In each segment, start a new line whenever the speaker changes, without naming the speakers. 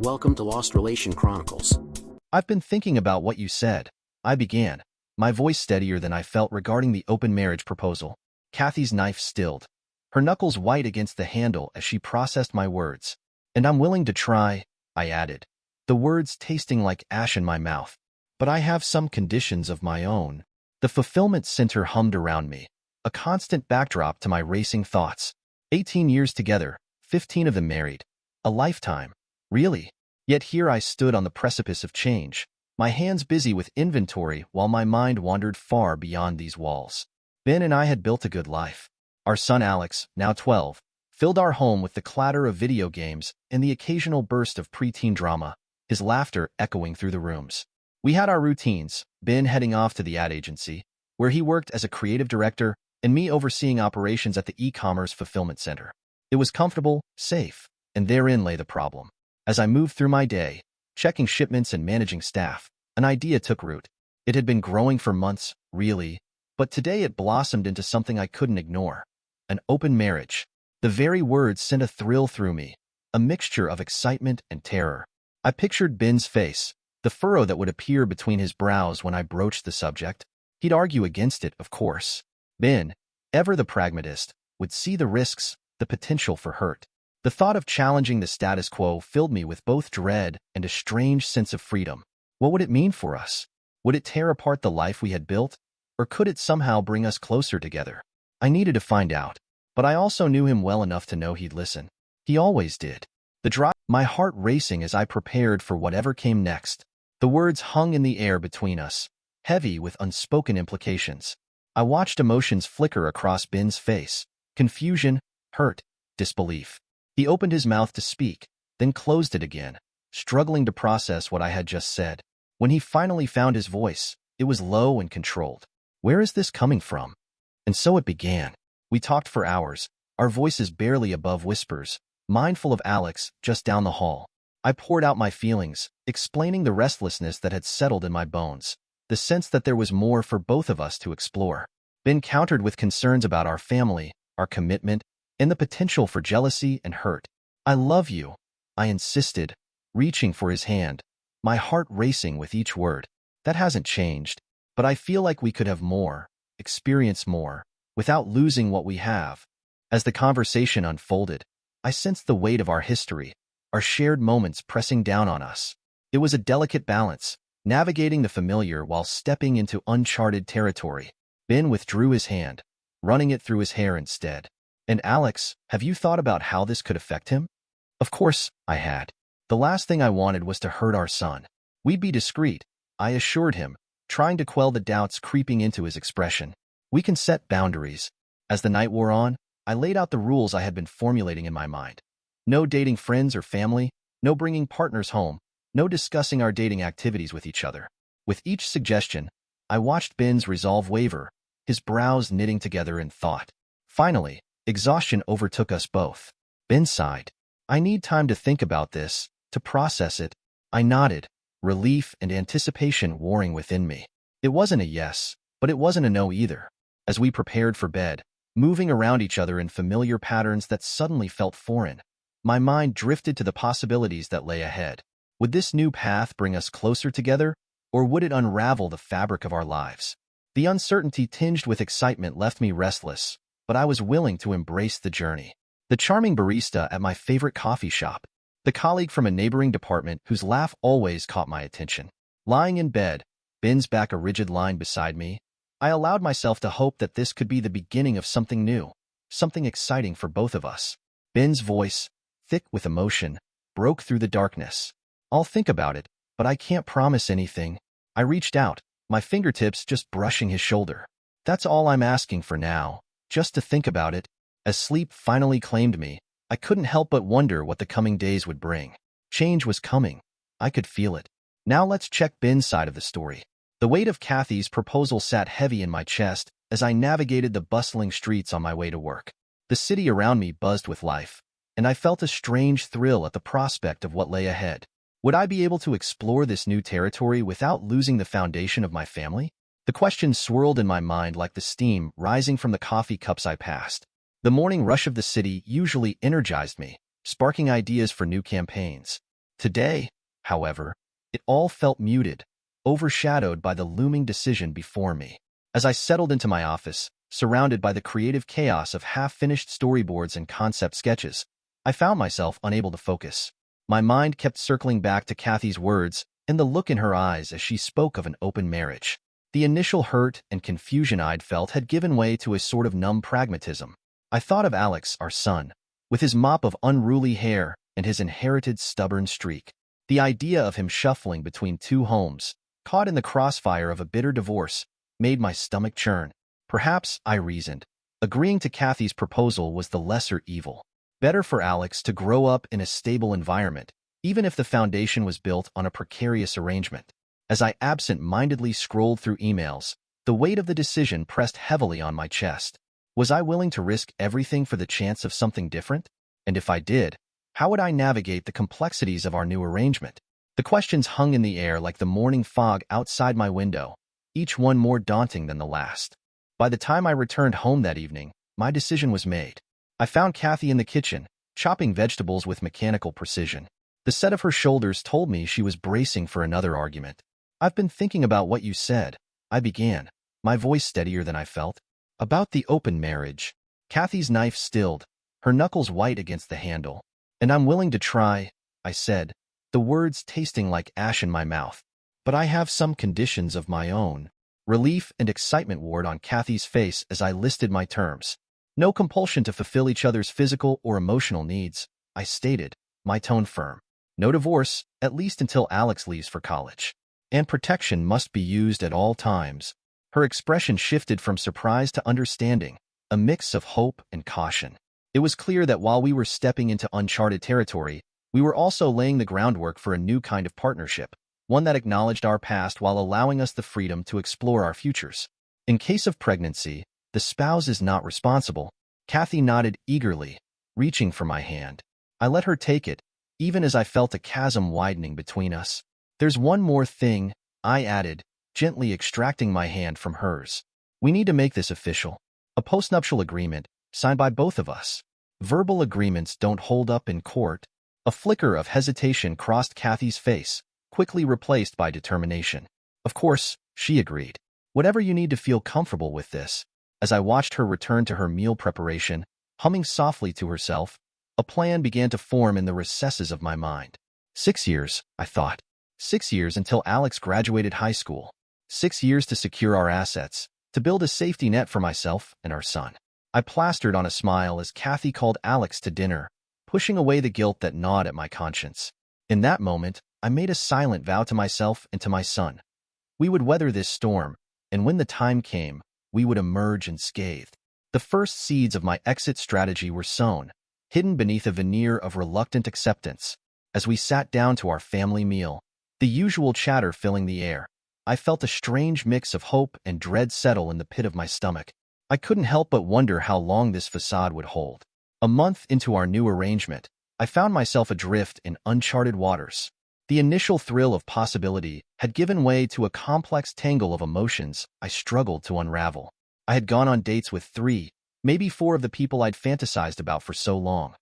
Welcome to Lost Relation Chronicles.
I've been thinking about what you said. I began, my voice steadier than I felt regarding the open marriage proposal. Kathy's knife stilled, her knuckles white against the handle as she processed my words. And I'm willing to try, I added, the words tasting like ash in my mouth. But I have some conditions of my own. The fulfillment center hummed around me, a constant backdrop to my racing thoughts. 18 years together, 15 of them married. A lifetime. Really? Yet here I stood on the precipice of change, my hands busy with inventory while my mind wandered far beyond these walls. Ben and I had built a good life. Our son Alex, now 12, filled our home with the clatter of video games and the occasional burst of preteen drama, his laughter echoing through the rooms. We had our routines, Ben heading off to the ad agency, where he worked as a creative director, and me overseeing operations at the e-commerce fulfillment center. It was comfortable, safe, and therein lay the problem. As I moved through my day, checking shipments and managing staff, an idea took root. It had been growing for months, really, but today it blossomed into something I couldn't ignore. An open marriage. The very words sent a thrill through me, a mixture of excitement and terror. I pictured Ben's face, the furrow that would appear between his brows when I broached the subject. He'd argue against it, of course. Ben, ever the pragmatist, would see the risks, the potential for hurt. The thought of challenging the status quo filled me with both dread and a strange sense of freedom. What would it mean for us? Would it tear apart the life we had built? Or could it somehow bring us closer together? I needed to find out. But I also knew him well enough to know he'd listen. He always did. My heart racing as I prepared for whatever came next. The words hung in the air between us, heavy with unspoken implications. I watched emotions flicker across Ben's face. Confusion, hurt, disbelief. He opened his mouth to speak, then closed it again, struggling to process what I had just said. When he finally found his voice, it was low and controlled. Where is this coming from? And so it began. We talked for hours, our voices barely above whispers, mindful of Alex just down the hall. I poured out my feelings, explaining the restlessness that had settled in my bones, the sense that there was more for both of us to explore. Ben countered with concerns about our family, our commitment, and the potential for jealousy and hurt. I love you, I insisted, reaching for his hand, my heart racing with each word. That hasn't changed, but I feel like we could have more, experience more, without losing what we have. As the conversation unfolded, I sensed the weight of our history, our shared moments pressing down on us. It was a delicate balance, navigating the familiar while stepping into uncharted territory. Ben withdrew his hand, running it through his hair instead. And Alex, have you thought about how this could affect him? Of course, I had. The last thing I wanted was to hurt our son. We'd be discreet, I assured him, trying to quell the doubts creeping into his expression. We can set boundaries. As the night wore on, I laid out the rules I had been formulating in my mind. No dating friends or family, no bringing partners home, no discussing our dating activities with each other. With each suggestion, I watched Ben's resolve waver, his brows knitting together in thought. Finally, exhaustion overtook us both. Ben sighed. I need time to think about this, to process it. I nodded, relief and anticipation warring within me. It wasn't a yes, but it wasn't a no either. As we prepared for bed, moving around each other in familiar patterns that suddenly felt foreign, my mind drifted to the possibilities that lay ahead. Would this new path bring us closer together, or would it unravel the fabric of our lives? The uncertainty tinged with excitement left me restless, but I was willing to embrace the journey. The charming barista at my favorite coffee shop, the colleague from a neighboring department whose laugh always caught my attention. Lying in bed, Ben's back a rigid line beside me, I allowed myself to hope that this could be the beginning of something new, something exciting for both of us. Ben's voice, thick with emotion, broke through the darkness. I'll think about it, but I can't promise anything. I reached out, my fingertips just brushing his shoulder. That's all I'm asking for now. Just to think about it. As sleep finally claimed me, I couldn't help but wonder what the coming days would bring. Change was coming. I could feel it. Now let's check Ben's side of the story. The weight of Kathy's proposal sat heavy in my chest as I navigated the bustling streets on my way to work. The city around me buzzed with life, and I felt a strange thrill at the prospect of what lay ahead. Would I be able to explore this new territory without losing the foundation of my family? The question swirled in my mind like the steam rising from the coffee cups I passed. The morning rush of the city usually energized me, sparking ideas for new campaigns. Today, however, it all felt muted, overshadowed by the looming decision before me. As I settled into my office, surrounded by the creative chaos of half-finished storyboards and concept sketches, I found myself unable to focus. My mind kept circling back to Kathy's words and the look in her eyes as she spoke of an open marriage. The initial hurt and confusion I'd felt had given way to a sort of numb pragmatism. I thought of Alex, our son, with his mop of unruly hair and his inherited stubborn streak. The idea of him shuffling between two homes, caught in the crossfire of a bitter divorce, made my stomach churn. Perhaps, I reasoned, agreeing to Kathy's proposal was the lesser evil. Better for Alex to grow up in a stable environment, even if the foundation was built on a precarious arrangement. As I absent-mindedly scrolled through emails, the weight of the decision pressed heavily on my chest. Was I willing to risk everything for the chance of something different? And if I did, how would I navigate the complexities of our new arrangement? The questions hung in the air like the morning fog outside my window, each one more daunting than the last. By the time I returned home that evening, my decision was made. I found Kathy in the kitchen, chopping vegetables with mechanical precision. The set of her shoulders told me she was bracing for another argument. "I've been thinking about what you said," I began, my voice steadier than I felt. "About the open marriage." Kathy's knife stilled, her knuckles white against the handle. "And I'm willing to try," I said, the words tasting like ash in my mouth. "But I have some conditions of my own." Relief and excitement warred on Kathy's face as I listed my terms. "No compulsion to fulfill each other's physical or emotional needs," I stated, my tone firm. "No divorce, at least until Alex leaves for college. And protection must be used at all times." Her expression shifted from surprise to understanding, a mix of hope and caution. It was clear that while we were stepping into uncharted territory, we were also laying the groundwork for a new kind of partnership, one that acknowledged our past while allowing us the freedom to explore our futures. In case of pregnancy, the spouse is not responsible. Kathy nodded eagerly, reaching for my hand. I let her take it, even as I felt a chasm widening between us. "There's one more thing," I added, gently extracting my hand from hers. "We need to make this official. A postnuptial agreement, signed by both of us. Verbal agreements don't hold up in court." A flicker of hesitation crossed Kathy's face, quickly replaced by determination. "Of course," she agreed. "Whatever you need to feel comfortable with this." As I watched her return to her meal preparation, humming softly to herself, a plan began to form in the recesses of my mind. 6 years, I thought. 6 years until Alex graduated high school. 6 years to secure our assets, to build a safety net for myself and our son. I plastered on a smile as Kathy called Alex to dinner, pushing away the guilt that gnawed at my conscience. In that moment, I made a silent vow to myself and to my son. We would weather this storm, and when the time came, we would emerge unscathed. The first seeds of my exit strategy were sown, hidden beneath a veneer of reluctant acceptance. As we sat down to our family meal, the usual chatter filling the air, I felt a strange mix of hope and dread settle in the pit of my stomach. I couldn't help but wonder how long this facade would hold. A month into our new arrangement, I found myself adrift in uncharted waters. The initial thrill of possibility had given way to a complex tangle of emotions I struggled to unravel. I had gone on dates with 3, maybe 4 of the people I'd fantasized about for so long.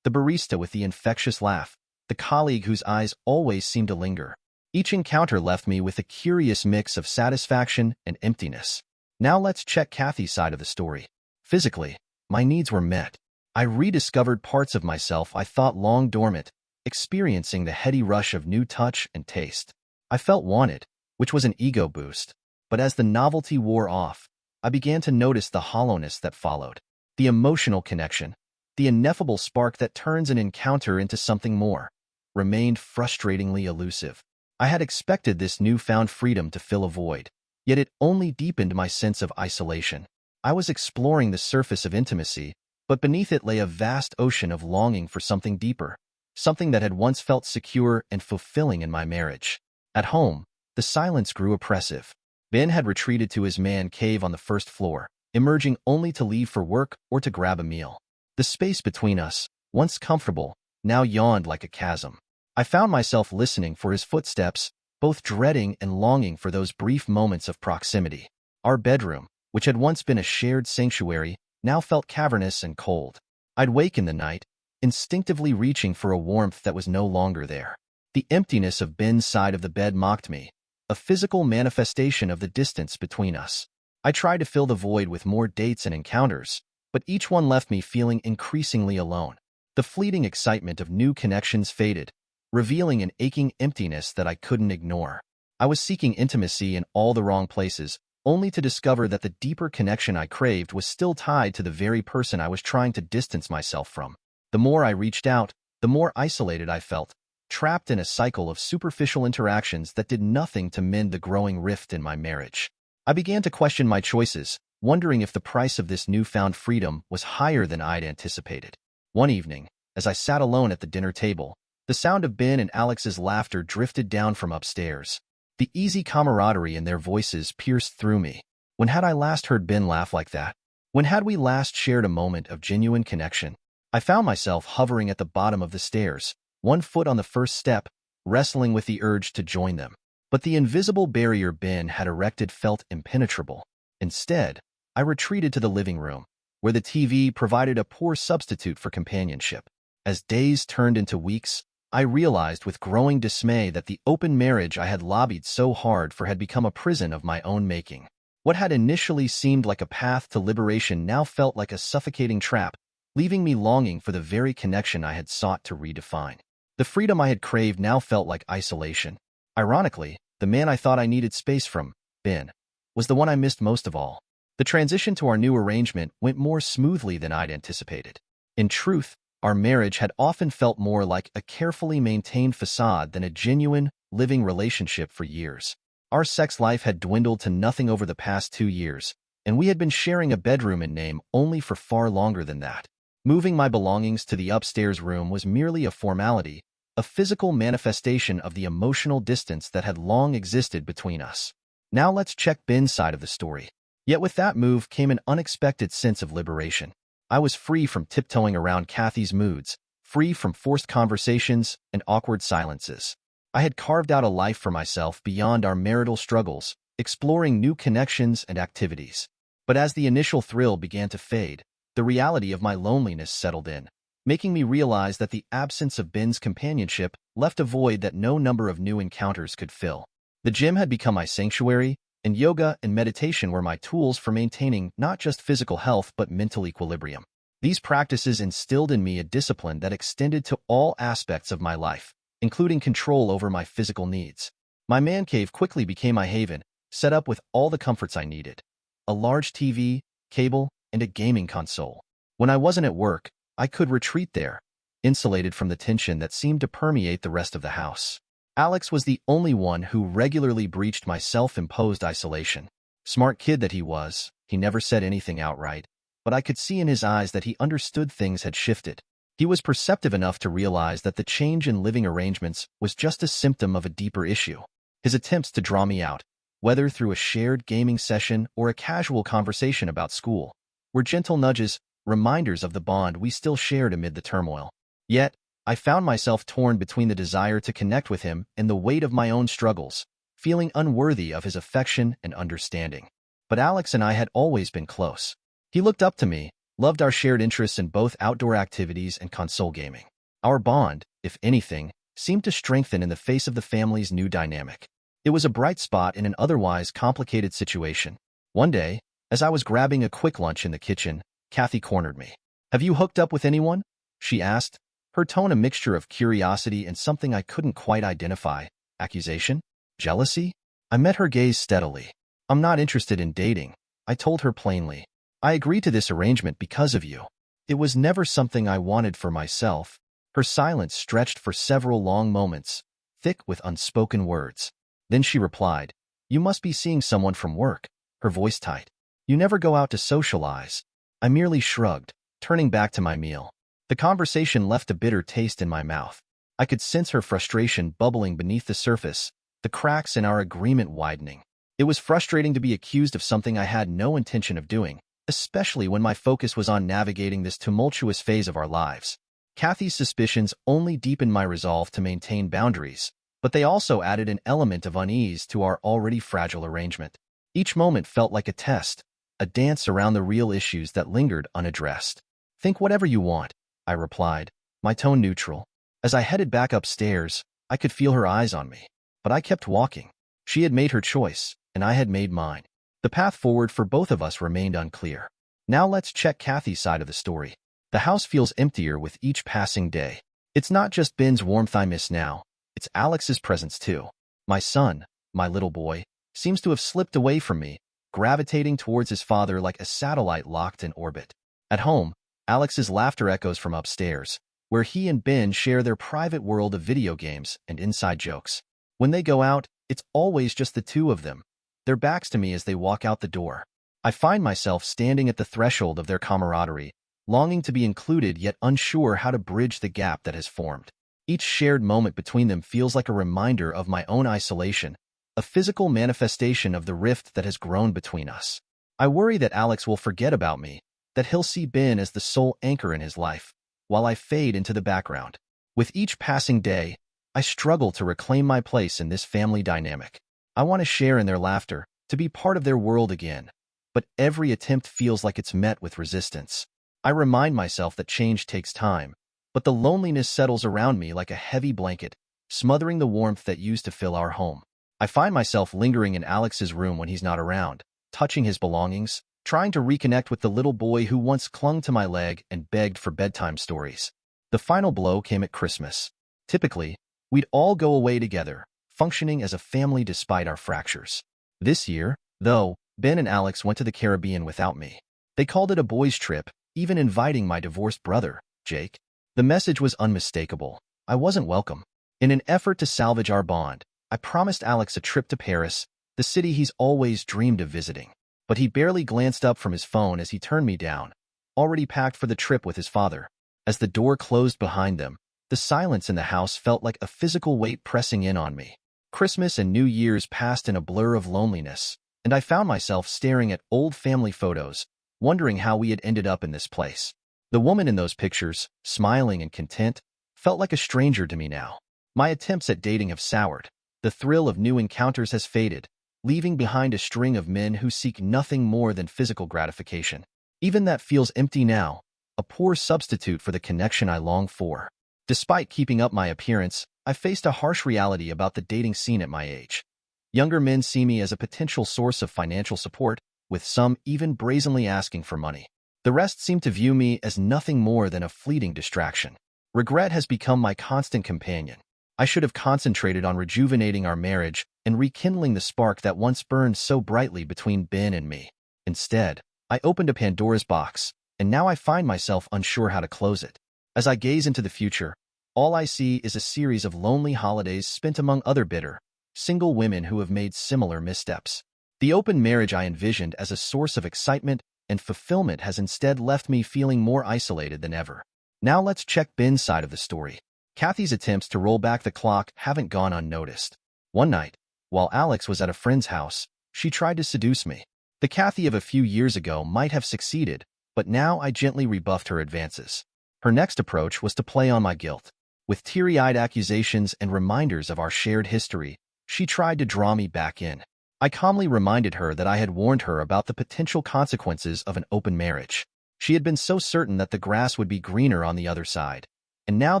The barista with the infectious laugh, the colleague whose eyes always seemed to linger. Each encounter left me with a curious mix of satisfaction and emptiness. Now let's check Kathy's side of the story. Physically, my needs were met. I rediscovered parts of myself I thought long dormant, experiencing the heady rush of new touch and taste. I felt wanted, which was an ego boost. But as the novelty wore off, I began to notice the hollowness that followed. The emotional connection, the ineffable spark that turns an encounter into something more, remained frustratingly elusive. I had expected this newfound freedom to fill a void, yet it only deepened my sense of isolation. I was exploring the surface of intimacy, but beneath it lay a vast ocean of longing for something deeper, something that had once felt secure and fulfilling in my marriage. At home, the silence grew oppressive. Ben had retreated to his man cave on the first floor, emerging only to leave for work or to grab a meal. The space between us, once comfortable, now yawned like a chasm. I found myself listening for his footsteps, both dreading and longing for those brief moments of proximity. Our bedroom, which had once been a shared sanctuary, now felt cavernous and cold. I'd wake in the night, instinctively reaching for a warmth that was no longer there. The emptiness of Ben's side of the bed mocked me, a physical manifestation of the distance between us. I tried to fill the void with more dates and encounters, but each one left me feeling increasingly alone. The fleeting excitement of new connections faded, revealing an aching emptiness that I couldn't ignore. I was seeking intimacy in all the wrong places, only to discover that the deeper connection I craved was still tied to the very person I was trying to distance myself from. The more I reached out, the more isolated I felt, trapped in a cycle of superficial interactions that did nothing to mend the growing rift in my marriage. I began to question my choices, wondering if the price of this newfound freedom was higher than I'd anticipated. One evening, as I sat alone at the dinner table, the sound of Ben and Alex's laughter drifted down from upstairs. The easy camaraderie in their voices pierced through me. When had I last heard Ben laugh like that? When had we last shared a moment of genuine connection? I found myself hovering at the bottom of the stairs, one foot on the first step, wrestling with the urge to join them. But the invisible barrier Ben had erected felt impenetrable. Instead, I retreated to the living room, where the TV provided a poor substitute for companionship. As days turned into weeks, I realized with growing dismay that the open marriage I had lobbied so hard for had become a prison of my own making. What had initially seemed like a path to liberation now felt like a suffocating trap, leaving me longing for the very connection I had sought to redefine. The freedom I had craved now felt like isolation. Ironically, the man I thought I needed space from, Ben, was the one I missed most of all. The transition to our new arrangement went more smoothly than I'd anticipated. In truth, our marriage had often felt more like a carefully maintained facade than a genuine, living relationship for years. Our sex life had dwindled to nothing over the past 2 years, and we had been sharing a bedroom in name only for far longer than that. Moving my belongings to the upstairs room was merely a formality, a physical manifestation of the emotional distance that had long existed between us. Now let's check Ben's side of the story. Yet with that move came an unexpected sense of liberation. I was free from tiptoeing around Kathy's moods, free from forced conversations and awkward silences. I had carved out a life for myself beyond our marital struggles, exploring new connections and activities. But as the initial thrill began to fade, the reality of my loneliness settled in, making me realize that the absence of Ben's companionship left a void that no number of new encounters could fill. The gym had become my sanctuary, and yoga and meditation were my tools for maintaining not just physical health but mental equilibrium. These practices instilled in me a discipline that extended to all aspects of my life, including control over my physical needs. My man cave quickly became my haven, set up with all the comforts I needed: a large TV, cable, and a gaming console. When I wasn't at work, I could retreat there, insulated from the tension that seemed to permeate the rest of the house. Alex was the only one who regularly breached my self-imposed isolation. Smart kid that he was, he never said anything outright, but I could see in his eyes that he understood things had shifted. He was perceptive enough to realize that the change in living arrangements was just a symptom of a deeper issue. His attempts to draw me out, whether through a shared gaming session or a casual conversation about school, were gentle nudges, reminders of the bond we still shared amid the turmoil. Yet, I found myself torn between the desire to connect with him and the weight of my own struggles, feeling unworthy of his affection and understanding. But Alex and I had always been close. He looked up to me, loved our shared interests in both outdoor activities and console gaming. Our bond, if anything, seemed to strengthen in the face of the family's new dynamic. It was a bright spot in an otherwise complicated situation. One day, as I was grabbing a quick lunch in the kitchen, Kathy cornered me. "Have you hooked up with anyone?" she asked, her tone a mixture of curiosity and something I couldn't quite identify. Accusation? Jealousy? I met her gaze steadily. "I'm not interested in dating," I told her plainly. "I agreed to this arrangement because of you. It was never something I wanted for myself." Her silence stretched for several long moments, thick with unspoken words. Then she replied, "You must be seeing someone from work," her voice tight. "You never go out to socialize." I merely shrugged, turning back to my meal. The conversation left a bitter taste in my mouth. I could sense her frustration bubbling beneath the surface, the cracks in our agreement widening. It was frustrating to be accused of something I had no intention of doing, especially when my focus was on navigating this tumultuous phase of our lives. Kathy's suspicions only deepened my resolve to maintain boundaries, but they also added an element of unease to our already fragile arrangement. Each moment felt like a test, a dance around the real issues that lingered unaddressed. "Think whatever you want," I replied, my tone neutral. As I headed back upstairs, I could feel her eyes on me. But I kept walking. She had made her choice, and I had made mine. The path forward for both of us remained unclear. Now let's check Kathy's side of the story. The house feels emptier with each passing day. It's not just Ben's warmth I miss now. It's Alex's presence too. My son, my little boy, seems to have slipped away from me, gravitating towards his father like a satellite locked in orbit. At home, Alex's laughter echoes from upstairs, where he and Ben share their private world of video games and inside jokes. When they go out, it's always just the two of them, their backs to me as they walk out the door. I find myself standing at the threshold of their camaraderie, longing to be included yet unsure how to bridge the gap that has formed. Each shared moment between them feels like a reminder of my own isolation, a physical manifestation of the rift that has grown between us. I worry that Alex will forget about me, that he'll see Ben as the sole anchor in his life, while I fade into the background. With each passing day, I struggle to reclaim my place in this family dynamic. I want to share in their laughter, to be part of their world again, but every attempt feels like it's met with resistance. I remind myself that change takes time, but the loneliness settles around me like a heavy blanket, smothering the warmth that used to fill our home. I find myself lingering in Alex's room when he's not around, touching his belongings, trying to reconnect with the little boy who once clung to my leg and begged for bedtime stories. The final blow came at Christmas. Typically, we'd all go away together, functioning as a family despite our fractures. This year, though, Ben and Alex went to the Caribbean without me. They called it a boys' trip, even inviting my divorced brother, Jake. The message was unmistakable. I wasn't welcome. In an effort to salvage our bond, I promised Alex a trip to Paris, the city he's always dreamed of visiting. But he barely glanced up from his phone as he turned me down, already packed for the trip with his father. As the door closed behind them, the silence in the house felt like a physical weight pressing in on me. Christmas and New Year's passed in a blur of loneliness, and I found myself staring at old family photos, wondering how we had ended up in this place. The woman in those pictures, smiling and content, felt like a stranger to me now. My attempts at dating have soured. The thrill of new encounters has faded, leaving behind a string of men who seek nothing more than physical gratification. Even that feels empty now, a poor substitute for the connection I long for. Despite keeping up my appearance, I faced a harsh reality about the dating scene at my age. Younger men see me as a potential source of financial support, with some even brazenly asking for money. The rest seem to view me as nothing more than a fleeting distraction. Regret has become my constant companion. I should have concentrated on rejuvenating our marriage and rekindling the spark that once burned so brightly between Ben and me. Instead, I opened a Pandora's box, and now I find myself unsure how to close it. As I gaze into the future, all I see is a series of lonely holidays spent among other bitter, single women who have made similar missteps. The open marriage I envisioned as a source of excitement and fulfillment has instead left me feeling more isolated than ever. Now let's check Ben's side of the story. Kathy's attempts to roll back the clock haven't gone unnoticed. One night, while Alex was at a friend's house, she tried to seduce me. The Kathy of a few years ago might have succeeded, but now I gently rebuffed her advances. Her next approach was to play on my guilt. With teary-eyed accusations and reminders of our shared history, she tried to draw me back in. I calmly reminded her that I had warned her about the potential consequences of an open marriage. She had been so certain that the grass would be greener on the other side. And now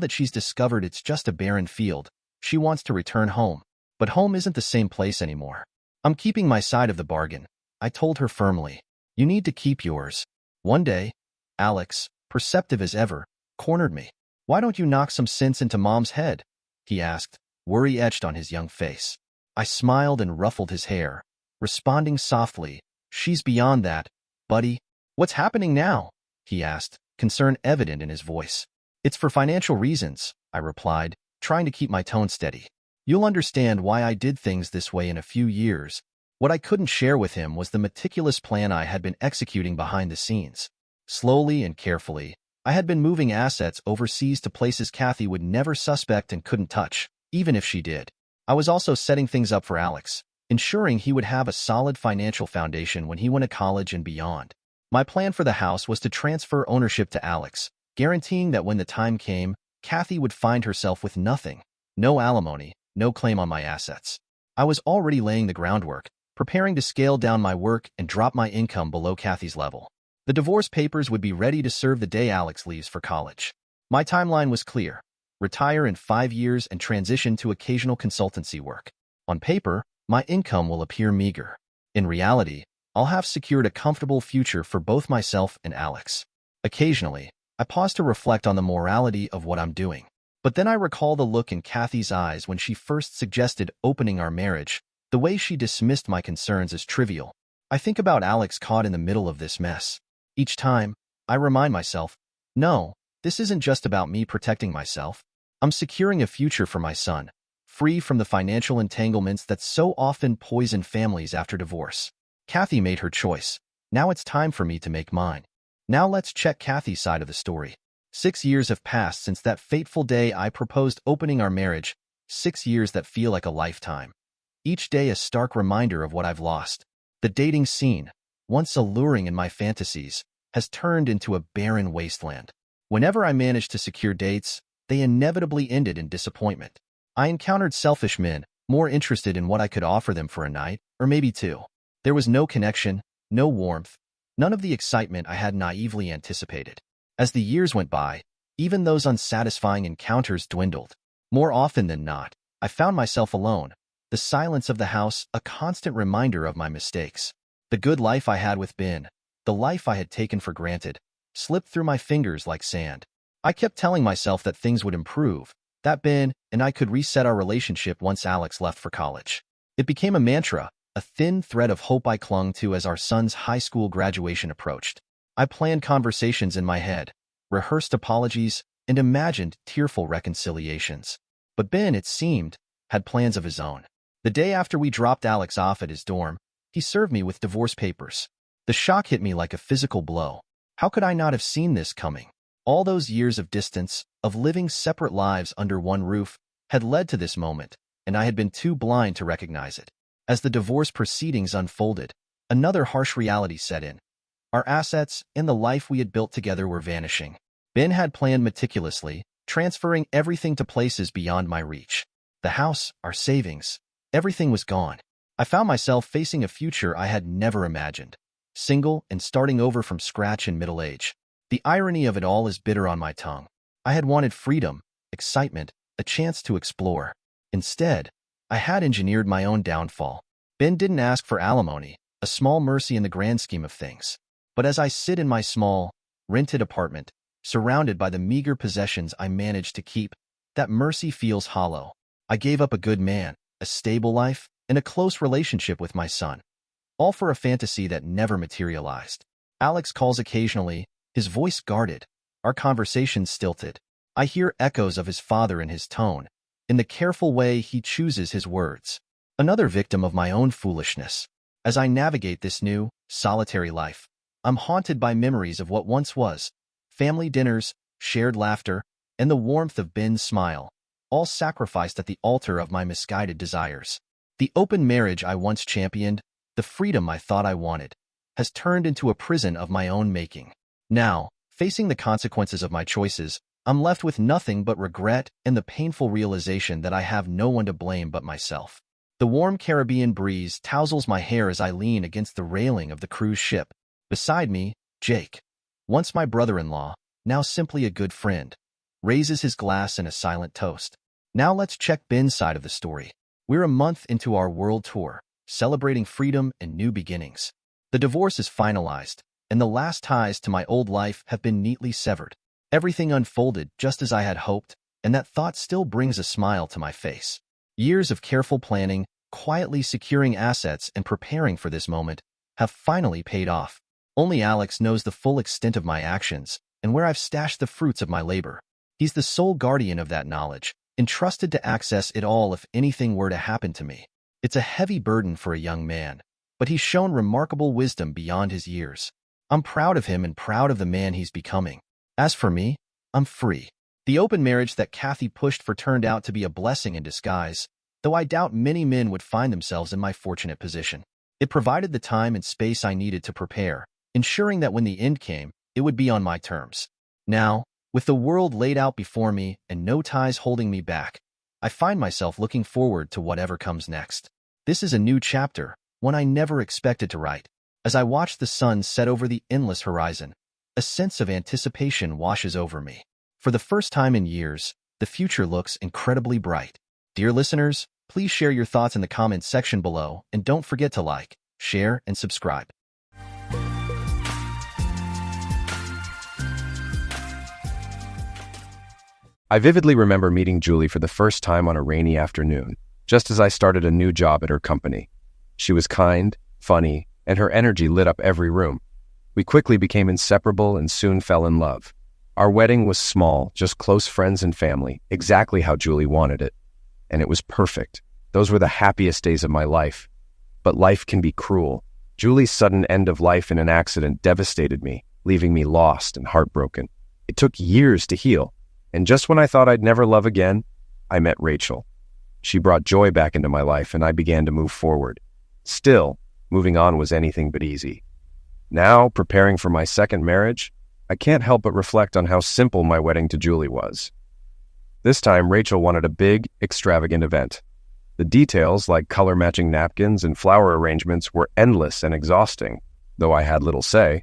that she's discovered it's just a barren field, she wants to return home. But home isn't the same place anymore. I'm keeping my side of the bargain, I told her firmly. You need to keep yours. One day, Alex, perceptive as ever, cornered me. Why don't you knock some sense into Mom's head? He asked, worry etched on his young face. I smiled and ruffled his hair, responding softly, she's beyond that, buddy. What's happening now? He asked, concern evident in his voice. It's for financial reasons, I replied, trying to keep my tone steady. You'll understand why I did things this way in a few years. What I couldn't share with him was the meticulous plan I had been executing behind the scenes. Slowly and carefully, I had been moving assets overseas to places Kathy would never suspect and couldn't touch, even if she did. I was also setting things up for Alex, ensuring he would have a solid financial foundation when he went to college and beyond. My plan for the house was to transfer ownership to Alex, guaranteeing that when the time came, Kathy would find herself with nothing, no alimony, no claim on my assets. I was already laying the groundwork, preparing to scale down my work and drop my income below Kathy's level. The divorce papers would be ready to serve the day Alex leaves for college. My timeline was clear. retire in 5 years, and transition to occasional consultancy work. On paper, my income will appear meager. In reality, I'll have secured a comfortable future for both myself and Alex. Occasionally, I pause to reflect on the morality of what I'm doing. But then I recall the look in Kathy's eyes when she first suggested opening our marriage, the way she dismissed my concerns as trivial. I think about Alex caught in the middle of this mess. Each time, I remind myself, no, this isn't just about me protecting myself. I'm securing a future for my son, free from the financial entanglements that so often poison families after divorce. Kathy made her choice. Now it's time for me to make mine. Now let's check Kathy's side of the story. 6 years have passed since that fateful day I proposed opening our marriage, 6 years that feel like a lifetime. Each day a stark reminder of what I've lost. The dating scene, once alluring in my fantasies, has turned into a barren wasteland. Whenever I managed to secure dates, they inevitably ended in disappointment. I encountered selfish men, more interested in what I could offer them for a night, or maybe two. There was no connection, no warmth, none of the excitement I had naively anticipated. As the years went by, even those unsatisfying encounters dwindled. More often than not, I found myself alone, the silence of the house a constant reminder of my mistakes. The good life I had with Ben, the life I had taken for granted, slipped through my fingers like sand. I kept telling myself that things would improve, that Ben and I could reset our relationship once Alex left for college. It became a mantra, a thin thread of hope I clung to as our son's high school graduation approached. I planned conversations in my head, rehearsed apologies, and imagined tearful reconciliations. But Ben, it seemed, had plans of his own. The day after we dropped Alex off at his dorm, he served me with divorce papers. The shock hit me like a physical blow. How could I not have seen this coming? All those years of distance, of living separate lives under one roof, had led to this moment, and I had been too blind to recognize it. As the divorce proceedings unfolded, another harsh reality set in. Our assets and the life we had built together were vanishing. Ben had planned meticulously, transferring everything to places beyond my reach. The house, our savings, everything was gone. I found myself facing a future I had never imagined, single and starting over from scratch in middle age. The irony of it all is bitter on my tongue. I had wanted freedom, excitement, a chance to explore. Instead, I had engineered my own downfall. Ben didn't ask for alimony, a small mercy in the grand scheme of things. But as I sit in my small, rented apartment, surrounded by the meager possessions I managed to keep, that mercy feels hollow. I gave up a good man, a stable life, and a close relationship with my son, all for a fantasy that never materialized. Alex calls occasionally, his voice guarded, our conversations stilted. I hear echoes of his father in his tone, in the careful way he chooses his words. Another victim of my own foolishness. As I navigate this new, solitary life, I'm haunted by memories of what once was, family dinners, shared laughter, and the warmth of Ben's smile, all sacrificed at the altar of my misguided desires. The open marriage I once championed, the freedom I thought I wanted, has turned into a prison of my own making. Now, facing the consequences of my choices, I'm left with nothing but regret and the painful realization that I have no one to blame but myself. The warm Caribbean breeze tousles my hair as I lean against the railing of the cruise ship. Beside me, Jake, once my brother-in-law, now simply a good friend, raises his glass in a silent toast. Now let's check Ben's side of the story. We're a month into our world tour, celebrating freedom and new beginnings. The divorce is finalized, and the last ties to my old life have been neatly severed. Everything unfolded just as I had hoped, and that thought still brings a smile to my face. Years of careful planning, quietly securing assets and preparing for this moment, have finally paid off. Only Alex knows the full extent of my actions and where I've stashed the fruits of my labor. He's the sole guardian of that knowledge, entrusted to access it all if anything were to happen to me. It's a heavy burden for a young man, but he's shown remarkable wisdom beyond his years. I'm proud of him and proud of the man he's becoming. As for me, I'm free. The open marriage that Kathy pushed for turned out to be a blessing in disguise, though I doubt many men would find themselves in my fortunate position. It provided the time and space I needed to prepare, ensuring that when the end came, it would be on my terms. Now, with the world laid out before me and no ties holding me back, I find myself looking forward to whatever comes next. This is a new chapter, one I never expected to write. As I watch the sun set over the endless horizon, a sense of anticipation washes over me. For the first time in years, the future looks incredibly bright. Dear listeners, please share your thoughts in the comments section below and don't forget to like, share, and subscribe.
I vividly remember meeting Julie for the first time on a rainy afternoon, just as I started a new job at her company. She was kind, funny, and her energy lit up every room. We quickly became inseparable and soon fell in love. Our wedding was small, just close friends and family, exactly how Julie wanted it. And it was perfect. Those were the happiest days of my life. But life can be cruel. Julie's sudden end of life in an accident devastated me, leaving me lost and heartbroken. It took years to heal. And just when I thought I'd never love again, I met Rachel. She brought joy back into my life and I began to move forward. Still, moving on was anything but easy. Now, preparing for my second marriage, I can't help but reflect on how simple my wedding to Julie was. This time, Rachel wanted a big, extravagant event. The details, like color-matching napkins and flower arrangements, were endless and exhausting, though I had little say.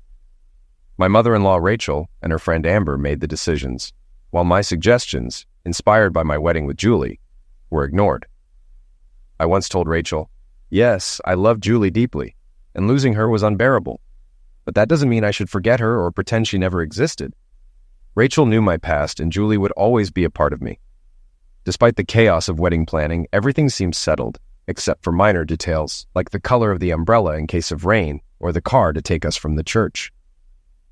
My mother-in-law, Rachel, and her friend Amber made the decisions, while my suggestions, inspired by my wedding with Julie, were ignored. I once told Rachel, yes, I love Julie deeply, and losing her was unbearable. But that doesn't mean I should forget her or pretend she never existed. Rachel knew my past, and Julie would always be a part of me. Despite the chaos of wedding planning, everything seemed settled, except for minor details, like the color of the umbrella in case of rain, or the car to take us from the church.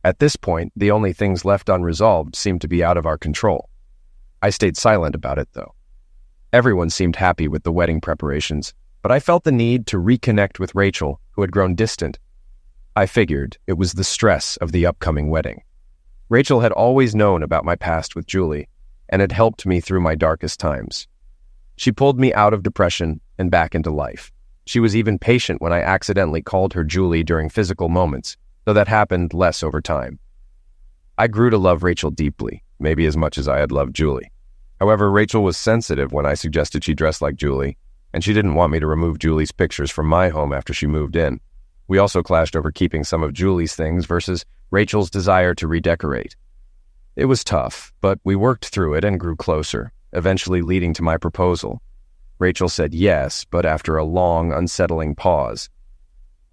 At this point, the only things left unresolved seemed to be out of our control. I stayed silent about it, though. Everyone seemed happy with the wedding preparations, but I felt the need to reconnect with Rachel, who had grown distant. I figured it was the stress of the upcoming wedding. Rachel had always known about my past with Julie, and had helped me through my darkest times. She pulled me out of depression and back into life. She was even patient when I accidentally called her Julie during physical moments, though that happened less over time. I grew to love Rachel deeply, maybe as much as I had loved Julie. However, Rachel was sensitive when I suggested she dress like Julie, and she didn't want me to remove Julie's pictures from my home after she moved in. We also clashed over keeping some of Julie's things versus Rachel's desire to redecorate. It was tough, but we worked through it and grew closer, eventually leading to my proposal. Rachel said yes, but after a long, unsettling pause.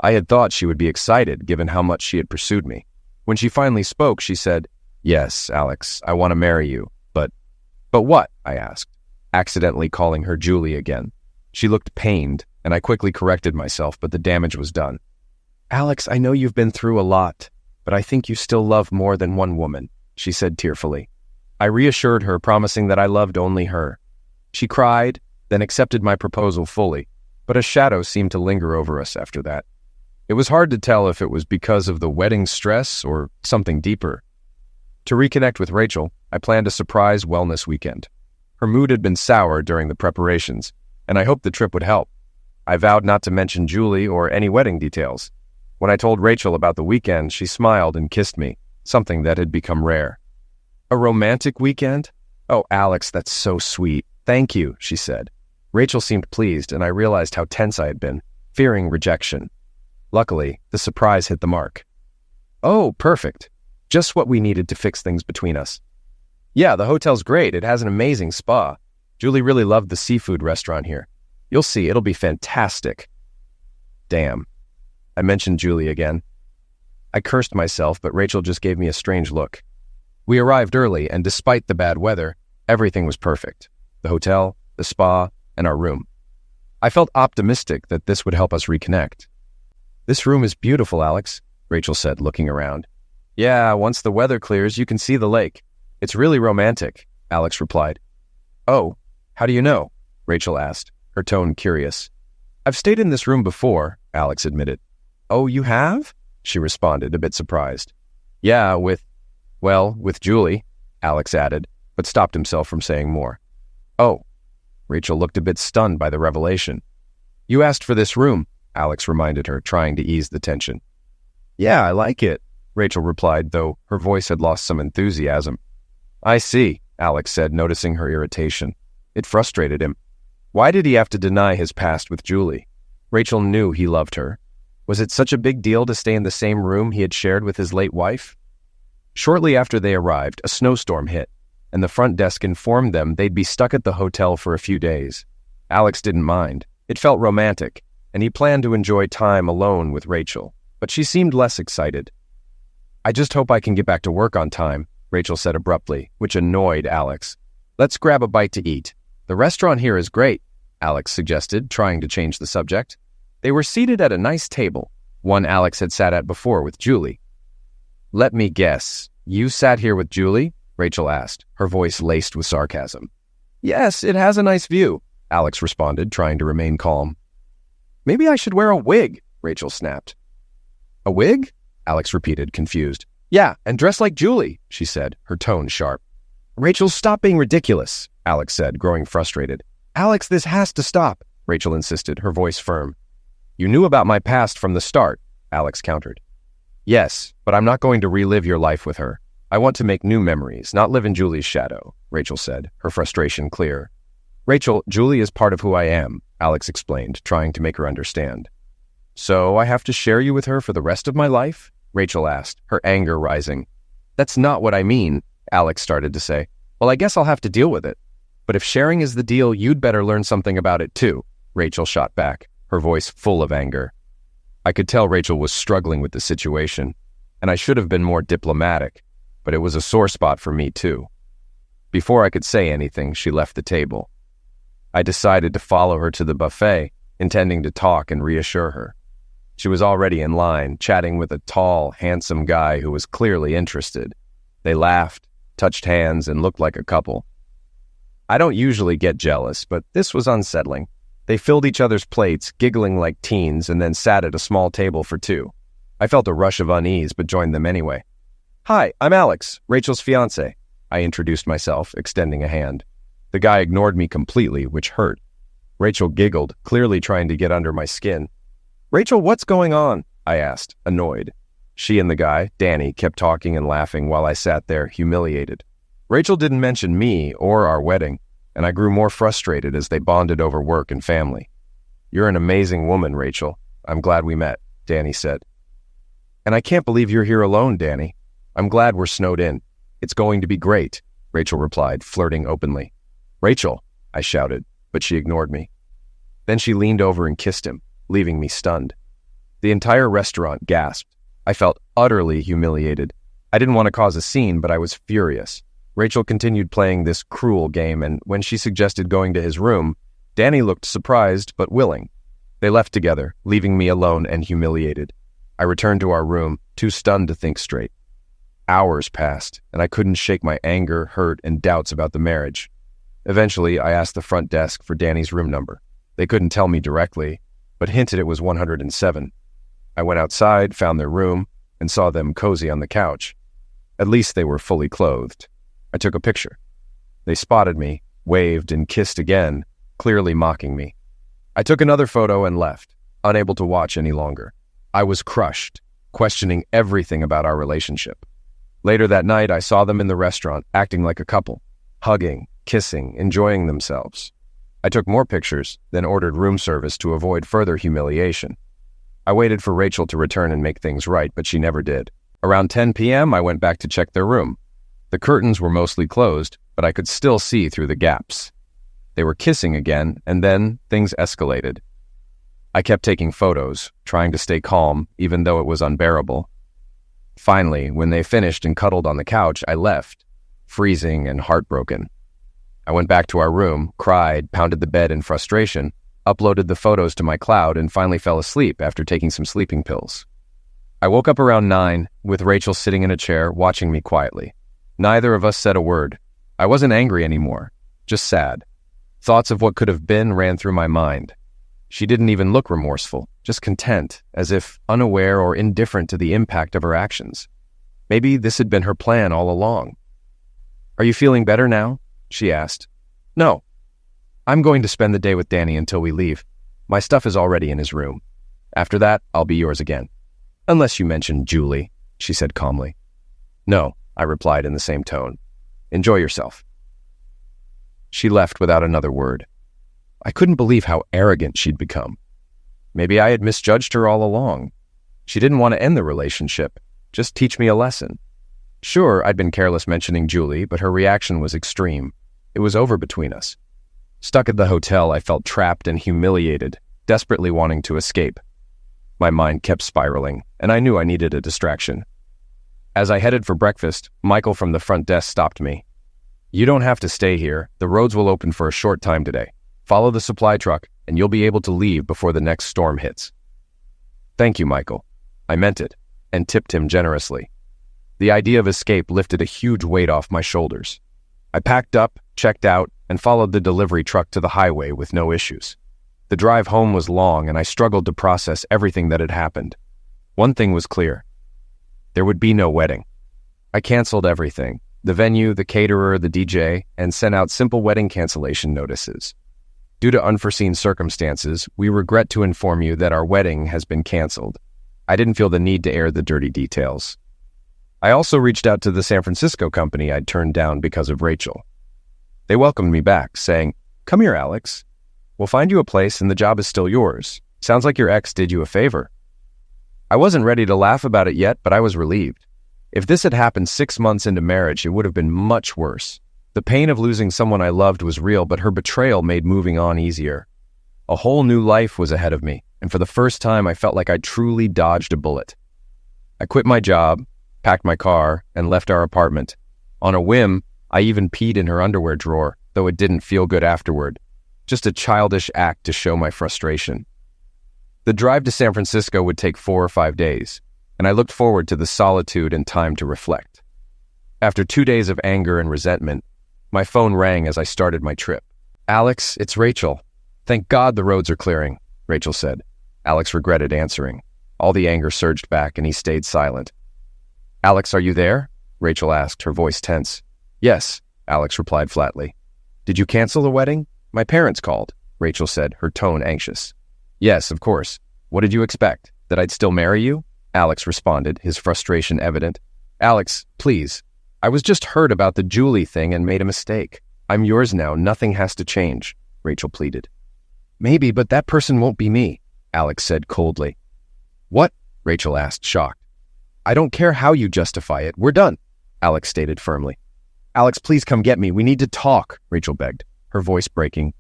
I had thought she would be excited given how much she had pursued me. When she finally spoke, she said, yes, Alex, I want to marry you, but what? I asked, accidentally calling her Julie again. She looked pained, and I quickly corrected myself, but the damage was done. Alex, I know you've been through a lot, but I think you still love more than one woman, she said tearfully. I reassured her, promising that I loved only her. She cried, then accepted my proposal fully, but a shadow seemed to linger over us after that. It was hard to tell if it was because of the wedding stress or something deeper. To reconnect with Rachel, I planned a surprise wellness weekend. Her mood had been sour during the preparations, and I hoped the trip would help. I vowed not to mention Julie or any wedding details. When I told Rachel about the weekend, she smiled and kissed me, something that had become rare. A romantic weekend? Oh, Alex, that's so sweet. Thank you, she said. Rachel seemed pleased, and I realized how tense I had been, fearing rejection. Luckily, the surprise hit the mark. Oh, perfect. Just what we needed to fix things between us. Yeah, the hotel's great. It has an amazing spa. Julie really loved the seafood restaurant here. You'll see, it'll be fantastic. Damn. I mentioned Julie again. I cursed myself, but Rachel just gave me a strange look. We arrived early, and despite the bad weather, everything was perfect. The hotel, the spa, and our room. I felt optimistic that this would help us reconnect. This room is beautiful, Alex, Rachel said, looking around. Yeah, once the weather clears, you can see the lake. It's really romantic, Alex replied. Oh, how do you know? Rachel asked, her tone curious. I've stayed in this room before, Alex admitted. Oh, you have? She responded, a bit surprised. Yeah, with Julie, Alex added, but stopped himself from saying more. Oh, Rachel looked a bit stunned by the revelation. You asked for this room, Alex reminded her, trying to ease the tension. Yeah, I like it, Rachel replied, though her voice had lost some enthusiasm. I see, Alex said, noticing her irritation. It frustrated him. Why did he have to deny his past with Julie? Rachel knew he loved her. Was it such a big deal to stay in the same room he had shared with his late wife? Shortly after they arrived, a snowstorm hit. and the front desk informed them they'd be stuck at the hotel for a few days. Alex didn't mind. It felt romantic, and he planned to enjoy time alone with Rachel, but she seemed less excited. "I just hope I can get back to work on time," Rachel said abruptly, which annoyed Alex. "Let's grab a bite to eat. The restaurant here is great," Alex suggested, trying to change the subject. They were seated at a nice table, one Alex had sat at before with Julie. "Let me guess, you sat here with Julie?" Rachel asked, her voice laced with sarcasm. "Yes, it has a nice view," Alex responded, trying to remain calm. "Maybe I should wear a wig," Rachel snapped. "A wig?" Alex repeated, confused. "Yeah, and dress like Julie," she said, her tone sharp. "Rachel, stop being ridiculous," Alex said, growing frustrated. "Alex, this has to stop," Rachel insisted, her voice firm. "You knew about my past from the start," Alex countered. "Yes, but I'm not going to relive your life with her. I want to make new memories, not live in Julie's shadow," Rachel said, her frustration clear. "Rachel, Julie is part of who I am," Alex explained, trying to make her understand. "So I have to share you with her for the rest of my life?" Rachel asked, her anger rising. "That's not what I mean," Alex started to say. "Well, I guess I'll have to deal with it. But if sharing is the deal, you'd better learn something about it too," Rachel shot back, her voice full of anger. I could tell Rachel was struggling with the situation, and I should have been more diplomatic, but it was a sore spot for me too. Before I could say anything, she left the table. I decided to follow her to the buffet, intending to talk and reassure her. She was already in line, chatting with a tall, handsome guy who was clearly interested. They laughed, touched hands, and looked like a couple. I don't usually get jealous, but this was unsettling. They filled each other's plates, giggling like teens, and then sat at a small table for two. I felt a rush of unease, but joined them anyway. "Hi, I'm Alex, Rachel's fiancé," I introduced myself, extending a hand. The guy ignored me completely, which hurt. Rachel giggled, clearly trying to get under my skin. "Rachel, what's going on?" I asked, annoyed. She and the guy, Danny, kept talking and laughing while I sat there, humiliated. Rachel didn't mention me or our wedding, and I grew more frustrated as they bonded over work and family. "You're an amazing woman, Rachel. I'm glad we met," Danny said. "And I can't believe you're here alone, Danny. I'm glad we're snowed in. It's going to be great," Rachel replied, flirting openly. "Rachel," I shouted, but she ignored me. Then she leaned over and kissed him, leaving me stunned. The entire restaurant gasped. I felt utterly humiliated. I didn't want to cause a scene, but I was furious. Rachel continued playing this cruel game, and when she suggested going to his room, Danny looked surprised but willing. They left together, leaving me alone and humiliated. I returned to our room, too stunned to think straight. Hours passed, and I couldn't shake my anger, hurt, and doubts about the marriage. Eventually, I asked the front desk for Danny's room number. They couldn't tell me directly, but hinted it was 107. I went outside, found their room, and saw them cozy on the couch. At least they were fully clothed. I took a picture. They spotted me, waved, and kissed again, clearly mocking me. I took another photo and left, unable to watch any longer. I was crushed, questioning everything about our relationship. Later that night, I saw them in the restaurant, acting like a couple, hugging, kissing, enjoying themselves. I took more pictures, then ordered room service to avoid further humiliation. I waited for Rachel to return and make things right, but she never did. Around 10 p.m., I went back to check their room. The curtains were mostly closed, but I could still see through the gaps. They were kissing again, and then things escalated. I kept taking photos, trying to stay calm, even though it was unbearable. Finally, when they finished and cuddled on the couch, I left, freezing and heartbroken. I went back to our room, cried, pounded the bed in frustration, uploaded the photos to my cloud, and finally fell asleep after taking some sleeping pills. I woke up around 9, with Rachel sitting in a chair, watching me quietly. Neither of us said a word. I wasn't angry anymore, just sad. Thoughts of what could have been ran through my mind. She didn't even look remorseful, just content, as if unaware or indifferent to the impact of her actions. Maybe this had been her plan all along. "Are you feeling better now?" she asked. "No. I'm going to spend the day with Danny until we leave. My stuff is already in his room. After that, I'll be yours again. Unless you mention Julie," she said calmly. "No," I replied in the same tone. "Enjoy yourself." She left without another word. I couldn't believe how arrogant she'd become. Maybe I had misjudged her all along. She didn't want to end the relationship, just teach me a lesson. Sure, I'd been careless mentioning Julie, but her reaction was extreme. It was over between us. Stuck at the hotel, I felt trapped and humiliated, desperately wanting to escape. My mind kept spiraling, and I knew I needed a distraction. As I headed for breakfast, Michael from the front desk stopped me. "You don't have to stay here. The roads will open for a short time today. Follow the supply truck, and you'll be able to leave before the next storm hits." "Thank you, Michael." I meant it, and tipped him generously. The idea of escape lifted a huge weight off my shoulders. I packed up, checked out, and followed the delivery truck to the highway with no issues. The drive home was long, and I struggled to process everything that had happened. One thing was clear. There would be no wedding. I canceled everything: the venue, the caterer, the DJ, and sent out simple wedding cancellation notices. Due to unforeseen circumstances, we regret to inform you that our wedding has been canceled. I didn't feel the need to air the dirty details. I also reached out to the San Francisco company I'd turned down because of Rachel. They welcomed me back, saying, "Come here, Alex. We'll find you a place and the job is still yours. Sounds like your ex did you a favor." I wasn't ready to laugh about it yet, but I was relieved. If this had happened 6 months into marriage, it would have been much worse. The pain of losing someone I loved was real, but her betrayal made moving on easier. A whole new life was ahead of me, and for the first time I felt like I truly dodged a bullet. I quit my job, packed my car, and left our apartment. On a whim, I even peed in her underwear drawer, though it didn't feel good afterward. Just a childish act to show my frustration. The drive to San Francisco would take 4 or 5 days, and I looked forward to the solitude and time to reflect. After 2 days of anger and resentment, my phone rang as I started my trip. "Alex, it's Rachel. Thank God the roads are clearing," Rachel said. Alex regretted answering. All the anger surged back, and he stayed silent. "Alex, are you there?" Rachel asked, her voice tense. "Yes," Alex replied flatly. "Did you cancel the wedding?" "My parents called," Rachel said, her tone anxious. "Yes, of course. What did you expect? That I'd still marry you?" Alex responded, his frustration evident. "Alex, please. I was just hurt about the Julie thing and made a mistake. I'm yours now. Nothing has to change," Rachel pleaded. "Maybe, but that person won't be me," Alex said coldly. "What?" Rachel asked, shocked. "I don't care how you justify it. We're done," Alex stated firmly. "Alex, please come get me. We need to talk," Rachel begged, her voice breaking.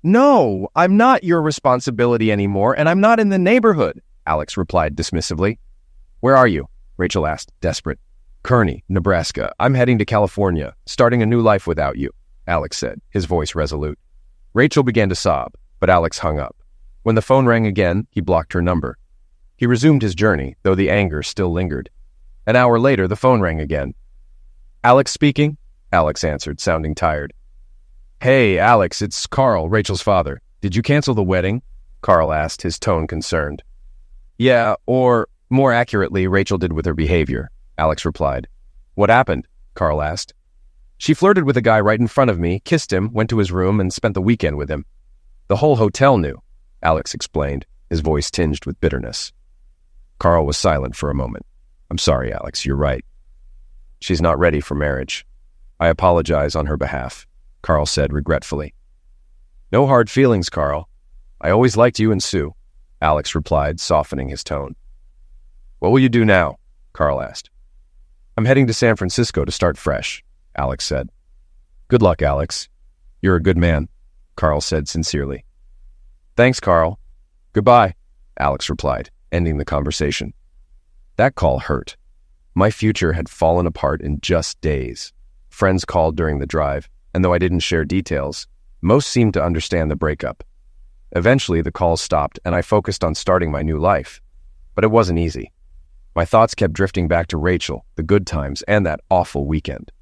"No, I'm not your responsibility anymore, and I'm not in the neighborhood," Alex replied dismissively. "Where are you?" Rachel asked, desperate. "Kearney, Nebraska. I'm heading to California, starting a new life without you," Alex said, his voice resolute. Rachel began to sob, but Alex hung up. When the phone rang again, he blocked her number. He resumed his journey, though the anger still lingered. An hour later, the phone rang again. "Alex speaking?" Alex answered, sounding tired. "Hey, Alex, it's Carl, Rachel's father. Did you cancel the wedding?" Carl asked, his tone concerned. "Yeah, or, more accurately, Rachel did with her behavior," Alex replied. "What happened?" Carl asked. "She flirted with a guy right in front of me, kissed him, went to his room, and spent the weekend with him. The whole hotel knew," Alex explained, his voice tinged with bitterness. Carl was silent for a moment. "I'm sorry, Alex, you're right. She's not ready for marriage. I apologize on her behalf," Carl said regretfully. "No hard feelings, Carl. I always liked you and Sue," Alex replied, softening his tone. "What will you do now?" Carl asked. "I'm heading to San Francisco to start fresh," Alex said. "Good luck, Alex. You're a good man," Carl said sincerely. "Thanks, Carl. Goodbye," Alex replied, ending the conversation. That call hurt. My future had fallen apart in just days. Friends called during the drive, and though I didn't share details, most seemed to understand the breakup. Eventually, the calls stopped, and I focused on starting my new life. But it wasn't easy. My thoughts kept drifting back to Rachel, the good times, and that awful weekend.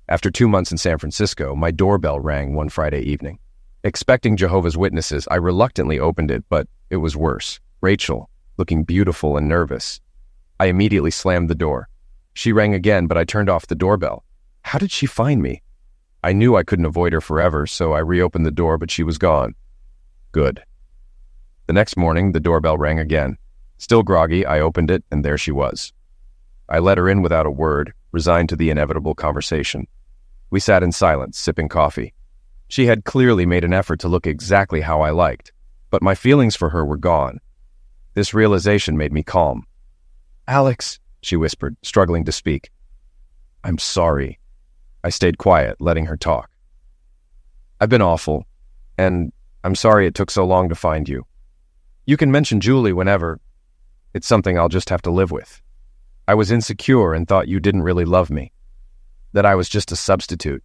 After 2 months in San Francisco, my doorbell rang one Friday evening. Expecting Jehovah's Witnesses, I reluctantly opened it, but it was worse. Rachel, looking beautiful and nervous. I immediately slammed the door. She rang again, but I turned off the doorbell. How did she find me? I knew I couldn't avoid her forever, so I reopened the door, but she was gone. Good. The next morning, the doorbell rang again. Still groggy, I opened it, and there she was. I let her in without a word, resigned to the inevitable conversation. We sat in silence, sipping coffee. She had clearly made an effort to look exactly how I liked, but my feelings for her were gone. This realization made me calm. "Alex," she whispered, struggling to speak. I'm sorry. I stayed quiet, letting her talk. I've been awful, and I'm sorry it took so long to find you. You can mention Julie whenever. It's something I'll just have to live with. I was insecure and thought you didn't really love me, that I was just a substitute.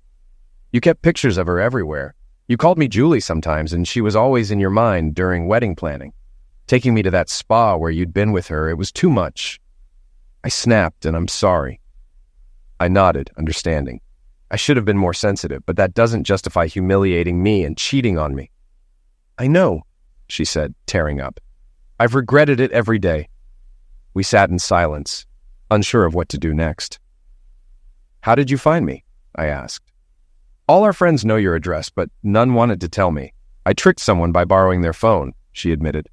You kept pictures of her everywhere. You called me Julie sometimes, and she was always in your mind during wedding planning. Taking me to that spa where you'd been with her, it was too much. I snapped, and I'm sorry. I nodded, understanding. I should have been more sensitive, but that doesn't justify humiliating me and cheating on me. I know, she said, tearing up. I've regretted it every day. We sat in silence, unsure of what to do next. How did you find me? I asked. All our friends know your address, but none wanted to tell me. I tricked someone by borrowing their phone, she admitted.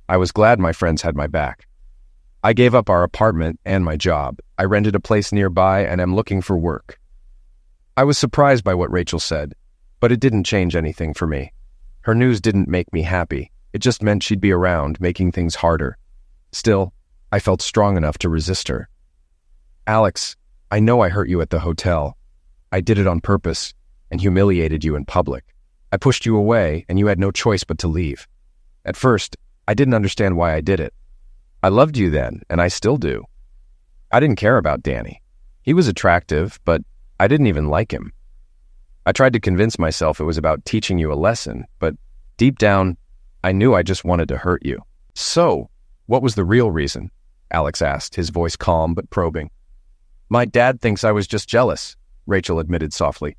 I was glad my friends had my back. I gave up our apartment and my job. I rented a place nearby and am looking for work. I was surprised by what Rachel said, but it didn't change anything for me. Her news didn't make me happy. It just meant she'd be around, making things harder. Still, I felt strong enough to resist her. Alex, I know I hurt you at the hotel. I did it on purpose and humiliated you in public. I pushed you away and you had no choice but to leave. At first, I didn't understand why I did it. I loved you then, and I still do. I didn't care about Danny. He was attractive, but I didn't even like him. I tried to convince myself it was about teaching you a lesson, but deep down, I knew I just wanted to hurt you. So, what was the real reason? Alex asked, his voice calm but probing. My dad thinks I was just jealous, Rachel admitted softly.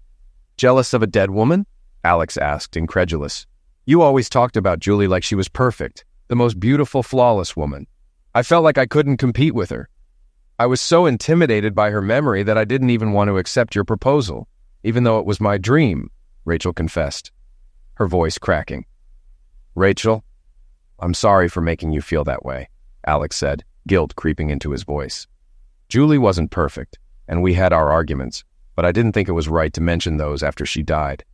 Jealous of a dead woman? Alex asked, incredulous. You always talked about Julie like she was perfect, the most beautiful, flawless woman. I felt like I couldn't compete with her. I was so intimidated by her memory that I didn't even want to accept your proposal, even though it was my dream, Rachel confessed, her voice cracking. Rachel, I'm sorry for making you feel that way, Alex said, guilt creeping into his voice. Julie wasn't perfect, and we had our arguments, but I didn't think it was right to mention those after she died.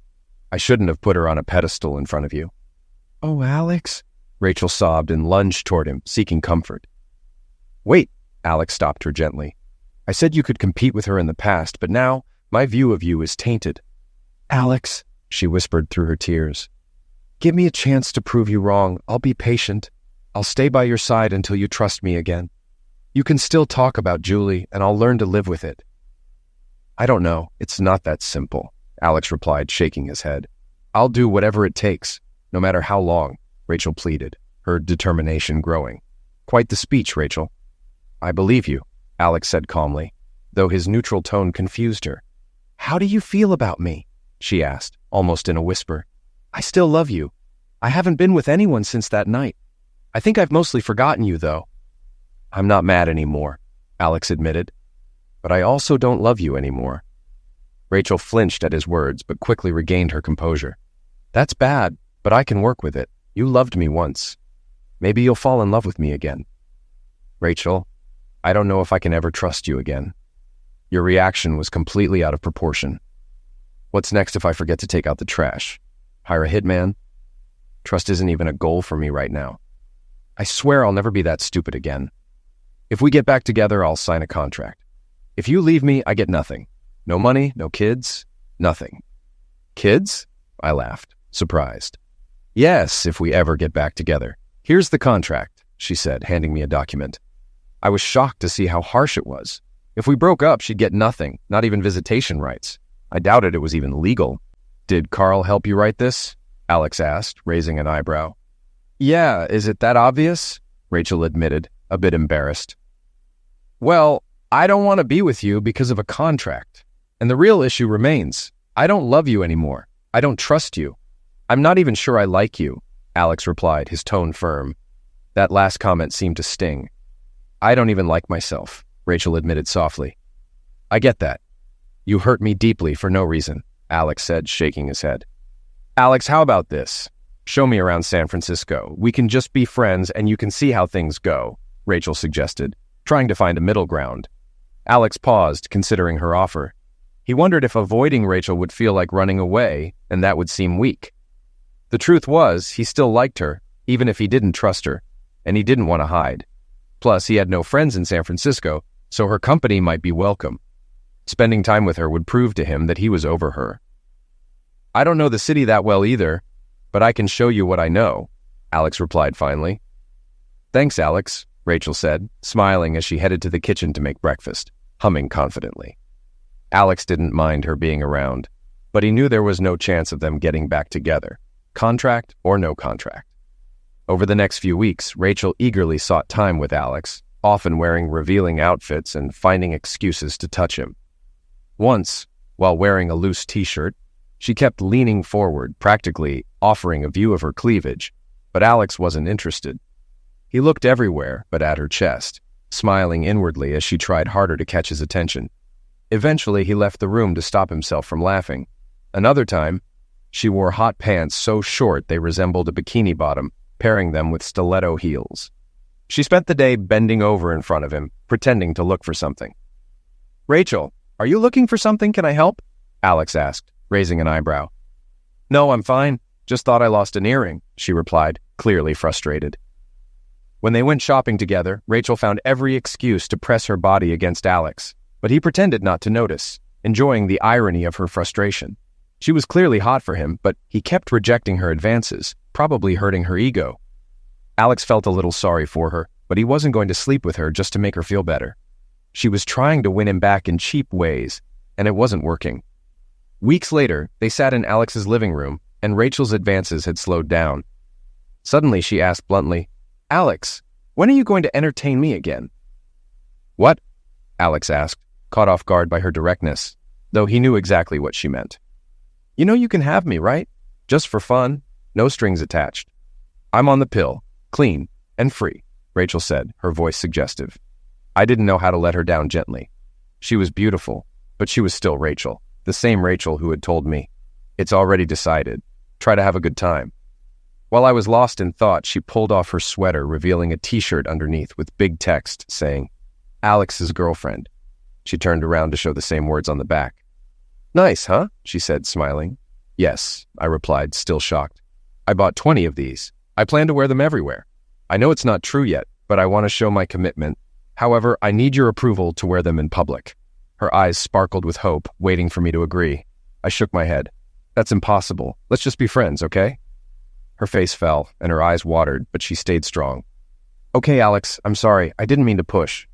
I shouldn't have put her on a pedestal in front of you. Oh, Alex, Rachel sobbed and lunged toward him, seeking comfort. Wait, Alex stopped her gently. I said you could compete with her in the past, but now my view of you is tainted. Alex, she whispered through her tears. Give me a chance to prove you wrong. I'll be patient. I'll stay by your side until you trust me again. You can still talk about Julie, and I'll learn to live with it. I don't know. It's not that simple, Alex replied, shaking his head. I'll do whatever it takes, no matter how long, Rachel pleaded, her determination growing. Quite the speech, Rachel. I believe you, Alex said calmly, though his neutral tone confused her. How do you feel about me? She asked, almost in a whisper. I still love you. I haven't been with anyone since that night. I think I've mostly forgotten you, though. I'm not mad anymore, Alex admitted. But I also don't love you anymore. Rachel flinched at his words, but quickly regained her composure. That's bad, but I can work with it. You loved me once. Maybe you'll fall in love with me again. Rachel, I don't know if I can ever trust you again. Your reaction was completely out of proportion. What's next if I forget to take out the trash? Hire a hitman? Trust isn't even a goal for me right now. I swear I'll never be that stupid again. If we get back together, I'll sign a contract. If you leave me, I get nothing. No money, no kids, nothing. Kids? I laughed, surprised. Yes, if we ever get back together. Here's the contract, she said, handing me a document. I was shocked to see how harsh it was. If we broke up, she'd get nothing, not even visitation rights. I doubted it was even legal. Did Carl help you write this? Alex asked, raising an eyebrow. Yeah, is it that obvious? Rachel admitted, a bit embarrassed. Well, I don't want to be with you because of a contract. And the real issue remains. I don't love you anymore. I don't trust you. I'm not even sure I like you, Alex replied, his tone firm. That last comment seemed to sting. I don't even like myself, Rachel admitted softly. I get that. You hurt me deeply for no reason, Alex said, shaking his head. Alex, how about this? Show me around San Francisco. We can just be friends and you can see how things go, Rachel suggested, trying to find a middle ground. Alex paused, considering her offer. He wondered if avoiding Rachel would feel like running away, and that would seem weak. The truth was, he still liked her, even if he didn't trust her, and he didn't want to hide. Plus, he had no friends in San Francisco, so her company might be welcome. Spending time with her would prove to him that he was over her. "I don't know the city that well either, but I can show you what I know," Alex replied finally. "Thanks, Alex," Rachel said, smiling as she headed to the kitchen to make breakfast, humming confidently. Alex didn't mind her being around, but he knew there was no chance of them getting back together, contract or no contract. Over the next few weeks, Rachel eagerly sought time with Alex, often wearing revealing outfits and finding excuses to touch him. Once, while wearing a loose t-shirt, she kept leaning forward, practically offering a view of her cleavage, but Alex wasn't interested. He looked everywhere but at her chest, smiling inwardly as she tried harder to catch his attention. Eventually, he left the room to stop himself from laughing. Another time, she wore hot pants so short they resembled a bikini bottom, pairing them with stiletto heels. She spent the day bending over in front of him, pretending to look for something. "Rachel, are you looking for something? Can I help?" Alex asked, raising an eyebrow. "No, I'm fine. Just thought I lost an earring," she replied, clearly frustrated. When they went shopping together, Rachel found every excuse to press her body against Alex, but he pretended not to notice, enjoying the irony of her frustration. She was clearly hot for him, but he kept rejecting her advances, probably hurting her ego. Alex felt a little sorry for her, but he wasn't going to sleep with her just to make her feel better. She was trying to win him back in cheap ways, and it wasn't working. Weeks later, they sat in Alex's living room, and Rachel's advances had slowed down. Suddenly, she asked bluntly, "Alex, when are you going to entertain me again?" "What?" Alex asked, caught off guard by her directness, though he knew exactly what she meant. "You know you can have me, right? Just for fun, no strings attached." "I'm on the pill, clean and free," Rachel said, her voice suggestive. I didn't know how to let her down gently. She was beautiful, but she was still Rachel, the same Rachel who had told me, "It's already decided. Try to have a good time." While I was lost in thought, she pulled off her sweater, revealing a t-shirt underneath with big text saying, "Alex's girlfriend." She turned around to show the same words on the back. "Nice, huh?" she said, smiling. "Yes," I replied, still shocked. "I bought 20 of these. I plan to wear them everywhere. I know it's not true yet, but I want to show my commitment. However, I need your approval to wear them in public." Her eyes sparkled with hope, waiting for me to agree. I shook my head. "That's impossible. Let's just be friends, okay?" Her face fell, and her eyes watered, but she stayed strong. "Okay, Alex, I'm sorry. I didn't mean to push.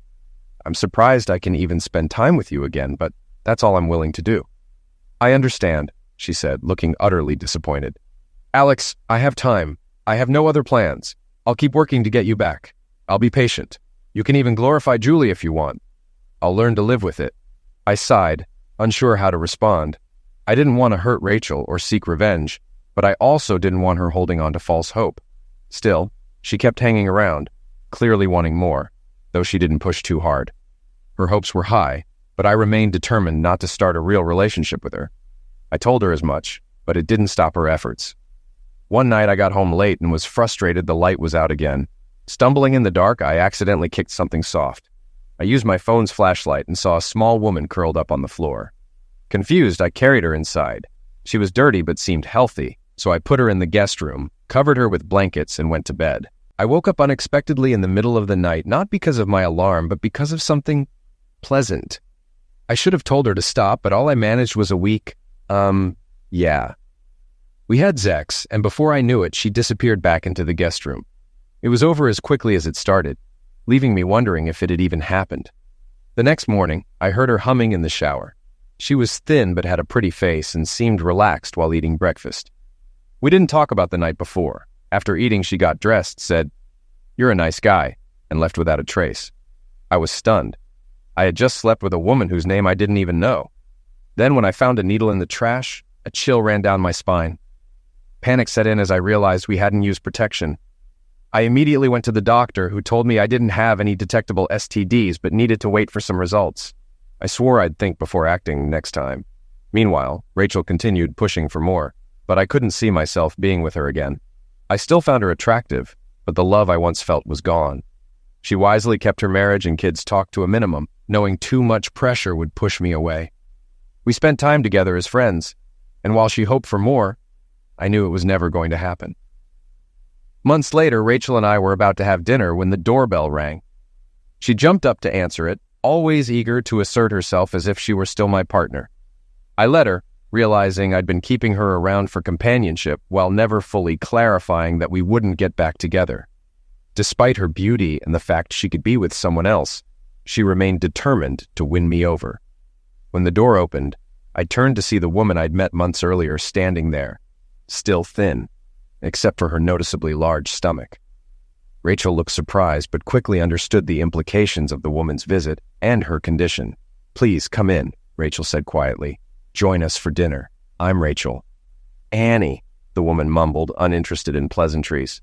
I'm surprised I can even spend time with you again, but that's all I'm willing to do." "I understand," she said, looking utterly disappointed. "Alex, I have time. I have no other plans. I'll keep working to get you back. I'll be patient. You can even glorify Julie if you want. I'll learn to live with it." I sighed, unsure how to respond. I didn't want to hurt Rachel or seek revenge, but I also didn't want her holding on to false hope. Still, she kept hanging around, clearly wanting more, though she didn't push too hard. Her hopes were high, but I remained determined not to start a real relationship with her. I told her as much, but it didn't stop her efforts. One night I got home late and was frustrated the light was out again. Stumbling in the dark, I accidentally kicked something soft. I used my phone's flashlight and saw a small woman curled up on the floor. Confused, I carried her inside. She was dirty but seemed healthy, so I put her in the guest room, covered her with blankets, and went to bed. I woke up unexpectedly in the middle of the night, not because of my alarm, but because of something pleasant. I should have told her to stop, but all I managed was a weak, yeah. We had sex, and before I knew it, she disappeared back into the guest room. It was over as quickly as it started, leaving me wondering if it had even happened. The next morning, I heard her humming in the shower. She was thin but had a pretty face and seemed relaxed while eating breakfast. We didn't talk about the night before. After eating, she got dressed, said, "You're a nice guy," and left without a trace. I was stunned. I had just slept with a woman whose name I didn't even know. Then when I found a needle in the trash, a chill ran down my spine. Panic set in as I realized we hadn't used protection. I immediately went to the doctor, who told me I didn't have any detectable STDs but needed to wait for some results. I swore I'd think before acting next time. Meanwhile, Rachel continued pushing for more, but I couldn't see myself being with her again. I still found her attractive, but the love I once felt was gone. She wisely kept her marriage and kids' talk to a minimum, knowing too much pressure would push me away. We spent time together as friends, and while she hoped for more, I knew it was never going to happen. Months later, Rachel and I were about to have dinner when the doorbell rang. She jumped up to answer it, always eager to assert herself as if she were still my partner. I let her, realizing I'd been keeping her around for companionship while never fully clarifying that we wouldn't get back together. Despite her beauty and the fact she could be with someone else, she remained determined to win me over. When the door opened, I turned to see the woman I'd met months earlier standing there, still thin, except for her noticeably large stomach. Rachel looked surprised but quickly understood the implications of the woman's visit and her condition. "Please come in," Rachel said quietly. "Join us for dinner. I'm Rachel." "Annie," the woman mumbled, uninterested in pleasantries.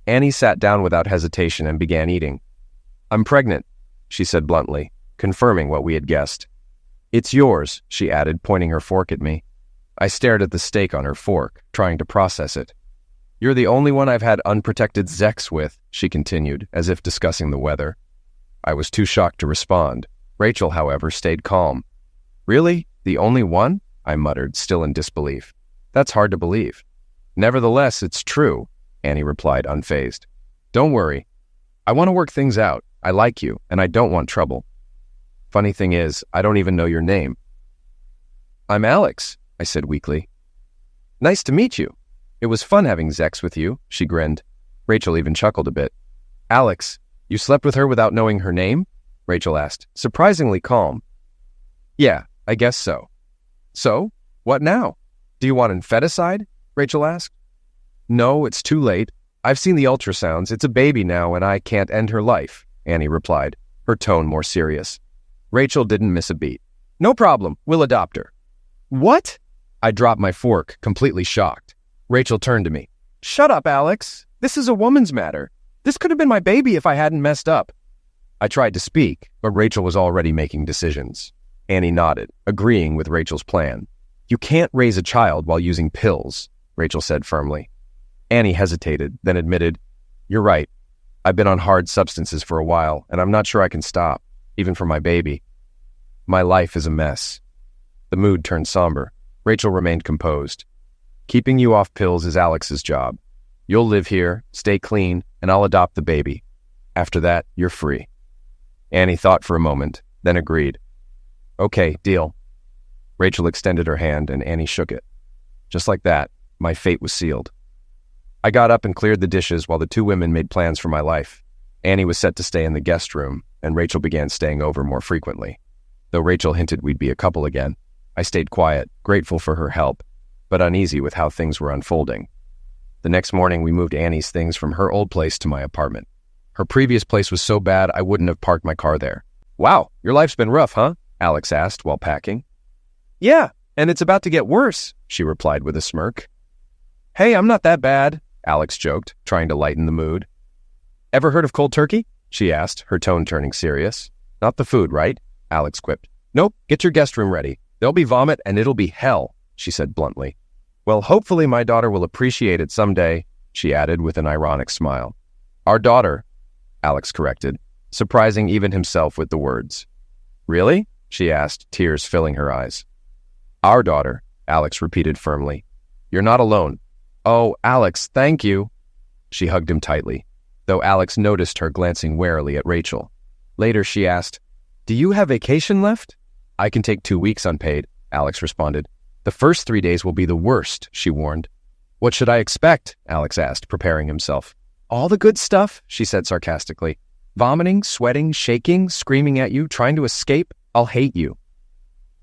Annie sat down without hesitation and began eating. "I'm pregnant," she said bluntly, confirming what we had guessed. "It's yours," she added, pointing her fork at me. I stared at the steak on her fork, trying to process it. "You're the only one I've had unprotected sex with," she continued, as if discussing the weather. I was too shocked to respond. Rachel, however, stayed calm. "Really? The only one?" I muttered, still in disbelief. "That's hard to believe." "Nevertheless, it's true," Annie replied, unfazed. "Don't worry. I want to work things out. I like you, and I don't want trouble. Funny thing is, I don't even know your name." "I'm Alex," I said weakly. "Nice to meet you. It was fun having sex with you," she grinned. Rachel even chuckled a bit. "Alex, you slept with her without knowing her name?" Rachel asked, surprisingly calm. "Yeah, I guess so." "So? What now? Do you want infanticide?" Rachel asked. "No, it's too late. I've seen the ultrasounds. It's a baby now, and I can't end her life," Annie replied, her tone more serious. Rachel didn't miss a beat. "No problem. We'll adopt her." "What?" I dropped my fork, completely shocked. Rachel turned to me. "Shut up, Alex. This is a woman's matter. This could have been my baby if I hadn't messed up." I tried to speak, but Rachel was already making decisions. Annie nodded, agreeing with Rachel's plan. "You can't raise a child while using pills," Rachel said firmly. Annie hesitated, then admitted, "You're right. I've been on hard substances for a while, and I'm not sure I can stop, even for my baby. My life is a mess." The mood turned somber. Rachel remained composed. "Keeping you off pills is Alex's job. You'll live here, stay clean, and I'll adopt the baby. After that, you're free." Annie thought for a moment, then agreed. "Okay, deal." Rachel extended her hand, and Annie shook it. Just like that, my fate was sealed. I got up and cleared the dishes while the two women made plans for my life. Annie was set to stay in the guest room, and Rachel began staying over more frequently. Though Rachel hinted we'd be a couple again, I stayed quiet, grateful for her help, but uneasy with how things were unfolding. The next morning, we moved Annie's things from her old place to my apartment. Her previous place was so bad I wouldn't have parked my car there. "Wow, your life's been rough, huh?" Alex asked while packing. "Yeah, and it's about to get worse," she replied with a smirk. "Hey, I'm not that bad," Alex joked, trying to lighten the mood. "Ever heard of cold turkey?" she asked, her tone turning serious. "Not the food, right?" Alex quipped. "Nope, get your guest room ready. There'll be vomit and it'll be hell," she said bluntly. "Well, hopefully my daughter will appreciate it someday," she added with an ironic smile. "Our daughter," Alex corrected, surprising even himself with the words. "Really?" she asked, tears filling her eyes. "Our daughter," Alex repeated firmly. "You're not alone." "Oh, Alex, thank you." She hugged him tightly, though Alex noticed her glancing warily at Rachel. Later she asked, "Do you have vacation left?" "I can take 2 weeks unpaid," Alex responded. "The first 3 days will be the worst," she warned. "What should I expect?" Alex asked, preparing himself. "All the good stuff," she said sarcastically. "Vomiting, sweating, shaking, screaming at you, trying to escape. I'll hate you."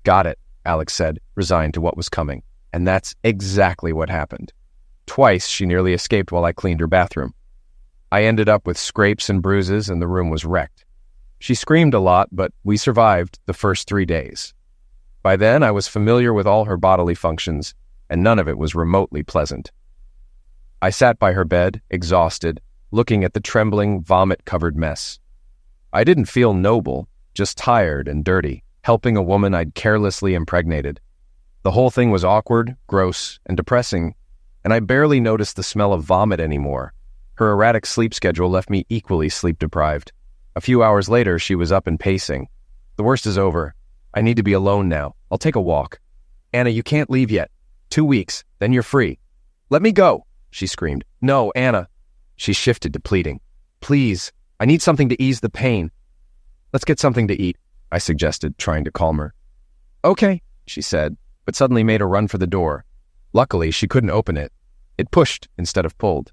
"Got it," Alex said, resigned to what was coming. And that's exactly what happened. Twice she nearly escaped while I cleaned her bathroom. I ended up with scrapes and bruises, and the room was wrecked. She screamed a lot, but we survived the first 3 days. By then, I was familiar with all her bodily functions, and none of it was remotely pleasant. I sat by her bed, exhausted, looking at the trembling, vomit-covered mess. I didn't feel noble, just tired and dirty, helping a woman I'd carelessly impregnated. The whole thing was awkward, gross, and depressing, and I barely noticed the smell of vomit anymore. Her erratic sleep schedule left me equally sleep-deprived. A few hours later, she was up and pacing. "The worst is over. I need to be alone now. I'll take a walk." "Anna, you can't leave yet. 2 weeks, then you're free." "Let me go," she screamed. "No, Anna." She shifted to pleading. "Please, I need something to ease the pain." Let's get something to eat, I suggested, trying to calm her. Okay, she said, but suddenly made a run for the door. Luckily, she couldn't open it. It pushed instead of pulled.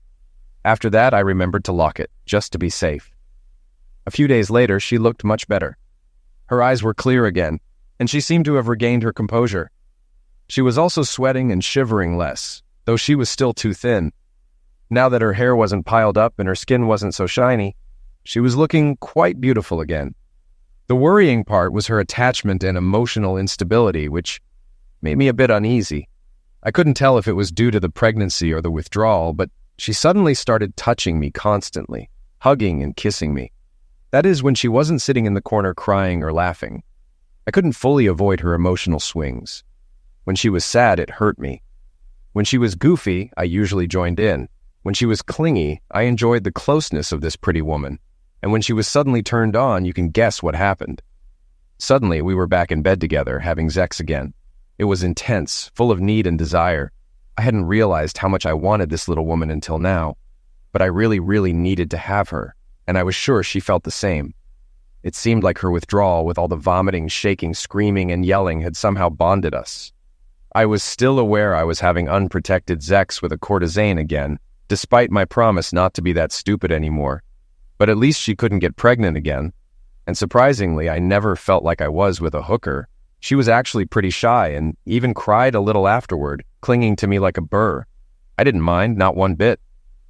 After that, I remembered to lock it, just to be safe. A few days later, she looked much better. Her eyes were clear again, and she seemed to have regained her composure. She was also sweating and shivering less, though she was still too thin. Now that her hair wasn't piled up and her skin wasn't so shiny, she was looking quite beautiful again. The worrying part was her attachment and emotional instability, which made me a bit uneasy. I couldn't tell if it was due to the pregnancy or the withdrawal, but she suddenly started touching me constantly, hugging and kissing me. That is, when she wasn't sitting in the corner crying or laughing. I couldn't fully avoid her emotional swings. When she was sad, it hurt me. When she was goofy, I usually joined in. When she was clingy, I enjoyed the closeness of this pretty woman. And when she was suddenly turned on, you can guess what happened. Suddenly, we were back in bed together, having sex again. It was intense, full of need and desire. I hadn't realized how much I wanted this little woman until now, but I really, really needed to have her, and I was sure she felt the same. It seemed like her withdrawal, with all the vomiting, shaking, screaming, and yelling, had somehow bonded us. I was still aware I was having unprotected sex with a courtesan again, despite my promise not to be that stupid anymore. But at least she couldn't get pregnant again. And surprisingly, I never felt like I was with a hooker. She was actually pretty shy and even cried a little afterward, clinging to me like a burr. I didn't mind, not one bit.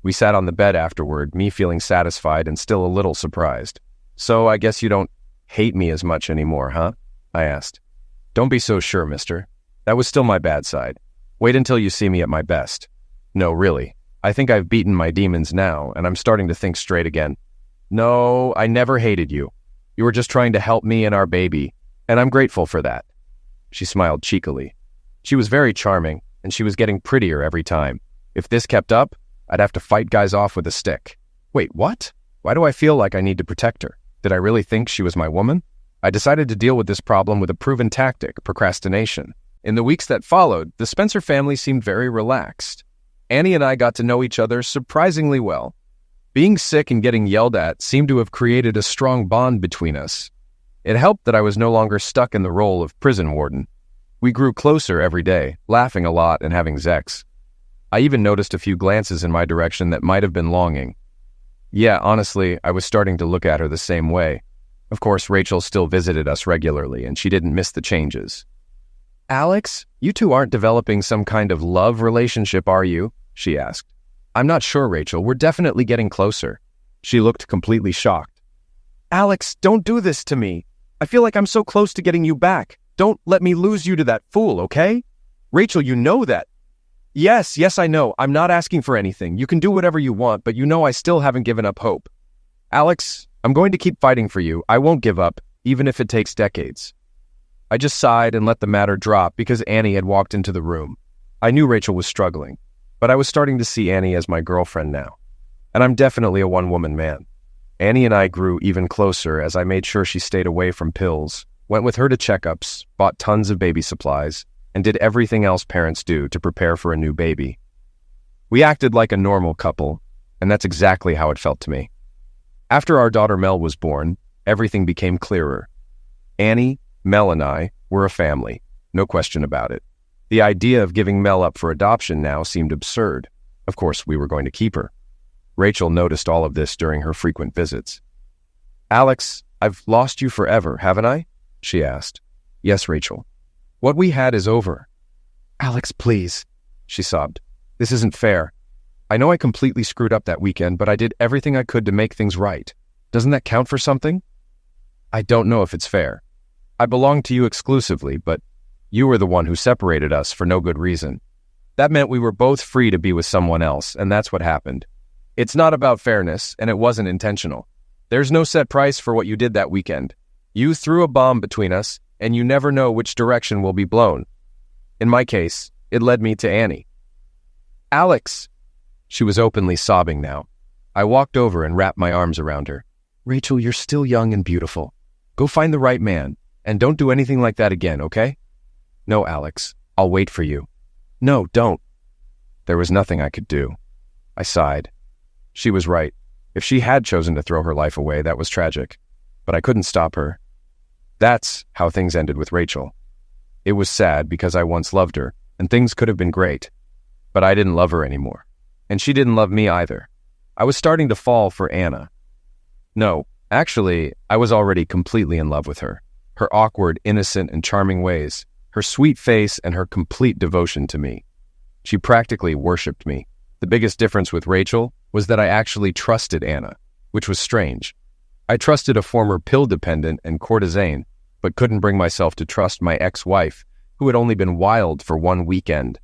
We sat on the bed afterward, me feeling satisfied and still a little surprised. So I guess you don't hate me as much anymore, huh? I asked. Don't be so sure, mister. That was still my bad side. Wait until you see me at my best. No, really. I think I've beaten my demons now, and I'm starting to think straight again. No, I never hated you. You were just trying to help me and our baby, and I'm grateful for that. She smiled cheekily. She was very charming, and she was getting prettier every time. If this kept up, I'd have to fight guys off with a stick. Wait, what? Why do I feel like I need to protect her? Did I really think she was my woman? I decided to deal with this problem with a proven tactic, procrastination. In the weeks that followed, the Spencer family seemed very relaxed. Annie and I got to know each other surprisingly well. Being sick and getting yelled at seemed to have created a strong bond between us. It helped that I was no longer stuck in the role of prison warden. We grew closer every day, laughing a lot and having sex. I even noticed a few glances in my direction that might have been longing. Yeah, honestly, I was starting to look at her the same way. Of course, Rachel still visited us regularly, and she didn't miss the changes. Alex, you two aren't developing some kind of love relationship, are you? She asked. I'm not sure, Rachel. We're definitely getting closer. She looked completely shocked. Alex, don't do this to me. I feel like I'm so close to getting you back. Don't let me lose you to that fool, okay? Rachel, you know that. Yes, I know. I'm not asking for anything. You can do whatever you want, but you know I still haven't given up hope. Alex, I'm going to keep fighting for you. I won't give up, even if it takes decades. I just sighed and let the matter drop because Annie had walked into the room. I knew Rachel was struggling, but I was starting to see Annie as my girlfriend now. And I'm definitely a one-woman man. Annie and I grew even closer as I made sure she stayed away from pills, went with her to checkups, bought tons of baby supplies, and did everything else parents do to prepare for a new baby. We acted like a normal couple, and that's exactly how it felt to me. After our daughter Mel was born, everything became clearer. Annie, Mel, and I were a family, no question about it. The idea of giving Mel up for adoption now seemed absurd. Of course, we were going to keep her. Rachel noticed all of this during her frequent visits. Alex, I've lost you forever, haven't I? She asked. Yes, Rachel. What we had is over. Alex, please, she sobbed. This isn't fair. I know I completely screwed up that weekend, but I did everything I could to make things right. Doesn't that count for something? I don't know if it's fair. I belonged to you exclusively, but you were the one who separated us for no good reason. That meant we were both free to be with someone else, and that's what happened. It's not about fairness, and it wasn't intentional. There's no set price for what you did that weekend. You threw a bomb between us, and you never know which direction will be blown. In my case, it led me to Annie. Alex! She was openly sobbing now. I walked over and wrapped my arms around her. Rachel, you're still young and beautiful. Go find the right man, and don't do anything like that again, okay? No, Alex, I'll wait for you. No, don't. There was nothing I could do. I sighed. She was right. If she had chosen to throw her life away, that was tragic. but I couldn't stop her. That's how things ended with Rachel. It was sad because I once loved her, and things could have been great. But I didn't love her anymore, and she didn't love me either. I was starting to fall for Anna. No, actually, I was already completely in love with her. Her awkward, innocent, and charming ways, her sweet face, and her complete devotion to me. She practically worshipped me. The biggest difference with Rachel was that I actually trusted Anna, which was strange. I trusted a former pill dependent and courtesan, but couldn't bring myself to trust my ex-wife, who had only been wild for one weekend.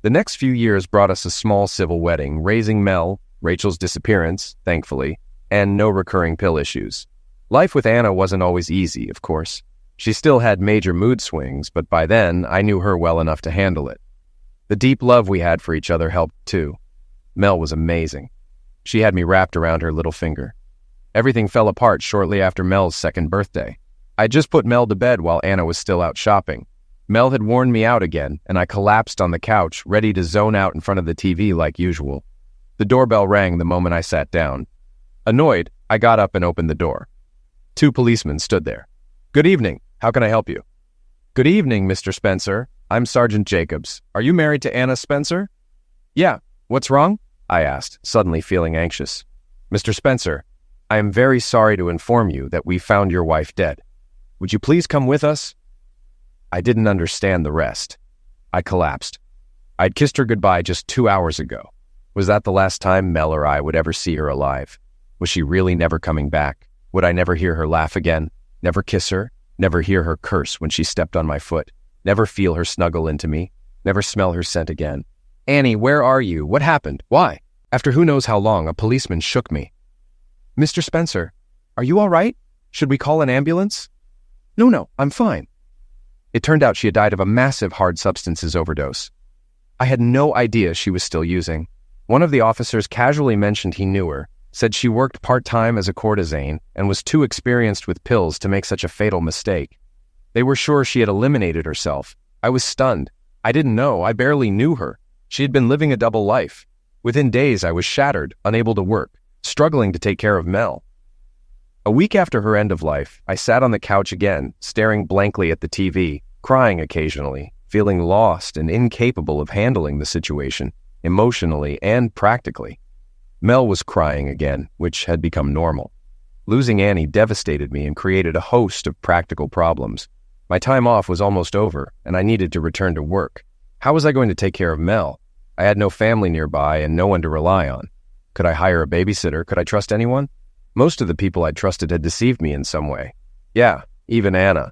The next few years brought us a small civil wedding, raising Mel, Rachel's disappearance, thankfully, and no recurring pill issues. Life with Anna wasn't always easy, of course. She still had major mood swings, but by then, I knew her well enough to handle it. The deep love we had for each other helped too. Mel was amazing. She had me wrapped around her little finger. Everything fell apart shortly after Mel's second birthday. I just put Mel to bed while Anna was still out shopping. Mel had worn me out again, and I collapsed on the couch, ready to zone out in front of the TV like usual. The doorbell rang the moment I sat down. Annoyed, I got up and opened the door. 2 policemen stood there. "Good evening. How can I help you?" "Good evening, Mr. Spencer. I'm Sergeant Jacobs. Are you married to Anna Spencer?" "Yeah. What's wrong?" I asked, suddenly feeling anxious. "Mr. Spencer, I am very sorry to inform you that we found your wife dead. Would you please come with us?" I didn't understand the rest. I collapsed. I'd kissed her goodbye just 2 hours ago. Was that the last time Mel or I would ever see her alive? Was she really never coming back? Would I never hear her laugh again? Never kiss her? Never hear her curse when she stepped on my foot? Never feel her snuggle into me? Never smell her scent again? "Annie, where are you? What happened? Why?" After who knows how long, a policeman shook me. "Mr. Spencer, are you all right? Should we call an ambulance?" No, I'm fine." It turned out she had died of a massive hard substances overdose. I had no idea she was still using. One of the officers casually mentioned he knew her, said she worked part-time as a courtesan and was too experienced with pills to make such a fatal mistake. They were sure she had eliminated herself. I was stunned. I didn't know. I barely knew her. She had been living a double life. Within days, I was shattered, unable to work, struggling to take care of Mel. A week after her end of life, I sat on the couch again, staring blankly at the TV, crying occasionally, feeling lost and incapable of handling the situation, emotionally and practically. Mel was crying again, which had become normal. Losing Annie devastated me and created a host of practical problems. My time off was almost over, and I needed to return to work. How was I going to take care of Mel? I had no family nearby and no one to rely on. Could I hire a babysitter? Could I trust anyone? Most of the people I trusted had deceived me in some way. Yeah, even Anna.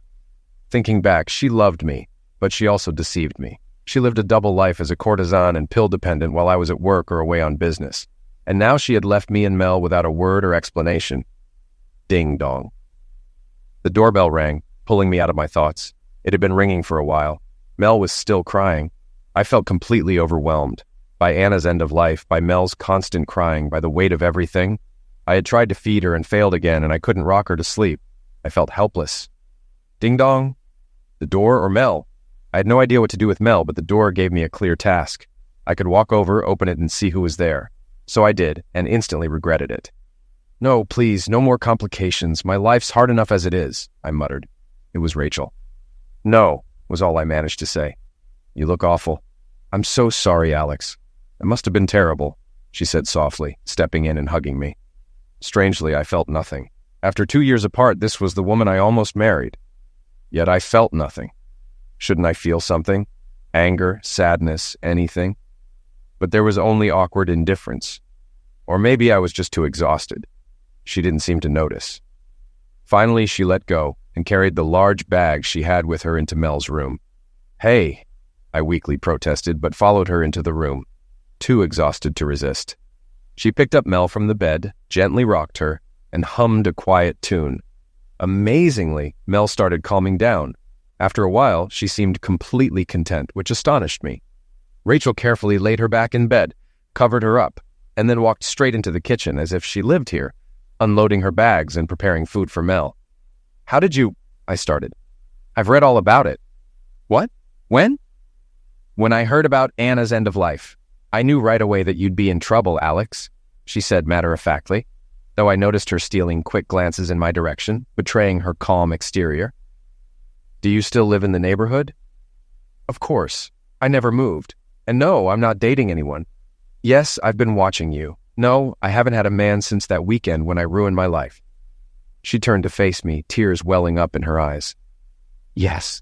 Thinking back, she loved me, but she also deceived me. She lived a double life as a courtesan and pill dependent while I was at work or away on business. And now she had left me and Mel without a word or explanation. Ding dong. The doorbell rang, pulling me out of my thoughts. It had been ringing for a while. Mel was still crying. I felt completely overwhelmed. By Anna's end of life, by Mel's constant crying, by the weight of everything. I had tried to feed her and failed again, and I couldn't rock her to sleep. I felt helpless. Ding dong. The door or Mel? I had no idea what to do with Mel, but the door gave me a clear task. I could walk over, open it, and see who was there. So I did, and instantly regretted it. "No, please, no more complications. My life's hard enough as it is," I muttered. It was Rachel. "No," was all I managed to say. "You look awful." "I'm so sorry, Alex. It must have been terrible," she said softly, stepping in and hugging me. Strangely, I felt nothing. After 2 years apart, this was the woman I almost married. Yet I felt nothing. Shouldn't I feel something? Anger, sadness, anything? But there was only awkward indifference. Or maybe I was just too exhausted. She didn't seem to notice. Finally, she let go and carried the large bag she had with her into Mel's room. "Hey," I weakly protested, but followed her into the room, too exhausted to resist. She picked up Mel from the bed, gently rocked her, and hummed a quiet tune. Amazingly, Mel started calming down. After a while, she seemed completely content, which astonished me. Rachel carefully laid her back in bed, covered her up, and then walked straight into the kitchen as if she lived here, unloading her bags and preparing food for Mel. "How did you—" I started. "I've read all about it." "What? When?" "When I heard about Anna's end of life. I knew right away that you'd be in trouble, Alex," she said matter-of-factly. though I noticed her stealing quick glances in my direction, betraying her calm exterior. Do you still live in the neighborhood? Of course. I never moved. And no, I'm not dating anyone. Yes, I've been watching you. No, I haven't had a man since that weekend when I ruined my life. She turned to face me, tears welling up in her eyes. Yes,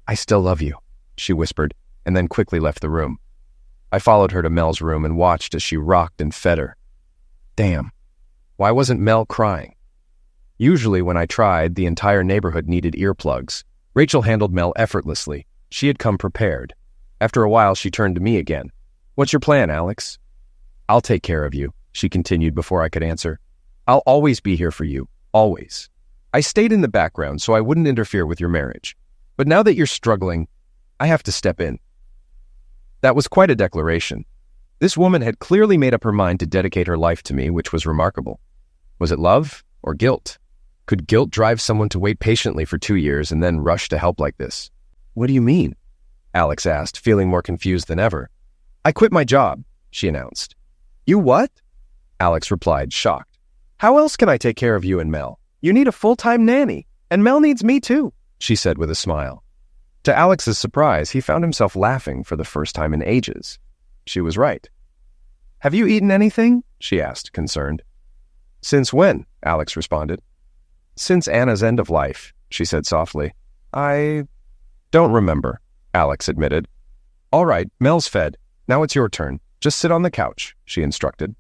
I still love you, she whispered, and then quickly left the room. I followed her to Mel's room and watched as she rocked and fed her. Damn, why wasn't Mel crying? Usually when I tried, the entire neighborhood needed earplugs. Rachel handled Mel effortlessly. She had come prepared. After a while, she turned to me again. What's your plan, Alex? I'll take care of you, she continued before I could answer. I'll always be here for you, always. I stayed in the background so I wouldn't interfere with your marriage. But now that you're struggling, I have to step in. That was quite a declaration. This woman had clearly made up her mind to dedicate her life to me, which was remarkable. Was it love or guilt? Could guilt drive someone to wait patiently for 2 years and then rush to help like this? What do you mean? Alex asked, feeling more confused than ever. I quit my job, she announced. You what? Alex replied, shocked. How else can I take care of you and Mel? You need a full-time nanny, and Mel needs me too, she said with a smile. To Alex's surprise, he found himself laughing for the first time in ages. She was right. Have you eaten anything? She asked, concerned. Since when? Alex responded. Since Anna's end of life, she said softly. I don't remember, Alex admitted. All right, Mel's fed. Now it's your turn. Just sit on the couch, she instructed.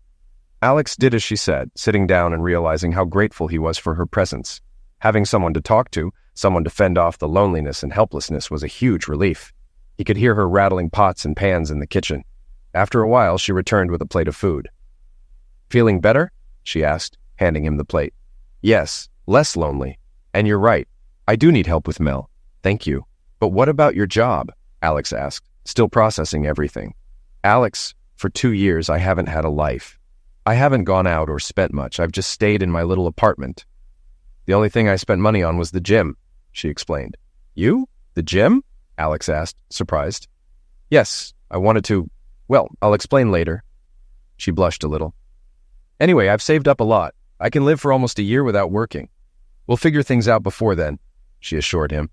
Alex did as she said, sitting down and realizing how grateful he was for her presence. Having someone to talk to, someone to fend off the loneliness and helplessness was a huge relief. He could hear her rattling pots and pans in the kitchen. After a while, she returned with a plate of food. Feeling better? She asked, handing him the plate. Yes, less lonely. And you're right. I do need help with Mel. Thank you. But what about your job? Alex asked, still processing everything. Alex, for 2 years, I haven't had a life. I haven't gone out or spent much. I've just stayed in my little apartment. The only thing I spent money on was the gym, she explained. You? The gym? Alex asked, surprised. Yes, I wanted to. Well, I'll explain later. She blushed a little. Anyway, I've saved up a lot. I can live for almost a year without working. We'll figure things out before then, she assured him.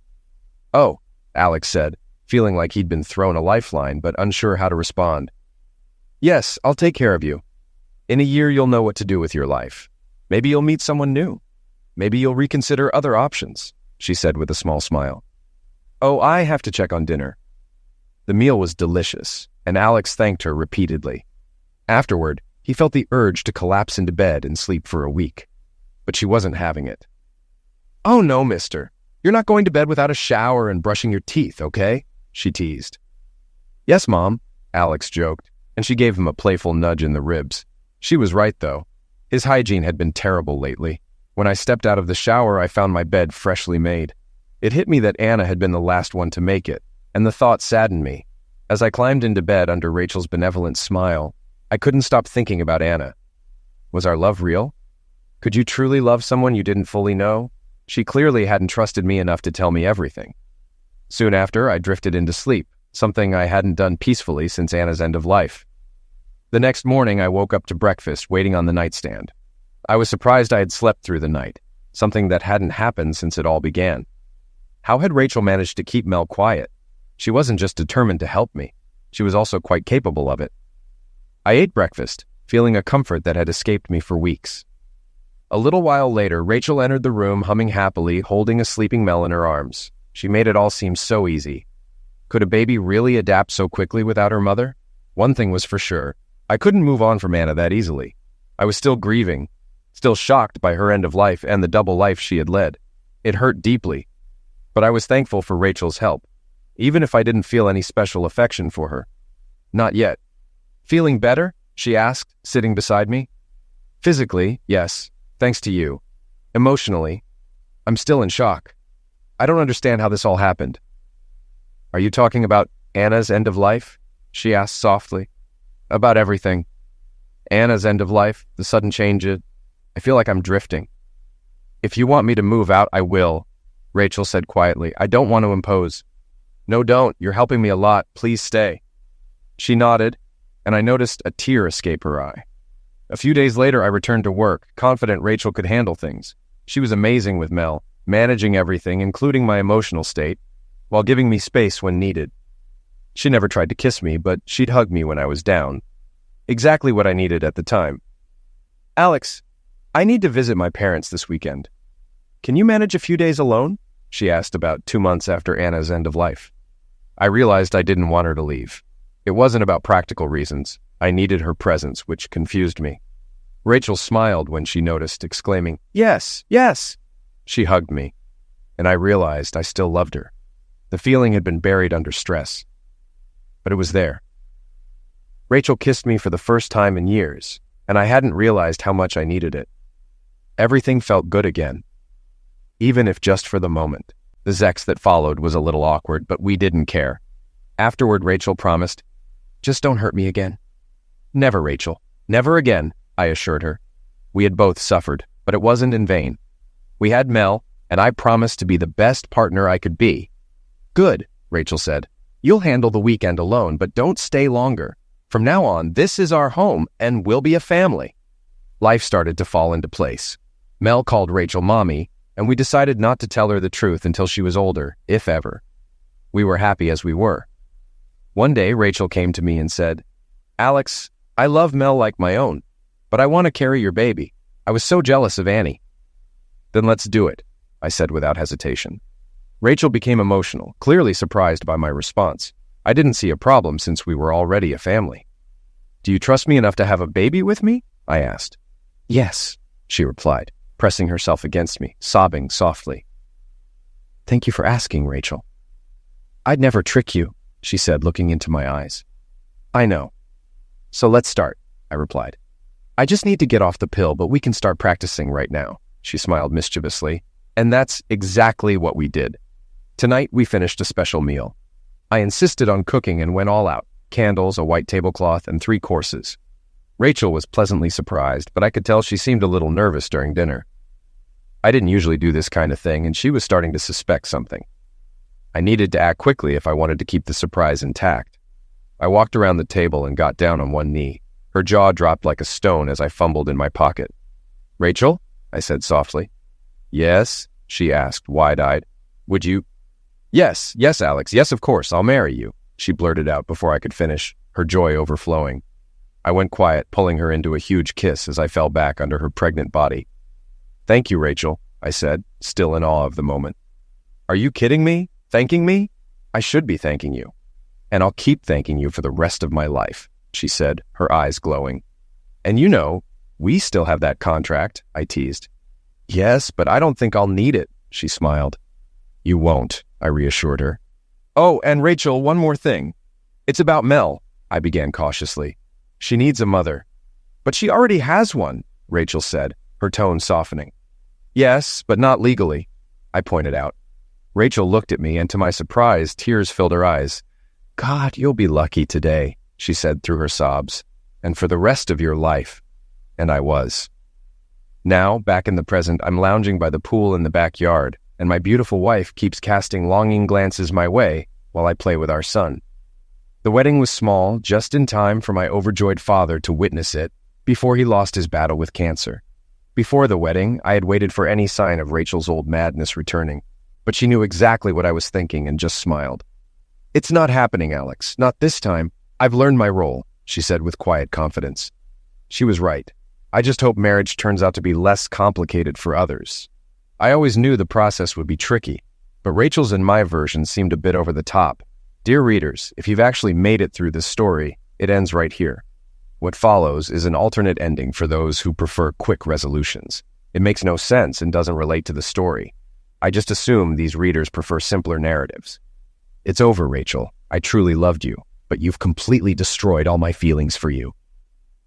Oh, Alex said, feeling like he'd been thrown a lifeline, but unsure how to respond. Yes, I'll take care of you. In a year, you'll know what to do with your life. Maybe you'll meet someone new. Maybe you'll reconsider other options, she said with a small smile. Oh, I have to check on dinner. The meal was delicious, and Alex thanked her repeatedly. Afterward, he felt the urge to collapse into bed and sleep for a week. But she wasn't having it. Oh no, mister. You're not going to bed without a shower and brushing your teeth, okay? She teased. Yes, Mom, Alex joked, and she gave him a playful nudge in the ribs. She was right, though. His hygiene had been terrible lately. When I stepped out of the shower, I found my bed freshly made. It hit me that Anna had been the last one to make it, and the thought saddened me. As I climbed into bed under Rachel's benevolent smile, I couldn't stop thinking about Anna. Was our love real? Could you truly love someone you didn't fully know? She clearly hadn't trusted me enough to tell me everything. Soon after, I drifted into sleep, something I hadn't done peacefully since Anna's end of life. The next morning, I woke up to breakfast waiting on the nightstand. I was surprised I had slept through the night, something that hadn't happened since it all began. How had Rachel managed to keep Mel quiet? She wasn't just determined to help me. She was also quite capable of it. I ate breakfast, feeling a comfort that had escaped me for weeks. A little while later, Rachel entered the room humming happily, holding a sleeping Mel in her arms. She made it all seem so easy. Could a baby really adapt so quickly without her mother? One thing was for sure. I couldn't move on from Anna that easily. I was still grieving, still shocked by her end of life and the double life she had led. It hurt deeply, but I was thankful for Rachel's help, even if I didn't feel any special affection for her. Not yet. Feeling better? She asked, sitting beside me. Physically, yes, thanks to you. Emotionally, I'm still in shock. I don't understand how this all happened. Are you talking about Anna's end of life? She asked softly. About everything. Anna's end of life, the sudden change, I feel like I'm drifting. If you want me to move out, I will, Rachel said quietly. I don't want to impose. No, don't. You're helping me a lot. Please stay. She nodded, and I noticed a tear escape her eye. A few days later, I returned to work, confident Rachel could handle things. She was amazing with Mel, managing everything, including my emotional state, while giving me space when needed. She never tried to kiss me, but she'd hug me when I was down. Exactly what I needed at the time. "Alex, I need to visit my parents this weekend. Can you manage a few days alone?" she asked about 2 months after Anna's end of life. I realized I didn't want her to leave. It wasn't about practical reasons. I needed her presence, which confused me. Rachel smiled when she noticed, exclaiming, "Yes, yes!" She hugged me, and I realized I still loved her. The feeling had been buried under stress, but it was there. Rachel kissed me for the first time in years, and I hadn't realized how much I needed it. Everything felt good again, even if just for the moment. The sex that followed was a little awkward, but we didn't care. Afterward, Rachel promised, "Just don't hurt me again." "Never, Rachel. Never again," I assured her. We had both suffered, but it wasn't in vain. We had Mel, and I promised to be the best partner I could be. "Good," Rachel said. "You'll handle the weekend alone, but don't stay longer. From now on, this is our home, and we'll be a family." Life started to fall into place. Mel called Rachel Mommy, and we decided not to tell her the truth until she was older, if ever. We were happy as we were. One day, Rachel came to me and said, "Alex, I love Mel like my own, but I want to carry your baby. I was so jealous of Annie." "Then let's do it," I said without hesitation. Rachel became emotional, clearly surprised by my response. I didn't see a problem since we were already a family. "Do you trust me enough to have a baby with me?" I asked. "Yes," she replied, pressing herself against me, sobbing softly. "Thank you for asking, Rachel." "I'd never trick you," she said, looking into my eyes. "I know. So let's start," I replied. "I just need to get off the pill, but we can start practicing right now," she smiled mischievously. And that's exactly what we did. Tonight, we finished a special meal. I insisted on cooking and went all out. Candles, a white tablecloth, and 3 courses. Rachel was pleasantly surprised, but I could tell she seemed a little nervous during dinner. I didn't usually do this kind of thing, and she was starting to suspect something. I needed to act quickly if I wanted to keep the surprise intact. I walked around the table and got down on one knee. Her jaw dropped like a stone as I fumbled in my pocket. "Rachel?" I said softly. "Yes?" she asked, wide-eyed. "Would you—" Yes, Alex, yes, of course, I'll marry you," she blurted out before I could finish, her joy overflowing. I went quiet, pulling her into a huge kiss as I fell back under her pregnant body. "Thank you, Rachel," I said, still in awe of the moment. "Are you kidding me? Thanking me? I should be thanking you. And I'll keep thanking you for the rest of my life," she said, her eyes glowing. "And you know, we still have that contract," I teased. "Yes, but I don't think I'll need it," she smiled. "You won't," I reassured her. "Oh, and Rachel, one more thing. It's about Mel," I began cautiously. "She needs a mother." "But she already has one," Rachel said, her tone softening. "Yes, but not legally," I pointed out. Rachel looked at me, and to my surprise, tears filled her eyes. "God, you'll be lucky today," she said through her sobs, "and for the rest of your life." And I was. Now, back in the present, I'm lounging by the pool in the backyard, and my beautiful wife keeps casting longing glances my way while I play with our son. The wedding was small, just in time for my overjoyed father to witness it before he lost his battle with cancer. Before the wedding, I had waited for any sign of Rachel's old madness returning, but she knew exactly what I was thinking and just smiled. "It's not happening, Alex. Not this time. I've learned my role," she said with quiet confidence. She was right. I just hope marriage turns out to be less complicated for others. I always knew the process would be tricky, but Rachel's and my version seemed a bit over the top. Dear readers, if you've actually made it through this story, it ends right here. What follows is an alternate ending for those who prefer quick resolutions. It makes no sense and doesn't relate to the story. I just assume these readers prefer simpler narratives. "It's over, Rachel. I truly loved you, but you've completely destroyed all my feelings for you."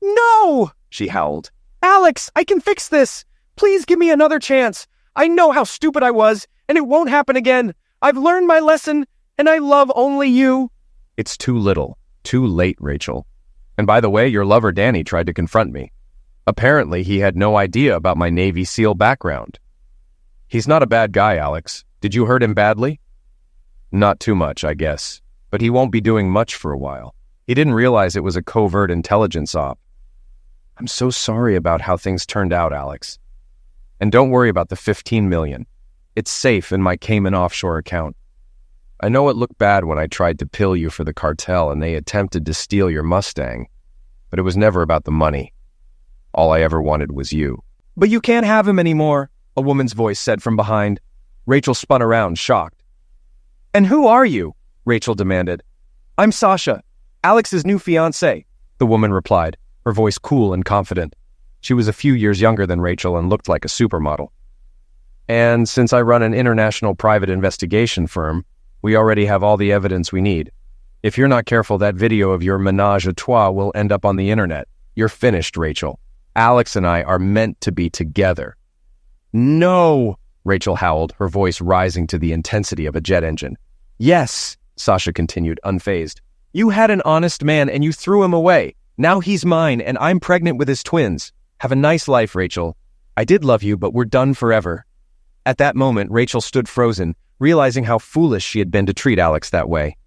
"No!" she howled. "Alex, I can fix this. Please give me another chance. I know how stupid I was, and it won't happen again. I've learned my lesson, and I love only you." "It's too little. Too late, Rachel. And by the way, your lover Danny tried to confront me. Apparently, he had no idea about my Navy SEAL background." "He's not a bad guy, Alex. Did you hurt him badly?" "Not too much, I guess. But he won't be doing much for a while. He didn't realize it was a covert intelligence op." I'm so sorry about how things turned out, Alex. And don't worry about the 15 million. It's safe in my Cayman offshore account. I know it looked bad when I tried to pill you for the cartel and they attempted to steal your Mustang, but it was never about the money. All I ever wanted was you.
But you can't have him anymore, a woman's voice said from behind. Rachel spun around, shocked. And who are you? Rachel demanded. I'm Sasha, Alex's new fiancé, the woman replied, her voice cool and confident. She was a few years younger than Rachel and looked like a supermodel. And since I run an international private investigation firm, we already have all the evidence we need. If you're not careful, that video of your ménage à trois will end up on the internet. You're finished, Rachel. Alex and I are meant to be together.
No, Rachel howled, her voice rising to the intensity of a jet engine.
Yes, Sasha continued, unfazed. You had an honest man and you threw him away. Now he's mine and I'm pregnant with his twins. Have a nice life, Rachel. I did love you, but we're done forever. At that moment, Rachel stood frozen, realizing how foolish she had been to treat Alex that way.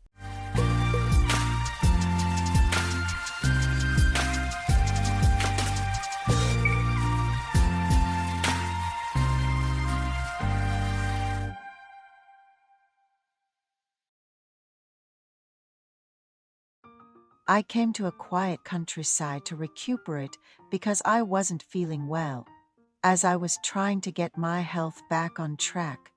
I came to a quiet countryside to recuperate because I wasn't feeling well. As I was trying to get my health back on track,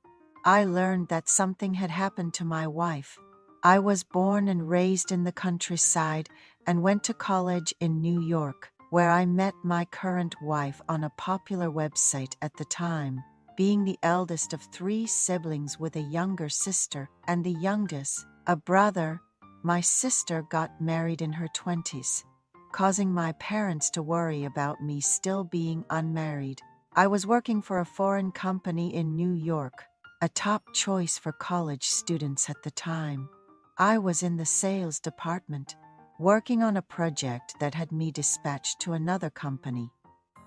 I learned that something had happened to my wife. I was born and raised in the countryside and went to college in New York, where I met my current wife on a popular website at the time. Being the eldest of 3 siblings with a younger sister and the youngest, a brother, my sister got married in her 20s, causing my parents to worry about me still being unmarried. I was working for a foreign company in New York, a top choice for college students at the time. I was in the sales department, working on a project that had me dispatched to another company.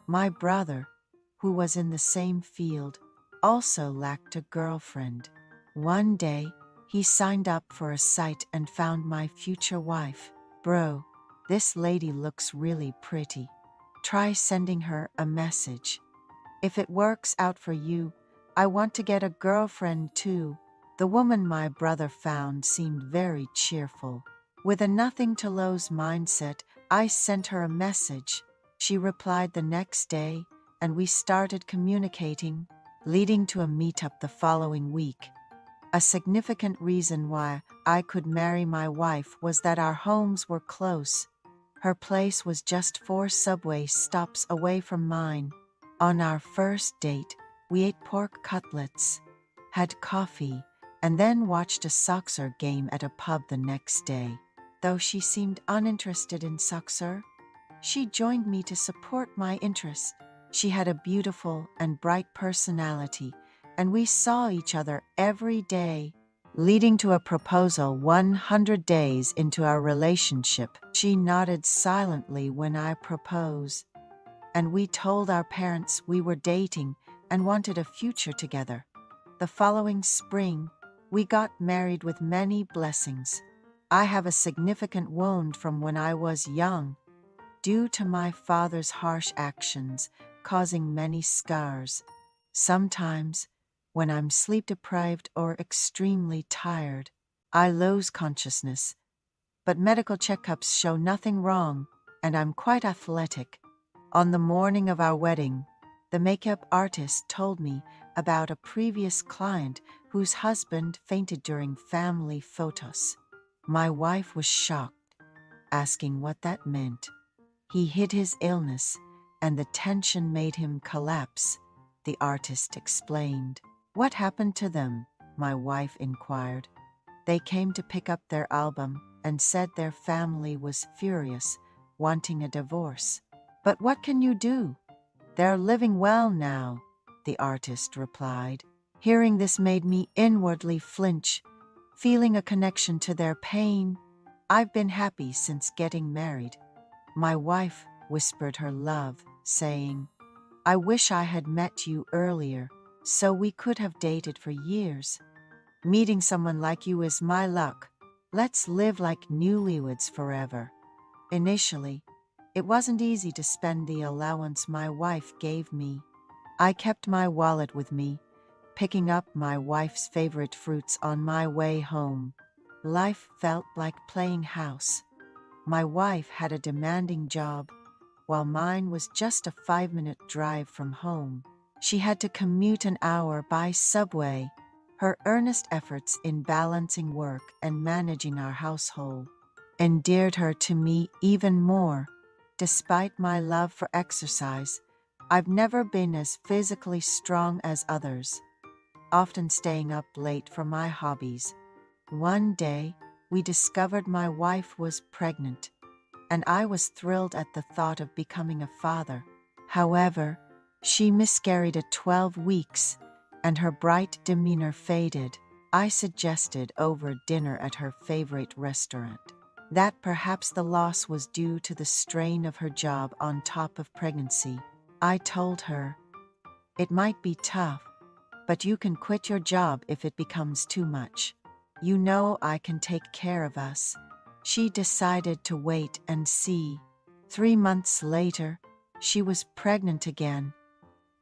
My brother, who was in the same field, also lacked a girlfriend. One day, he signed up for a site and found my future wife. Bro, this lady looks really pretty. Try sending her a message. If it works out for you, I want to get a girlfriend too. The woman my brother found seemed very cheerful. With a nothing-to-lose mindset, I sent her a message. She replied the next day, and we started communicating, leading to a meetup the following week. A significant reason why I could marry my wife was that our homes were close. Her place was just 4 subway stops away from mine. On our first date, we ate pork cutlets, had coffee, and then watched a soccer game at a pub the next day. Though she seemed uninterested in soccer, she joined me to support my interest. She had a beautiful and bright personality, and we saw each other every day, leading to a proposal 100 days into our relationship. She nodded silently when I proposed, and we told our parents we were dating and wanted a future together. The following spring, we got married with many blessings. I have a significant wound from when I was young, due to my father's harsh actions, causing many scars. Sometimes, when I'm sleep-deprived or extremely tired, I lose consciousness. But medical checkups show nothing wrong, and I'm quite athletic. On the morning of our wedding, the makeup artist told me about a previous client whose husband fainted during family photos. My wife was shocked, asking what that meant. He hid his illness, and the tension made him collapse, the artist explained. What happened to them? My wife inquired. They came to pick up their album and said their family was furious, wanting a divorce. But what can you do? They're living well now, the artist replied. Hearing this made me inwardly flinch, feeling a connection to their pain. I've been happy since getting married. My wife whispered her love, saying, I wish I had met you earlier, so we could have dated for years. Meeting someone like you is my luck. Let's live like newlyweds forever. Initially, It wasn't easy to spend the allowance my wife gave me. I kept my wallet with me, picking up my wife's favorite fruits on my way home. Life felt like playing house. My wife had a demanding job, while mine was just a 5-minute drive from home. She had to commute an hour by subway. Her earnest efforts in balancing work and managing our household endeared her to me even more. Despite my love for exercise, I've never been as physically strong as others, often staying up late for my hobbies. One day, we discovered my wife was pregnant, and I was thrilled at the thought of becoming a father. However, she miscarried at 12 weeks, and her bright demeanor faded. I suggested over dinner at her favorite restaurant that perhaps the loss was due to the strain of her job on top of pregnancy. I told her, "It might be tough, but you can quit your job if it becomes too much. You know I can take care of us." She decided to wait and see. 3 months later, she was pregnant again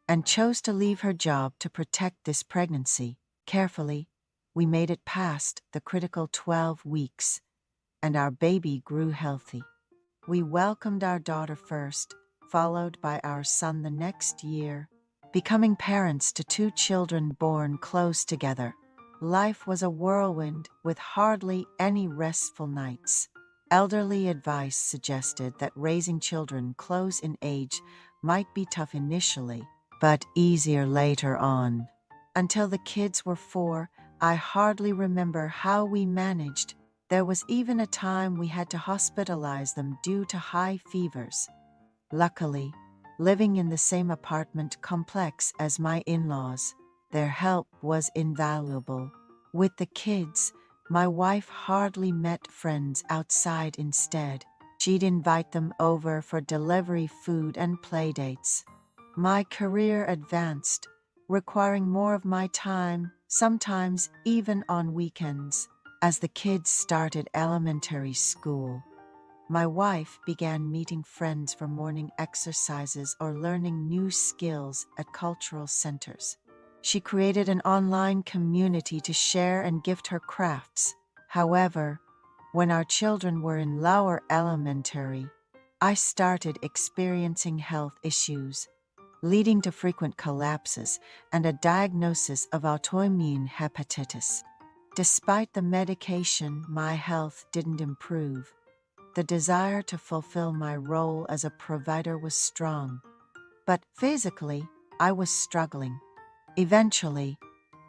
and chose to leave her job to protect this pregnancy. Carefully, we made it past the critical 12 weeks, and our baby grew healthy. We welcomed our daughter first, followed by our son the next year, becoming parents to 2 children born close together. Life was a whirlwind with hardly any restful nights. Elderly advice suggested that raising children close in age might be tough initially, but easier later on. Until the kids were 4, I hardly remember how we managed. There was even a time we had to hospitalize them due to high fevers. Luckily, living in the same apartment complex as my in-laws, their help was invaluable. With the kids, my wife hardly met friends outside instead. She'd invite them over for delivery food and playdates. My career advanced, requiring more of my time, sometimes even on weekends. As the kids started elementary school, my wife began meeting friends for morning exercises or learning new skills at cultural centers. She created an online community to share and gift her crafts. However, when our children were in lower elementary, I started experiencing health issues, leading to frequent collapses and a diagnosis of autoimmune hepatitis. Despite the medication, my health didn't improve. The desire to fulfill my role as a provider was strong, but physically, I was struggling. Eventually,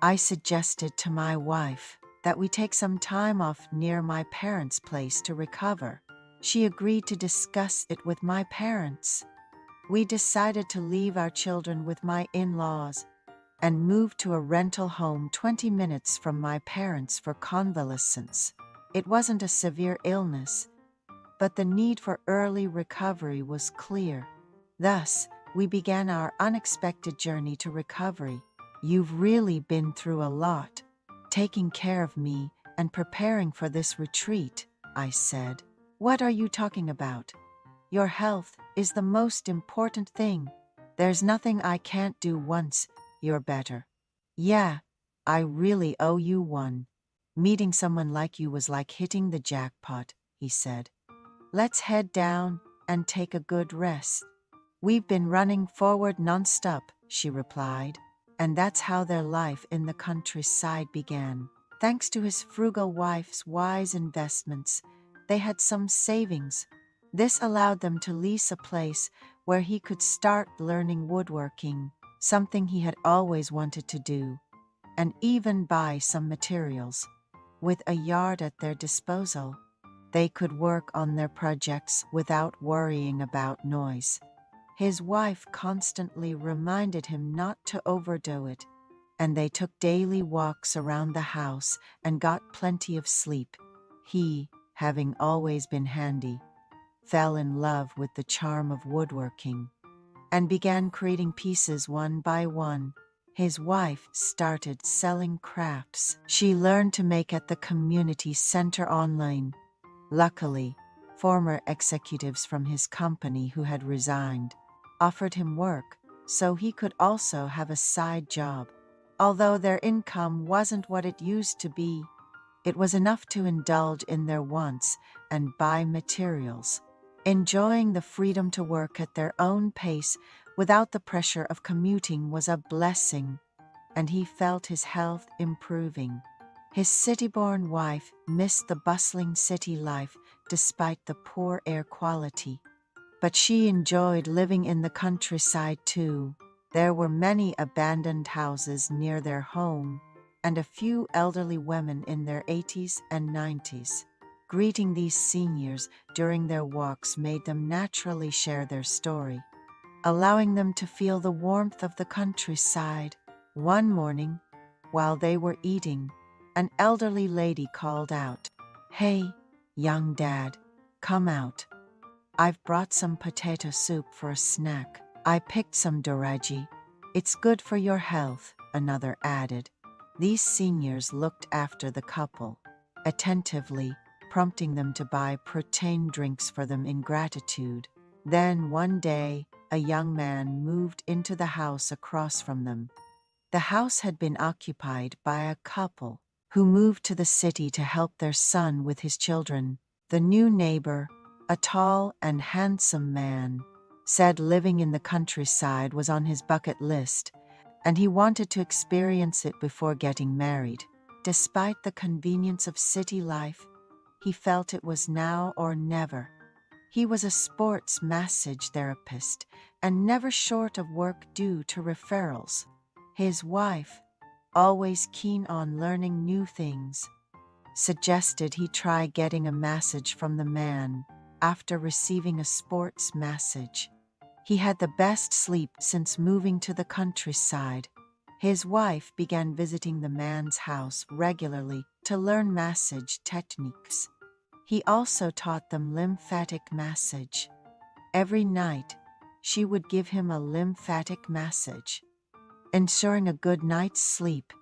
I suggested to my wife that we take some time off near my parents' place to recover. She agreed to discuss it with my parents. We decided to leave our children with my in-laws and move to a rental home 20 minutes from my parents for convalescence. It wasn't a severe illness, but the need for early recovery was clear. Thus, we began our unexpected journey to recovery. "You've really been through a lot, taking care of me and preparing for this retreat," I said. "What are you talking about? Your health is the most important thing. There's nothing I can't do once you're better." "Yeah, I really owe you one. Meeting someone like you was like hitting the jackpot," he said. "Let's head down and take a good rest." "We've been running forward nonstop," she replied, and that's how their life in the countryside began. Thanks to his frugal wife's wise investments, they had some savings. This allowed them to lease a place where he could start learning woodworking, something he had always wanted to do, and even buy some materials. With a yard at their disposal, they could work on their projects without worrying about noise. His wife constantly reminded him not to overdo it, and they took daily walks around the house and got plenty of sleep. He, having always been handy, fell in love with the charm of woodworking and began creating pieces one by one. His wife started selling crafts she learned to make at the community center online. Luckily, Former executives from his company who had resigned offered him work so he could also have a side job. Although their income wasn't what it used to be, it was enough to indulge in their wants and buy materials. Enjoying the freedom to work at their own pace without the pressure of commuting was a blessing, and he felt his health improving. His city-born wife missed the bustling city life despite the poor air quality. But she enjoyed living in the countryside too. There were many abandoned houses near their home, and a few elderly women in their 80s and 90s. Greeting these seniors during their walks made them naturally share their story, allowing them to feel the warmth of the countryside. One morning, while they were eating, an elderly lady called out, "Hey, young dad, come out. I've brought some potato soup for a snack. I picked some doragi. It's good for your health," another added. These seniors looked after the couple, attentively, prompting them to buy protein drinks for them in gratitude. Then one day, a young man moved into the house across from them. The house had been occupied by a couple who moved to the city to help their son with his children. The new neighbor, a tall and handsome man, said living in the countryside was on his bucket list, and he wanted to experience it before getting married. Despite the convenience of city life, he felt it was now or never. He was a sports massage therapist and never short of work due to referrals. His wife, always keen on learning new things, suggested he try getting a massage from the man after receiving a sports massage. He had the best sleep since moving to the countryside. His wife began visiting the man's house regularly to learn massage techniques. He also taught them lymphatic massage. Every night, she would give him a lymphatic massage, ensuring a good night's sleep.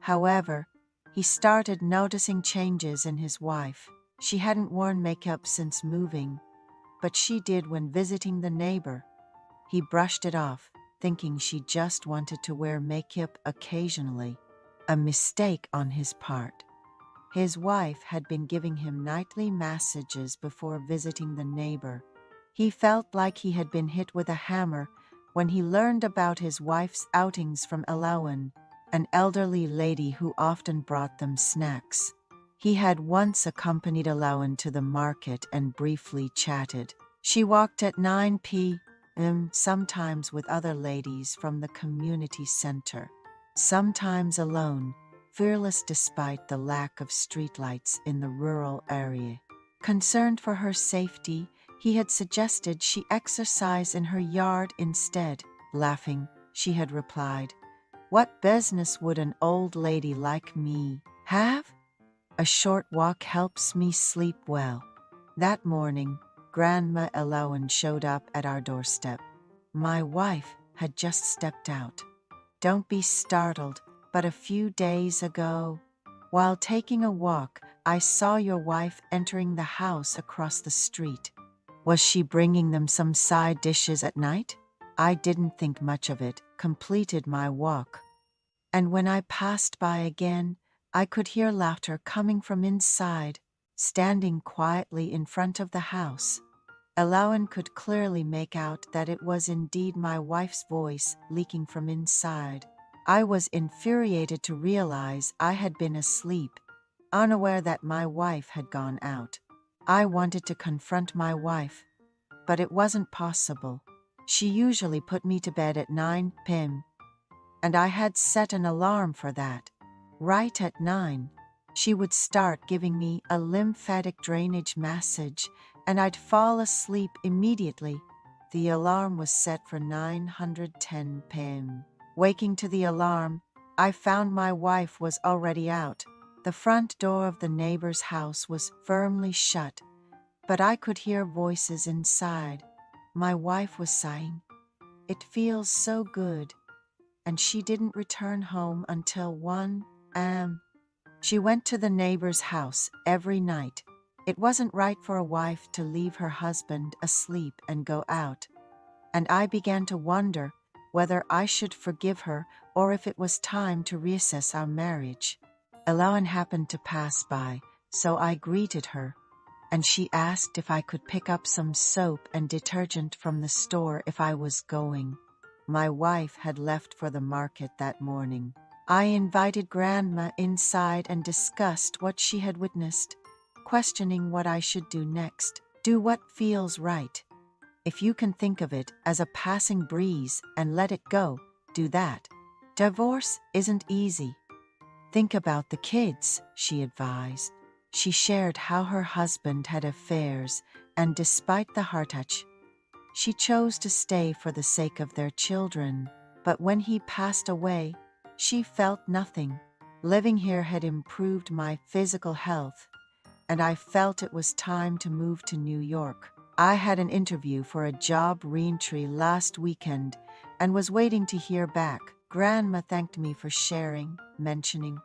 However, he started noticing changes in his wife. She hadn't worn makeup since moving, but she did when visiting the neighbor. He brushed it off, thinking she just wanted to wear makeup occasionally, a mistake on his part. His wife had been giving him nightly massages before visiting the neighbor. He felt like he had been hit with a hammer when he learned about his wife's outings from Elawan, an elderly lady who often brought them snacks. He had once accompanied Elawan to the market and briefly chatted. She walked at 9 p.m., sometimes with other ladies from the community center, sometimes alone, fearless despite the lack of streetlights in the rural area. Concerned for her safety, he had suggested she exercise in her yard instead. Laughing, she had replied, "What business would an old lady like me have? A short walk helps me sleep well." That morning, Grandma Elawan showed up at our doorstep. "My wife had just stepped out. Don't be startled, but a few days ago, while taking a walk, I saw your wife entering the house across the street. Was she bringing them some side dishes at night?" I didn't think much of it, completed my walk. And when I passed by again, I could hear laughter coming from inside, standing quietly in front of the house. Elawan could clearly make out that it was indeed my wife's voice leaking from inside. I was infuriated to realize I had been asleep, unaware that my wife had gone out. I wanted to confront my wife, but it wasn't possible. She usually put me to bed at 9 p.m., and I had set an alarm for that. Right at 9, she would start giving me a lymphatic drainage massage, and I'd fall asleep immediately. The alarm was set for 9:10 p.m. Waking to the alarm, I found my wife was already out. The front door of the neighbor's house was firmly shut, but I could hear voices inside. My wife was sighing, "It feels so good," and she didn't return home until 1 a.m. She went to the neighbor's house every night, It wasn't right for a wife to leave her husband asleep and go out, and I began to wonder whether I should forgive her or if it was time to reassess our marriage. Elaine happened to pass by, so I greeted her, and she asked if I could pick up some soap and detergent from the store if I was going. My wife had left for the market that morning. I invited Grandma inside and discussed what she had witnessed, questioning what I should do next. Do what feels right. If you can think of it as a passing breeze and let it go, do that. Divorce isn't easy. Think about the kids, she advised. She shared how her husband had affairs, and despite the heartache, she chose to stay for the sake of their children. But when he passed away, she felt nothing. Living here had improved my physical health, and I felt it was time to move to New York. I had an interview for a job reentry last weekend and was waiting to hear back. Grandma thanked me for sharing, mentioning,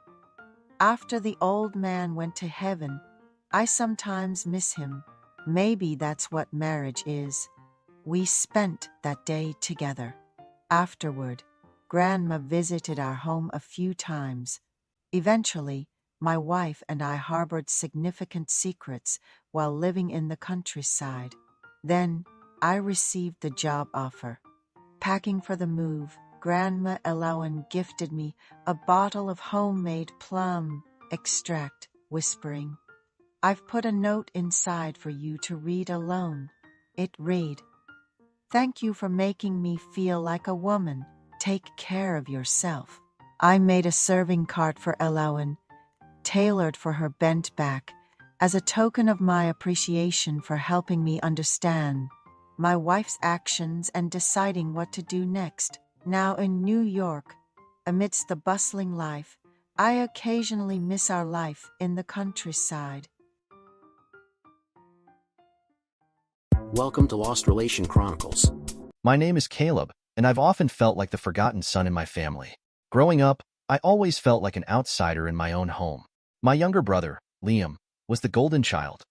"After the old man went to heaven, I sometimes miss him. Maybe that's what marriage is." We spent that day together. Afterward, Grandma visited our home a few times. Eventually, my wife and I harbored significant secrets while living in the countryside. Then, I received the job offer. Packing for the move, Grandma Elaine gifted me a bottle of homemade plum extract, whispering, "I've put a note inside for you to read alone." It read, "Thank you for making me feel like a woman. Take care of yourself." I made a serving cart for Elaine, tailored for her bent back, as a token of my appreciation for helping me understand my wife's actions and deciding what to do next. Now in New York, amidst the bustling life, I occasionally miss our life in the countryside.
Welcome to Lost Relation Chronicles.
My name is Caleb, and I've often felt like the forgotten son in my family. Growing up, I always felt like an outsider in my own home. My younger brother, Liam, was the golden child,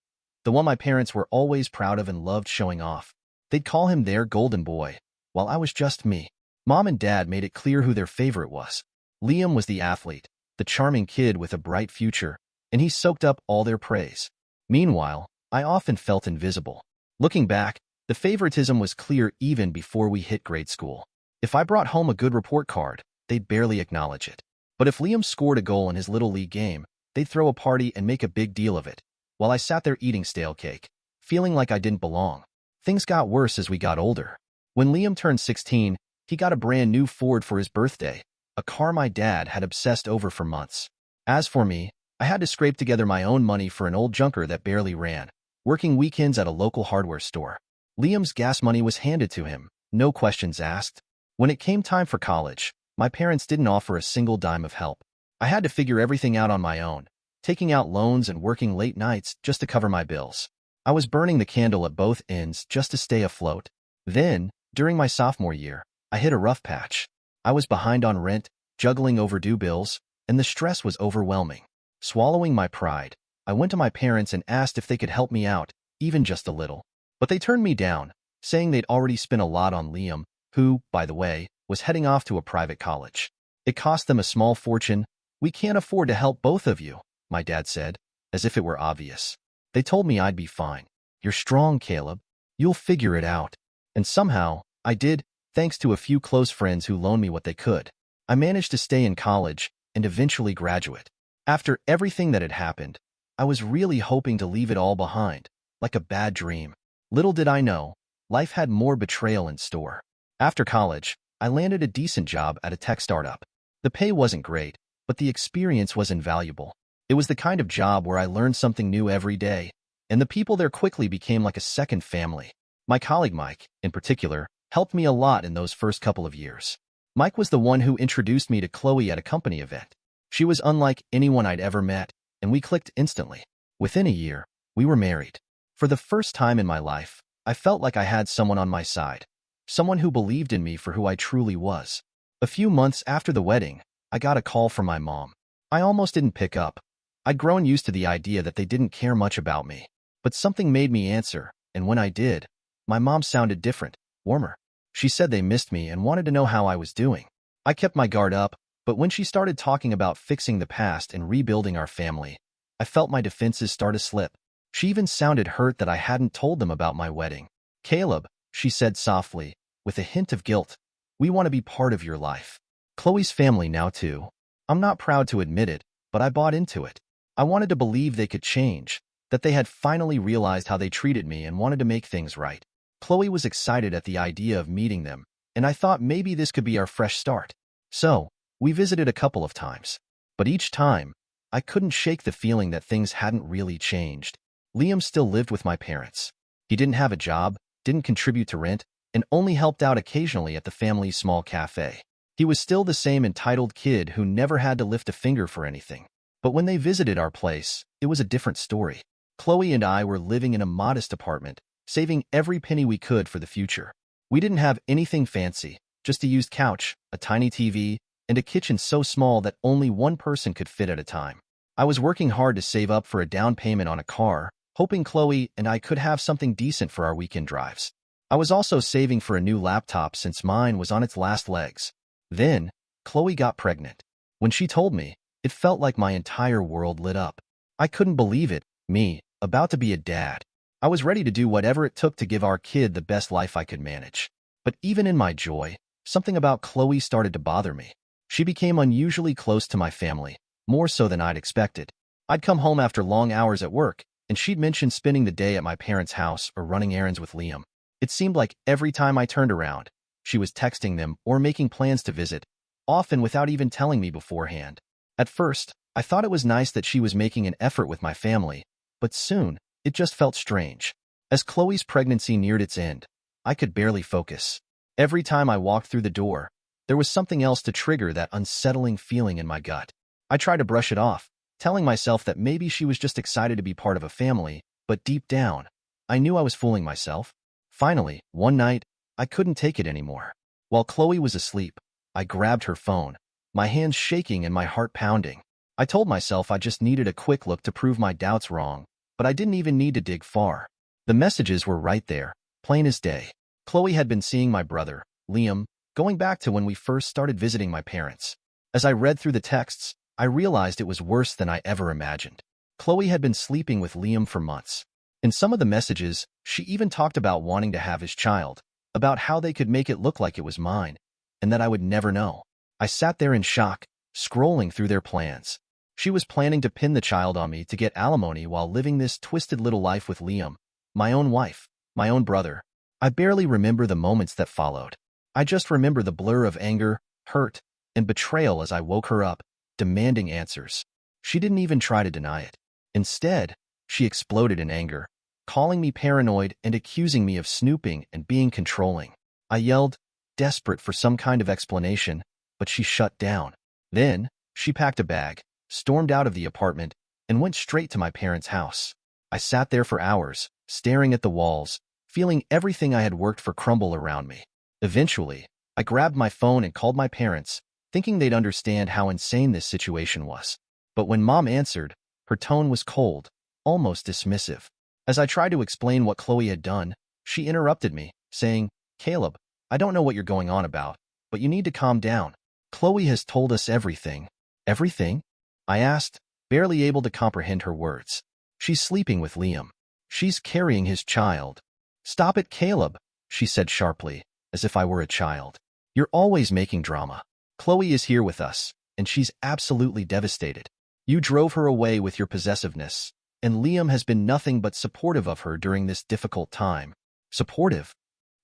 the one my parents were always proud of and loved showing off. They'd call him their golden boy, while I was just me. Mom and Dad made it clear who their favorite was. Liam was the athlete, the charming kid with a bright future, and he soaked up all their praise. Meanwhile, I often felt invisible. Looking back, the favoritism was clear even before we hit grade school. If I brought home a good report card, they'd barely acknowledge it. But if Liam scored a goal in his Little League game, they'd throw a party and make a big deal of it, while I sat there eating stale cake, feeling like I didn't belong. Things got worse as we got older. When Liam turned 16, he got a brand new Ford for his birthday, a car my dad had obsessed over for months. As for me, I had to scrape together my own money for an old junker that barely ran, working weekends at a local hardware store. Liam's gas money was handed to him, no questions asked. When it came time for college, my parents didn't offer a single dime of help. I had to figure everything out on my own, taking out loans and working late nights just to cover my bills. I was burning the candle at both ends just to stay afloat. Then, during my sophomore year, I hit a rough patch. I was behind on rent, juggling overdue bills, and the stress was overwhelming. Swallowing my pride, I went to my parents and asked if they could help me out, even just a little. But they turned me down, saying they'd already spent a lot on Liam, who, by the way, was heading off to a private college. It cost them a small fortune. "We can't afford to help both of you," my dad said, as if it were obvious. They told me I'd be fine. "You're strong, Caleb. You'll figure it out." And somehow, I did, thanks to a few close friends who loaned me what they could. I managed to stay in college and eventually graduate. After everything that had happened, I was really hoping to leave it all behind, like a bad dream. Little did I know, life had more betrayal in store. After college, I landed a decent job at a tech startup. The pay wasn't great, but the experience was invaluable. It was the kind of job where I learned something new every day, and the people there quickly became like a second family. My colleague Mike, in particular, helped me a lot in those first couple of years. Mike was the one who introduced me to Chloe at a company event. She was unlike anyone I'd ever met, and we clicked instantly. Within a year, we were married. For the first time in my life, I felt like I had someone on my side, someone who believed in me for who I truly was. A few months after the wedding, I got a call from my mom. I almost didn't pick up. I'd grown used to the idea that they didn't care much about me. But something made me answer, and when I did, my mom sounded different, warmer. She said they missed me and wanted to know how I was doing. I kept my guard up, but when she started talking about fixing the past and rebuilding our family, I felt my defenses start to slip. She even sounded hurt that I hadn't told them about my wedding. Caleb, she said softly, with a hint of guilt, we want to be part of your life. Chloe's family now too. I'm not proud to admit it, but I bought into it. I wanted to believe they could change, that they had finally realized how they treated me and wanted to make things right. Chloe was excited at the idea of meeting them, and I thought maybe this could be our fresh start. So, we visited a couple of times. But each time, I couldn't shake the feeling that things hadn't really changed. Liam still lived with my parents. He didn't have a job, didn't contribute to rent, and only helped out occasionally at the family's small cafe. He was still the same entitled kid who never had to lift a finger for anything. But when they visited our place, it was a different story. Chloe and I were living in a modest apartment, saving every penny we could for the future. We didn't have anything fancy, just a used couch, a tiny TV, and a kitchen so small that only one person could fit at a time. I was working hard to save up for a down payment on a car, hoping Chloe and I could have something decent for our weekend drives. I was also saving for a new laptop since mine was on its last legs. Then, Chloe got pregnant. When she told me, it felt like my entire world lit up. I couldn't believe it, me, about to be a dad. I was ready to do whatever it took to give our kid the best life I could manage. But even in my joy, something about Chloe started to bother me. She became unusually close to my family, more so than I'd expected. I'd come home after long hours at work, and she'd mention spending the day at my parents' house or running errands with Liam. It seemed like every time I turned around, she was texting them or making plans to visit, often without even telling me beforehand. At first, I thought it was nice that she was making an effort with my family, but soon, it just felt strange. As Chloe's pregnancy neared its end, I could barely focus. Every time I walked through the door, there was something else to trigger that unsettling feeling in my gut. I tried to brush it off, telling myself that maybe she was just excited to be part of a family, but deep down, I knew I was fooling myself. Finally, one night, I couldn't take it anymore. While Chloe was asleep, I grabbed her phone, my hands shaking and my heart pounding. I told myself I just needed a quick look to prove my doubts wrong, but I didn't even need to dig far. The messages were right there, plain as day. Chloe had been seeing my brother, Liam, going back to when we first started visiting my parents. As I read through the texts, I realized it was worse than I ever imagined. Chloe had been sleeping with Liam for months. In some of the messages, she even talked about wanting to have his child, about how they could make it look like it was mine, and that I would never know. I sat there in shock, scrolling through their plans. She was planning to pin the child on me to get alimony while living this twisted little life with Liam, my own wife, my own brother. I barely remember the moments that followed. I just remember the blur of anger, hurt, and betrayal as I woke her up, demanding answers. She didn't even try to deny it. Instead, she exploded in anger, calling me paranoid and accusing me of snooping and being controlling. I yelled, desperate for some kind of explanation, but she shut down. Then, she packed a bag, stormed out of the apartment, and went straight to my parents' house. I sat there for hours, staring at the walls, feeling everything I had worked for crumble around me. Eventually, I grabbed my phone and called my parents, thinking they'd understand how insane this situation was. But when Mom answered, her tone was cold, almost dismissive. As I tried to explain what Chloe had done, she interrupted me, saying, Caleb, I don't know what you're going on about, but you need to calm down. Chloe has told us everything. Everything? I asked, barely able to comprehend her words. She's sleeping with Liam. She's carrying his child. Stop it, Caleb, she said sharply, as if I were a child. You're always making drama. Chloe is here with us, and she's absolutely devastated. You drove her away with your possessiveness, and Liam has been nothing but supportive of her during this difficult time. Supportive?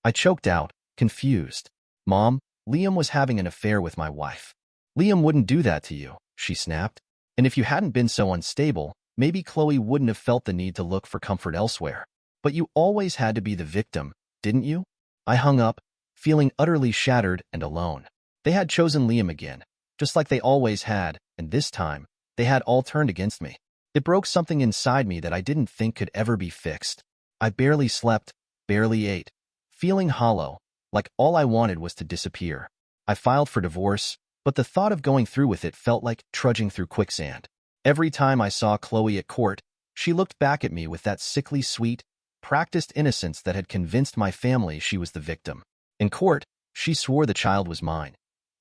I choked out, confused. Mom, Liam was having an affair with my wife. Liam wouldn't do that to you, she snapped. And if you hadn't been so unstable, maybe Chloe wouldn't have felt the need to look for comfort elsewhere. But you always had to be the victim, didn't you? I hung up, feeling utterly shattered and alone. They had chosen Liam again, just like they always had, and this time, they had all turned against me. It broke something inside me that I didn't think could ever be fixed. I barely slept, barely ate, feeling hollow, like all I wanted was to disappear. I filed for divorce, but the thought of going through with it felt like trudging through quicksand. Every time I saw Chloe at court, She looked back at me with that sickly sweet, practiced innocence that had convinced my family she was the victim. In court, she swore the child was mine,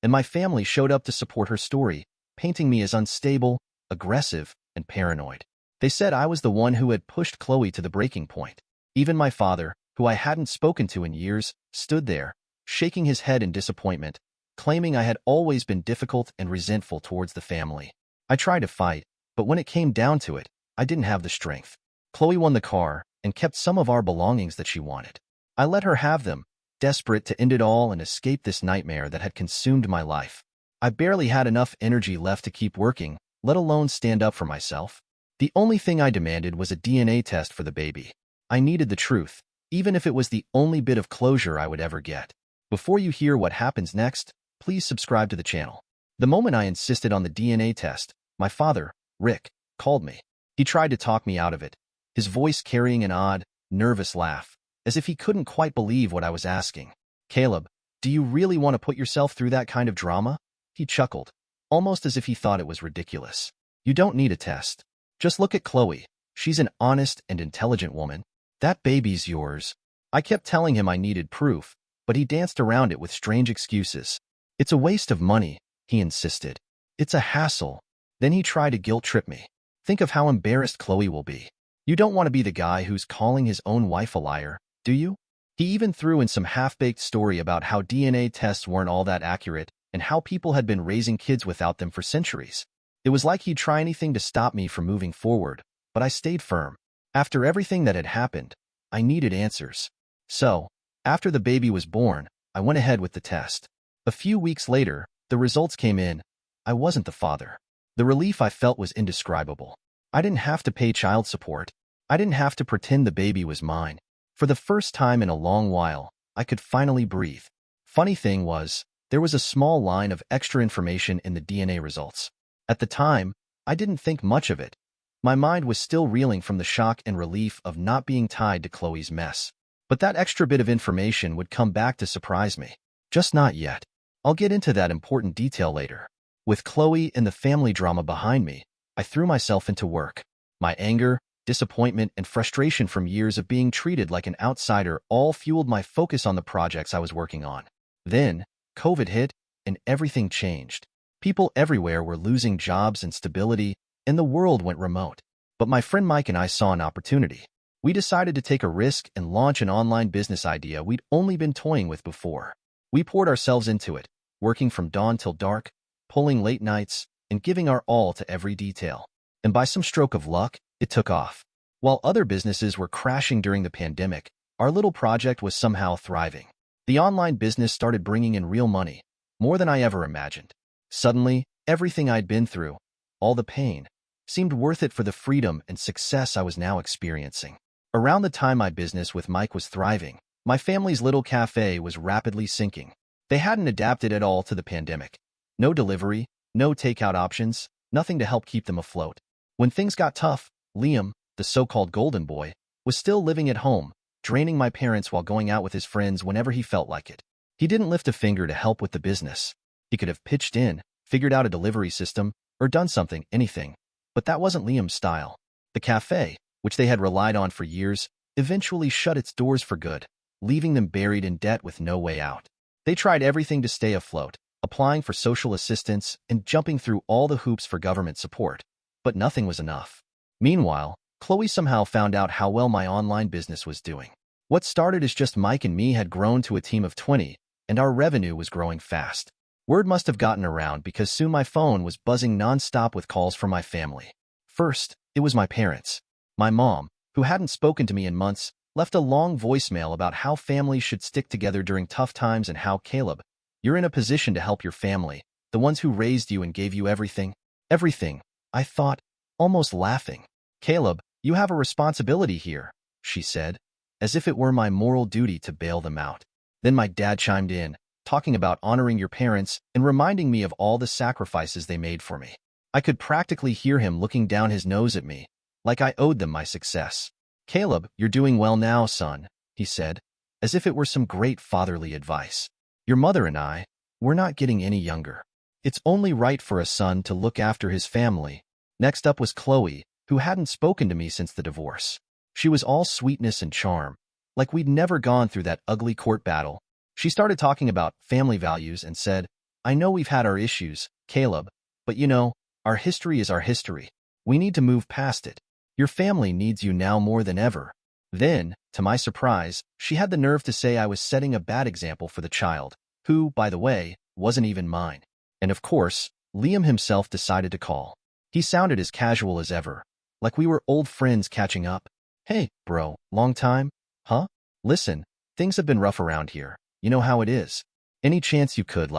and my family showed up to support her story, painting me as unstable, aggressive, and paranoid. They said I was the one who had pushed Chloe to the breaking point. Even my father, who I hadn't spoken to in years, stood there, shaking his head in disappointment, claiming I had always been difficult and resentful towards the family. I tried to fight, but when it came down to it, I didn't have the strength. Chloe won the car and kept some of our belongings that she wanted. I let her have them, desperate to end it all and escape this nightmare that had consumed my life. I barely had enough energy left to keep working, let alone stand up for myself. The only thing I demanded was a DNA test for the baby. I needed the truth, even if it was the only bit of closure I would ever get. Before you hear what happens next, please subscribe to the channel. The moment I insisted on the DNA test, my father, Rick, called me. He tried to talk me out of it, his voice carrying an odd, nervous laugh, as if he couldn't quite believe what I was asking. "Caleb, do you really want to put yourself through that kind of drama?" He chuckled, almost as if he thought it was ridiculous. "You don't need a test. Just look at Chloe. She's an honest and intelligent woman. That baby's yours." I kept telling him I needed proof, but he danced around it with strange excuses. "It's a waste of money," he insisted. "It's a hassle." Then he tried to guilt-trip me. "Think of how embarrassed Chloe will be. You don't want to be the guy who's calling his own wife a liar, do you?" He even threw in some half-baked story about how DNA tests weren't all that accurate and how people had been raising kids without them for centuries. It was like he'd try anything to stop me from moving forward, but I stayed firm. After everything that had happened, I needed answers. So, after the baby was born, I went ahead with the test. A few weeks later, the results came in. I wasn't the father. The relief I felt was indescribable. I didn't have to pay child support. I didn't have to pretend the baby was mine. For the first time in a long while, I could finally breathe. Funny thing was, there was a small line of extra information in the DNA results. At the time, I didn't think much of it. My mind was still reeling from the shock and relief of not being tied to Chloe's mess. But that extra bit of information would come back to surprise me. Just not yet. I'll get into that important detail later. With Chloe and the family drama behind me, I threw myself into work. My anger, disappointment, and frustration from years of being treated like an outsider all fueled my focus on the projects I was working on. Then, COVID hit, and everything changed. People everywhere were losing jobs and stability, and the world went remote. But my friend Mike and I saw an opportunity. We decided to take a risk and launch an online business idea we'd only been toying with before. We poured ourselves into it, working from dawn till dark, pulling late nights, and giving our all to every detail. And by some stroke of luck, it took off. While other businesses were crashing during the pandemic, our little project was somehow thriving. The online business started bringing in real money, more than I ever imagined. Suddenly, everything I'd been through, all the pain, seemed worth it for the freedom and success I was now experiencing. Around the time my business with Mike was thriving, my family's little cafe was rapidly sinking. They hadn't adapted at all to the pandemic. No delivery, no takeout options, nothing to help keep them afloat. When things got tough, Liam, the so-called golden boy, was still living at home, draining my parents while going out with his friends whenever he felt like it. He didn't lift a finger to help with the business. He could have pitched in, figured out a delivery system, or done something, anything. But that wasn't Liam's style. The cafe, which they had relied on for years, eventually shut its doors for good, leaving them buried in debt with no way out. They tried everything to stay afloat, applying for social assistance and jumping through all the hoops for government support. But nothing was enough. Meanwhile, Chloe somehow found out how well my online business was doing. What started as just Mike and me had grown to a team of 20, and our revenue was growing fast. Word must have gotten around because soon my phone was buzzing nonstop with calls from my family. First, it was my parents. My mom, who hadn't spoken to me in months, left a long voicemail about how families should stick together during tough times and how, "Caleb, you're in a position to help your family, the ones who raised you and gave you everything." Everything, I thought, almost laughing. "Caleb, you have a responsibility here," she said, as if it were my moral duty to bail them out. Then my dad chimed in, talking about honoring your parents and reminding me of all the sacrifices they made for me. I could practically hear him looking down his nose at me, like I owed them my success. "Caleb, you're doing well now, son," he said, as if it were some great fatherly advice. "Your mother and I, we're not getting any younger. It's only right for a son to look after his family." Next up was Chloe, who hadn't spoken to me since the divorce. She was all sweetness and charm, like we'd never gone through that ugly court battle. She started talking about family values and said, "I know we've had our issues, Caleb, but you know, our history is our history. We need to move past it. Your family needs you now more than ever." Then, to my surprise, she had the nerve to say I was setting a bad example for the child, who, by the way, wasn't even mine. And of course, Liam himself decided to call. He sounded as casual as ever, like we were old friends catching up. "Hey, bro, long time? Huh? Listen, things have been rough around here. You know how it is. Any chance you could,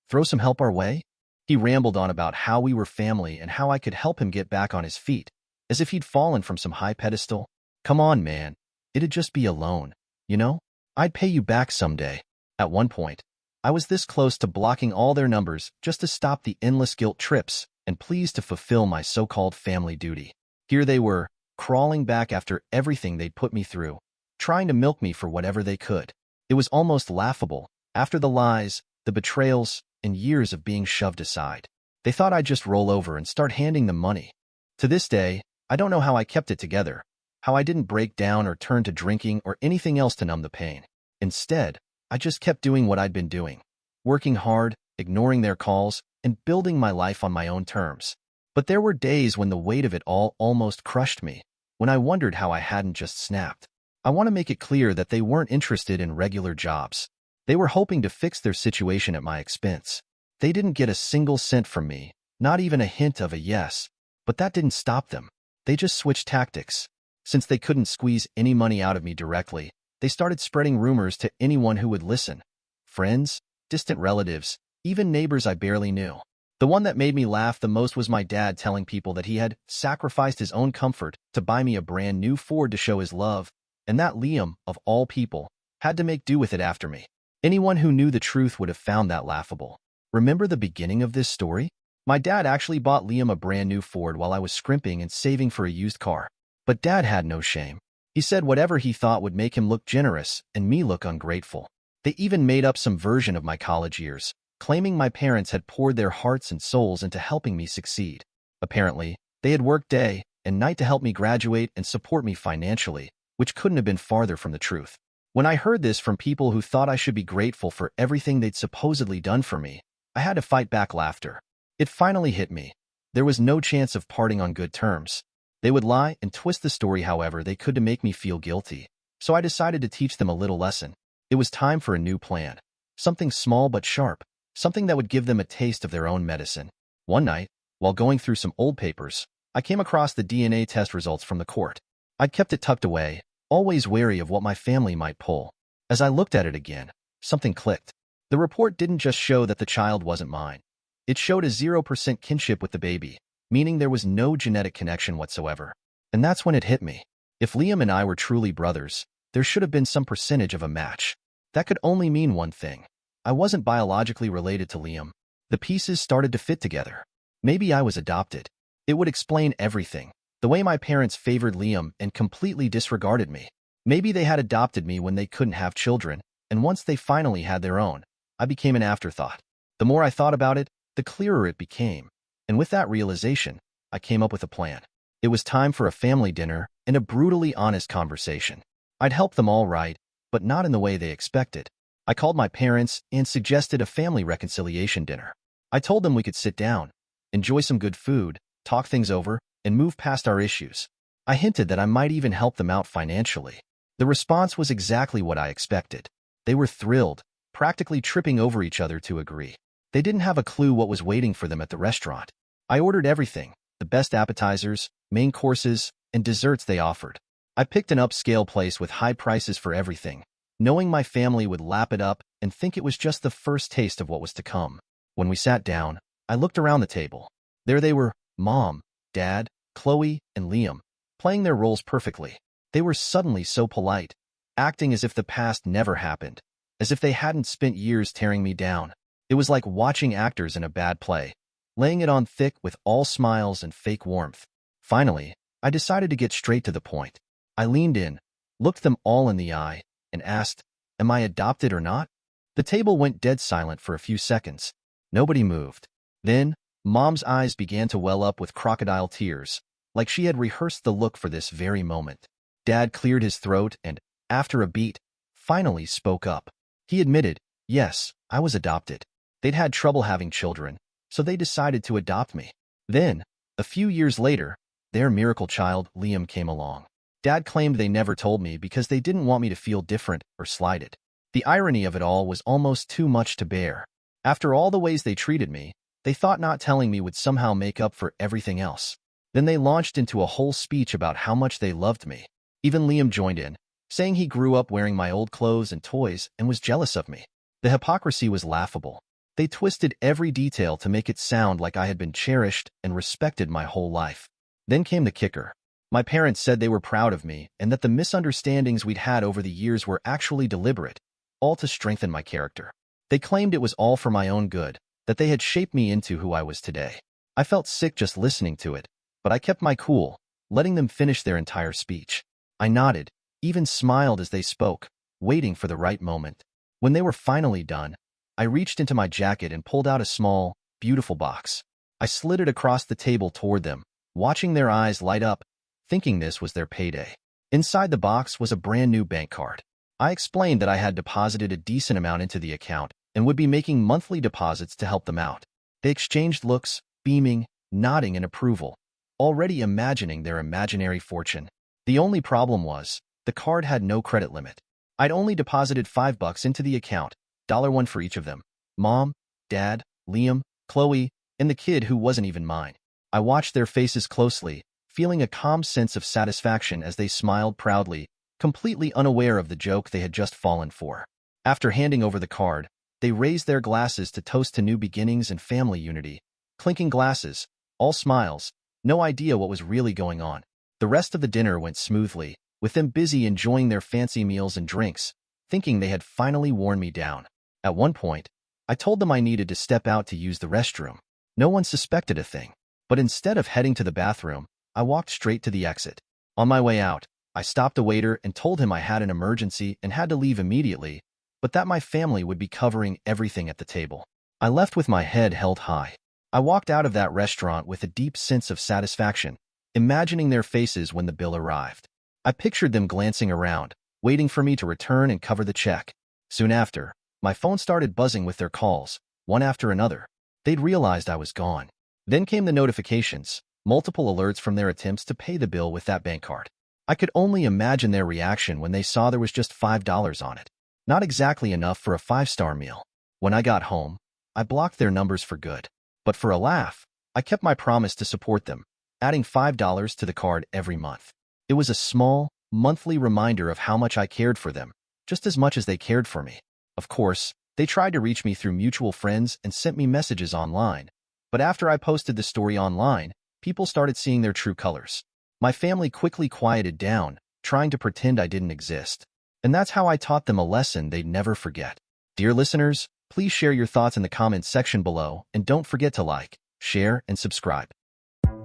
throw some help our way?" He rambled on about how we were family and how I could help him get back on his feet, as if he'd fallen from some high pedestal. Come on, man. It'd just be a loan, you know? I'd pay you back someday. At one point, I was this close to blocking all their numbers just to stop the endless guilt trips and pleased to fulfill my so-called family duty. Here they were, crawling back after everything they'd put me through, trying to milk me for whatever they could. It was almost laughable, after the lies, the betrayals, and years of being shoved aside. They thought I'd just roll over and start handing them money. To this day, I don't know how I kept it together, how I didn't break down or turn to drinking or anything else to numb the pain. Instead, I just kept doing what I'd been doing, working hard, ignoring their calls, and building my life on my own terms. But there were days when the weight of it all almost crushed me, when I wondered how I hadn't just snapped. I want to make it clear that they weren't interested in regular jobs. They were hoping to fix their situation at my expense. They didn't get a single cent from me, not even a hint of a yes, but that didn't stop them. They just switched tactics. Since they couldn't squeeze any money out of me directly, they started spreading rumors to anyone who would listen. Friends, distant relatives, even neighbors I barely knew. The one that made me laugh the most was my dad telling people that he had sacrificed his own comfort to buy me a brand new Ford to show his love, and that Liam, of all people, had to make do with it after me. Anyone who knew the truth would have found that laughable. Remember the beginning of this story? My dad actually bought Liam a brand new Ford while I was scrimping and saving for a used car. But Dad had no shame. He said whatever he thought would make him look generous and me look ungrateful. They even made up some version of my college years, claiming my parents had poured their hearts and souls into helping me succeed. Apparently, they had worked day and night to help me graduate and support me financially, which couldn't have been farther from the truth. When I heard this from people who thought I should be grateful for everything they'd supposedly done for me, I had to fight back laughter. It finally hit me. There was no chance of parting on good terms. They would lie and twist the story however they could to make me feel guilty. So I decided to teach them a little lesson. It was time for a new plan. Something small but sharp. Something that would give them a taste of their own medicine. One night, while going through some old papers, I came across the DNA test results from the court. I'd kept it tucked away, always wary of what my family might pull. As I looked at it again, something clicked. The report didn't just show that the child wasn't mine. It showed a 0% kinship with the baby, meaning there was no genetic connection whatsoever. And that's when it hit me. If Liam and I were truly brothers, there should have been some percentage of a match. That could only mean one thing. I wasn't biologically related to Liam. The pieces started to fit together. Maybe I was adopted. It would explain everything. The way my parents favored Liam and completely disregarded me. Maybe they had adopted me when they couldn't have children, and once they finally had their own, I became an afterthought. The more I thought about it, the clearer it became. And with that realization, I came up with a plan. It was time for a family dinner and a brutally honest conversation. I'd help them all right, but not in the way they expected. I called my parents and suggested a family reconciliation dinner. I told them we could sit down, enjoy some good food, talk things over, and move past our issues. I hinted that I might even help them out financially. The response was exactly what I expected. They were thrilled, practically tripping over each other to agree. They didn't have a clue what was waiting for them at the restaurant. I ordered everything, the best appetizers, main courses, and desserts they offered. I picked an upscale place with high prices for everything, knowing my family would lap it up and think it was just the first taste of what was to come. When we sat down, I looked around the table. There they were, Mom, Dad, Chloe, and Liam, playing their roles perfectly. They were suddenly so polite, acting as if the past never happened, as if they hadn't spent years tearing me down. It was like watching actors in a bad play, laying it on thick with all smiles and fake warmth. Finally, I decided to get straight to the point. I leaned in, looked them all in the eye, and asked, "Am I adopted or not?" The table went dead silent for a few seconds. Nobody moved. Then, Mom's eyes began to well up with crocodile tears. like she had rehearsed the look for this very moment. Dad cleared his throat and, after a beat, finally spoke up. He admitted, yes, I was adopted. They'd had trouble having children, so they decided to adopt me. Then, a few years later, their miracle child, Liam, came along. Dad claimed they never told me because they didn't want me to feel different or slighted. The irony of it all was almost too much to bear. After all the ways they treated me, they thought not telling me would somehow make up for everything else. Then they launched into a whole speech about how much they loved me. Even Liam joined in, saying he grew up wearing my old clothes and toys and was jealous of me. The hypocrisy was laughable. They twisted every detail to make it sound like I had been cherished and respected my whole life. Then came the kicker. My parents said they were proud of me and that the misunderstandings we'd had over the years were actually deliberate, all to strengthen my character. They claimed it was all for my own good, that they had shaped me into who I was today. I felt sick just listening to it, but I kept my cool, letting them finish their entire speech. I nodded, even smiled as they spoke, waiting for the right moment. When they were finally done, I reached into my jacket and pulled out a small, beautiful box. I slid it across the table toward them, watching their eyes light up, thinking this was their payday. Inside the box was a brand new bank card. I explained that I had deposited a decent amount into the account and would be making monthly deposits to help them out. They exchanged looks, beaming, nodding in approval, already imagining their imaginary fortune. The only problem was, the card had no credit limit. I'd only deposited $5 into the account, $1 for each of them. Mom, Dad, Liam, Chloe, and the kid who wasn't even mine. I watched their faces closely, feeling a calm sense of satisfaction as they smiled proudly, completely unaware of the joke they had just fallen for. After handing over the card, they raised their glasses to toast to new beginnings and family unity, clinking glasses, all smiles, no idea what was really going on. The rest of the dinner went smoothly, with them busy enjoying their fancy meals and drinks, thinking they had finally worn me down. At one point, I told them I needed to step out to use the restroom. No one suspected a thing, but instead of heading to the bathroom, I walked straight to the exit. On my way out, I stopped a waiter and told him I had an emergency and had to leave immediately, but that my family would be covering everything at the table. I left with my head held high. I walked out of that restaurant with a deep sense of satisfaction, imagining their faces when the bill arrived. I pictured them glancing around, waiting for me to return and cover the check. Soon after, my phone started buzzing with their calls, one after another. They'd realized I was gone. Then came the notifications, multiple alerts from their attempts to pay the bill with that bank card. I could only imagine their reaction when they saw there was just $5 on it. Not exactly enough for a 5-star meal. When I got home, I blocked their numbers for good. But for a laugh, I kept my promise to support them, adding $5 to the card every month. It was a small, monthly reminder of how much I cared for them, just as much as they cared for me. Of course, they tried to reach me through mutual friends and sent me messages online. But after I posted the story online, people started seeing their true colors. My family quickly quieted down, trying to pretend I didn't exist. And that's how I taught them a lesson they'd never forget. Dear listeners, please share your thoughts in the comments section below, and don't forget to like, share, and subscribe.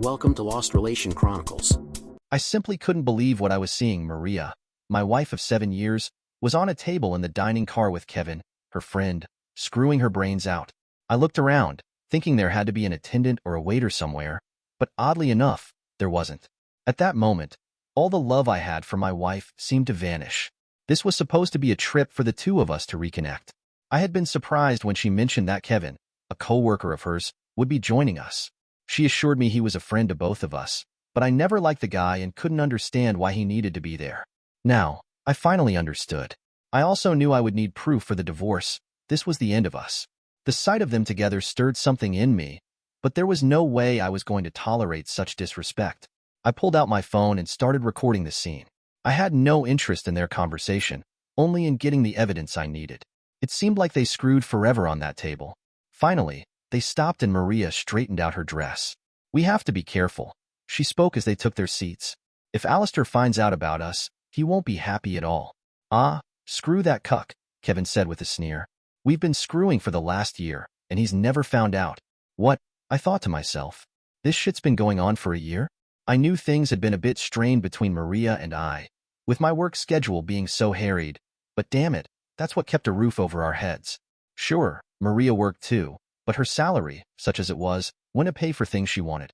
Welcome to Lost Relation Chronicles.
I simply couldn't believe what I was seeing. Maria, my wife of 7 years, was on a table in the dining car with Kevin, her friend, screwing her brains out. I looked around, thinking there had to be an attendant or a waiter somewhere, but oddly enough, there wasn't. At that moment, all the love I had for my wife seemed to vanish. This was supposed to be a trip for the two of us to reconnect. I had been surprised when she mentioned that Kevin, a co-worker of hers, would be joining us. She assured me he was a friend to both of us, but I never liked the guy and couldn't understand why he needed to be there. Now, I finally understood. I also knew I would need proof for the divorce. This was the end of us. The sight of them together stirred something in me, but there was no way I was going to tolerate such disrespect. I pulled out my phone and started recording the scene. I had no interest in their conversation, only in getting the evidence I needed. It seemed like they screwed forever on that table. Finally, they stopped and Maria straightened out her dress. We have to be careful, she spoke as they took their seats. If Alistair finds out about us, he won't be happy at all. Ah, screw that cuck, Kevin said with a sneer. We've been screwing for the last year, and he's never found out. What? I thought to myself. This shit's been going on for a year? I knew things had been a bit strained between Maria and I, with my work schedule being so harried, but damn it, that's what kept a roof over our heads. Sure, Maria worked too, but her salary, such as it was, wouldn't pay for things she wanted.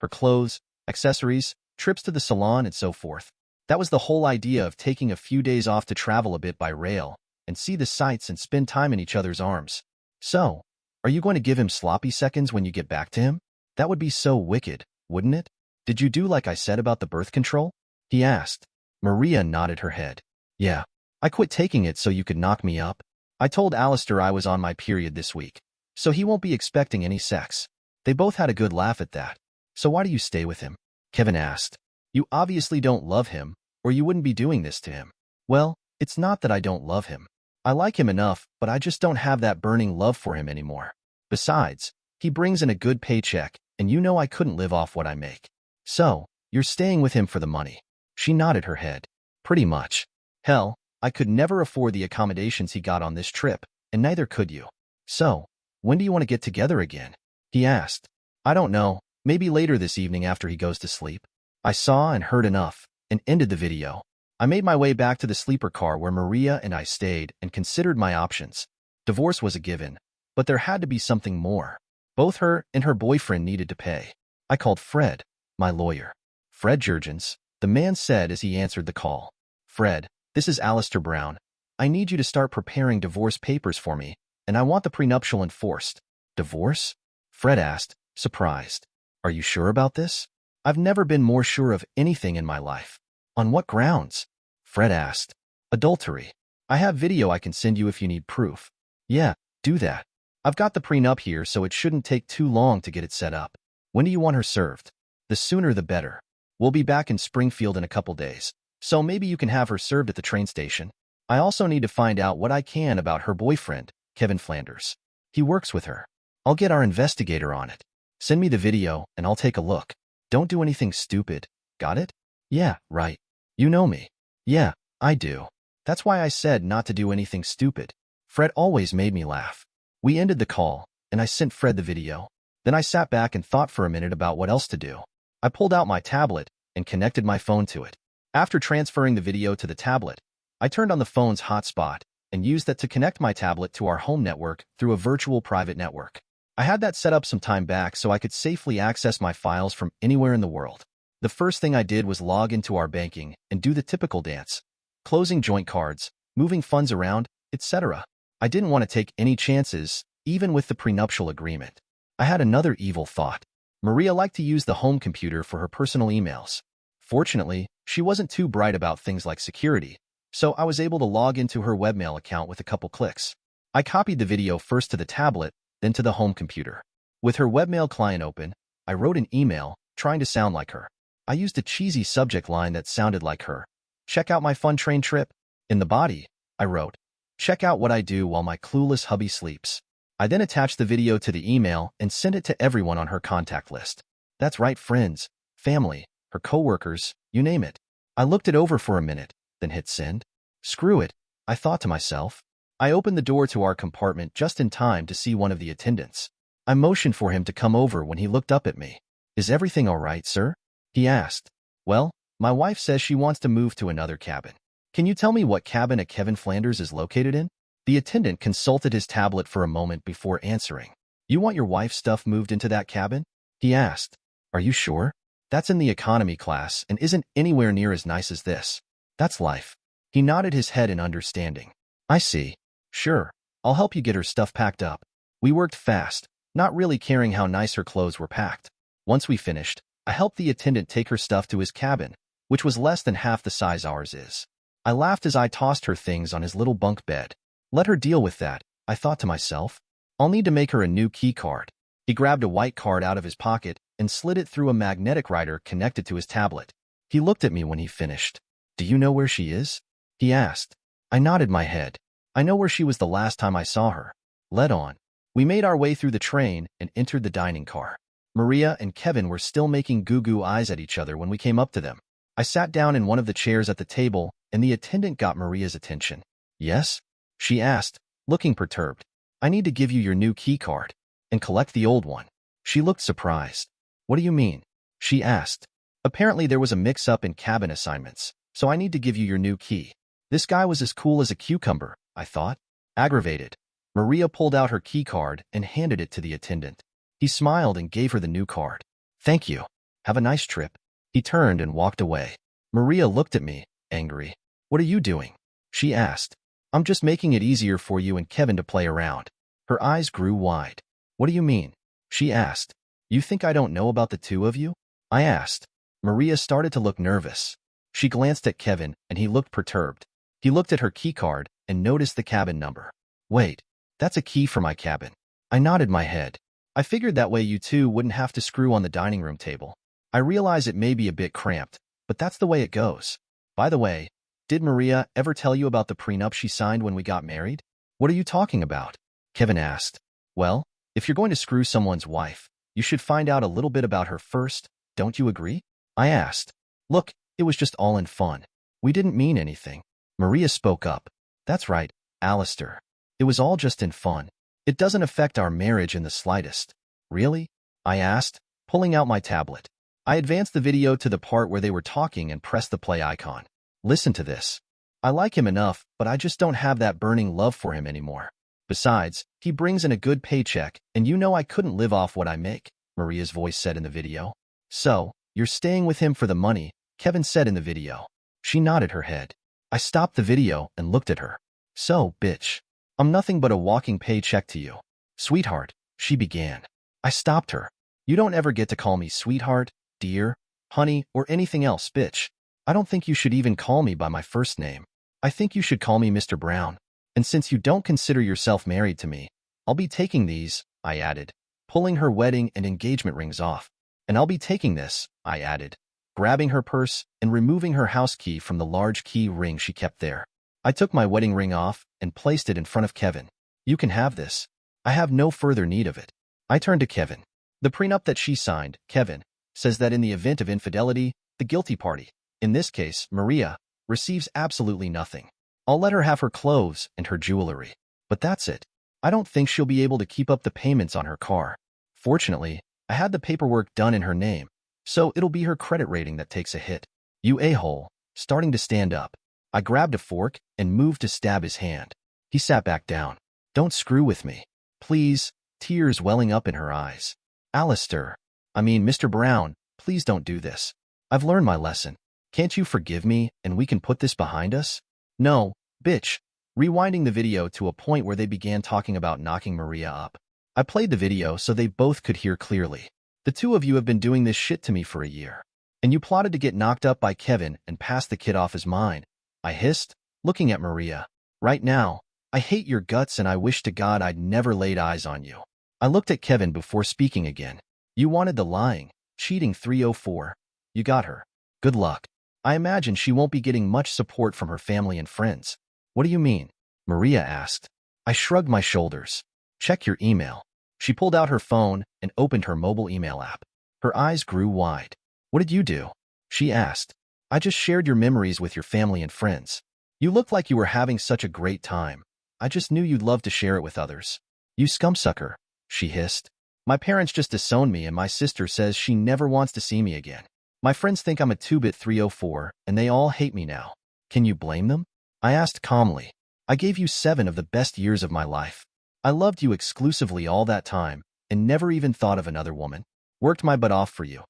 Her clothes, accessories, trips to the salon, and so forth. That was the whole idea of taking a few days off to travel a bit by rail and see the sights and spend time in each other's arms. So, are you going to give him sloppy seconds when you get back to him? That would be so wicked, wouldn't it? Did you do like I said about the birth control? He asked. Maria nodded her head. Yeah, I quit taking it so you could knock me up. I told Alistair I was on my period this week, so he won't be expecting any sex. They both had a good laugh at that. So why do you stay with him? Kevin asked. You obviously don't love him, or you wouldn't be doing this to him. Well, it's not that I don't love him. I like him enough, but I just don't have that burning love for him anymore. Besides, he brings in a good paycheck, and you know I couldn't live off what I make. So, you're staying with him for the money. She nodded her head. Pretty much. Hell, I could never afford the accommodations he got on this trip, and neither could you. So, when do you want to get together again? He asked. I don't know, maybe later this evening after he goes to sleep. I saw and heard enough, and ended the video. I made my way back to the sleeper car where Maria and I stayed and considered my options. Divorce was a given, but there had to be something more. Both her and her boyfriend needed to pay. I called Fred, my lawyer. Fred Jurgens, the man said as he answered the call. Fred, this is Alistair Brown. I need you to start preparing divorce papers for me, and I want the prenuptial enforced. Divorce? Fred asked, surprised. Are you sure about this? I've never been more sure of anything in my life. On what grounds? Fred asked. Adultery. I have video I can send you if you need proof. Yeah, do that. I've got the prenup here, so it shouldn't take too long to get it set up. When do you want her served? The sooner the better. We'll be back in Springfield in a couple days, so maybe you can have her served at the train station. I also need to find out what I can about her boyfriend, Kevin Flanders. He works with her. I'll get our investigator on it. Send me the video, and I'll take a look. Don't do anything stupid. Got it? Yeah, right. You know me. Yeah, I do. That's why I said not to do anything stupid. Fred always made me laugh. We ended the call, and I sent Fred the video. Then I sat back and thought for a minute about what else to do. I pulled out my tablet and connected my phone to it. After transferring the video to the tablet, I turned on the phone's hotspot and used that to connect my tablet to our home network through a virtual private network. I had that set up some time back so I could safely access my files from anywhere in the world. The first thing I did was log into our banking and do the typical dance, closing joint cards, moving funds around, etc. I didn't want to take any chances, even with the prenuptial agreement. I had another evil thought. Maria liked to use the home computer for her personal emails. Fortunately, she wasn't too bright about things like security, so I was able to log into her webmail account with a couple clicks. I copied the video first to the tablet, then to the home computer. With her webmail client open, I wrote an email, trying to sound like her. I used a cheesy subject line that sounded like her. Check out my fun train trip. In the body, I wrote, check out what I do while my clueless hubby sleeps. I then attached the video to the email and sent it to everyone on her contact list. That's right, friends, family, her coworkers, you name it. I looked it over for a minute, then hit send. Screw it, I thought to myself. I opened the door to our compartment just in time to see one of the attendants. I motioned for him to come over when he looked up at me. Is everything all right, sir? He asked. Well, my wife says she wants to move to another cabin. Can you tell me what cabin a Kevin Flanders is located in? The attendant consulted his tablet for a moment before answering. You want your wife's stuff moved into that cabin? He asked. Are you sure? That's in the economy class and isn't anywhere near as nice as this. That's life. He nodded his head in understanding. I see. Sure, I'll help you get her stuff packed up. We worked fast, not really caring how nice her clothes were packed. Once we finished, I helped the attendant take her stuff to his cabin, which was less than half the size ours is. I laughed as I tossed her things on his little bunk bed. Let her deal with that, I thought to myself. I'll need to make her a new key card. He grabbed a white card out of his pocket and slid it through a magnetic writer connected to his tablet. He looked at me when he finished. Do you know where she is? He asked. I nodded my head. I know where she was the last time I saw her. Led on. We made our way through the train and entered the dining car. Maria and Kevin were still making goo-goo eyes at each other when we came up to them. I sat down in one of the chairs at the table, and the attendant got Maria's attention. Yes? She asked, looking perturbed. I need to give you your new key card and collect the old one. She looked surprised. What do you mean? She asked. Apparently there was a mix-up in cabin assignments, so I need to give you your new key. This guy was as cool as a cucumber, I thought. Aggravated, Maria pulled out her key card and handed it to the attendant. He smiled and gave her the new card. Thank you. Have a nice trip. He turned and walked away. Maria looked at me, angry. What are you doing? She asked. I'm just making it easier for you and Kevin to play around. Her eyes grew wide. What do you mean? She asked. You think I don't know about the two of you? I asked. Maria started to look nervous. She glanced at Kevin and he looked perturbed. He looked at her keycard and noticed the cabin number. Wait, that's a key for my cabin. I nodded my head. I figured that way you two wouldn't have to screw on the dining room table. I realize it may be a bit cramped, but that's the way it goes. By the way, did Maria ever tell you about the prenup she signed when we got married? What are you talking about? Kevin asked. Well, if you're going to screw someone's wife, you should find out a little bit about her first, don't you agree? I asked. Look, it was just all in fun. We didn't mean anything. Maria spoke up. That's right, Alistair. It was all just in fun. It doesn't affect our marriage in the slightest. Really? I asked, pulling out my tablet. I advanced the video to the part where they were talking and pressed the play icon. Listen to this. I like him enough, but I just don't have that burning love for him anymore. Besides, he brings in a good paycheck, and you know I couldn't live off what I make, Maria's voice said in the video. So, you're staying with him for the money, Kevin said in the video. She nodded her head. I stopped the video and looked at her. So, bitch. I'm nothing but a walking paycheck to you. Sweetheart, she began. I stopped her. You don't ever get to call me sweetheart, dear, honey, or anything else, bitch. I don't think you should even call me by my first name. I think you should call me Mr. Brown. And since you don't consider yourself married to me, I'll be taking these, I added, pulling her wedding and engagement rings off. And I'll be taking this, I added, grabbing her purse and removing her house key from the large key ring she kept there. I took my wedding ring off and placed it in front of Kevin. You can have this. I have no further need of it. I turned to Kevin. The prenup that she signed, Kevin, says that in the event of infidelity, the guilty party, in this case, Maria, receives absolutely nothing. I'll let her have her clothes and her jewelry. But that's it. I don't think she'll be able to keep up the payments on her car. Fortunately, I had the paperwork done in her name, so it'll be her credit rating that takes a hit. You a-hole, starting to stand up. I grabbed a fork and moved to stab his hand. He sat back down. Don't screw with me. Please, tears welling up in her eyes. Alistair. Mr. Brown, please don't do this. I've learned my lesson. Can't you forgive me and we can put this behind us? No, bitch. Rewinding the video to a point where they began talking about knocking Maria up. I played the video so they both could hear clearly. The two of you have been doing this shit to me for a year. And you plotted to get knocked up by Kevin and pass the kid off as mine. I hissed, looking at Maria. Right now, I hate your guts and I wish to God I'd never laid eyes on you. I looked at Kevin before speaking again. You wanted the lying, cheating 304. You got her. Good luck. I imagine she won't be getting much support from her family and friends. What do you mean? Maria asked. I shrugged my shoulders. Check your email. She pulled out her phone and opened her mobile email app. Her eyes grew wide. What did you do? She asked. I just shared your memories with your family and friends. You looked like you were having such a great time. I just knew you'd love to share it with others. You scumsucker, she hissed. My parents just disowned me and my sister says she never wants to see me again. My friends think I'm a 2-bit 304 and they all hate me now. Can you blame them? I asked calmly. I gave you 7 of the best years of my life. I loved you exclusively all that time and never even thought of another woman. Worked my butt off for you.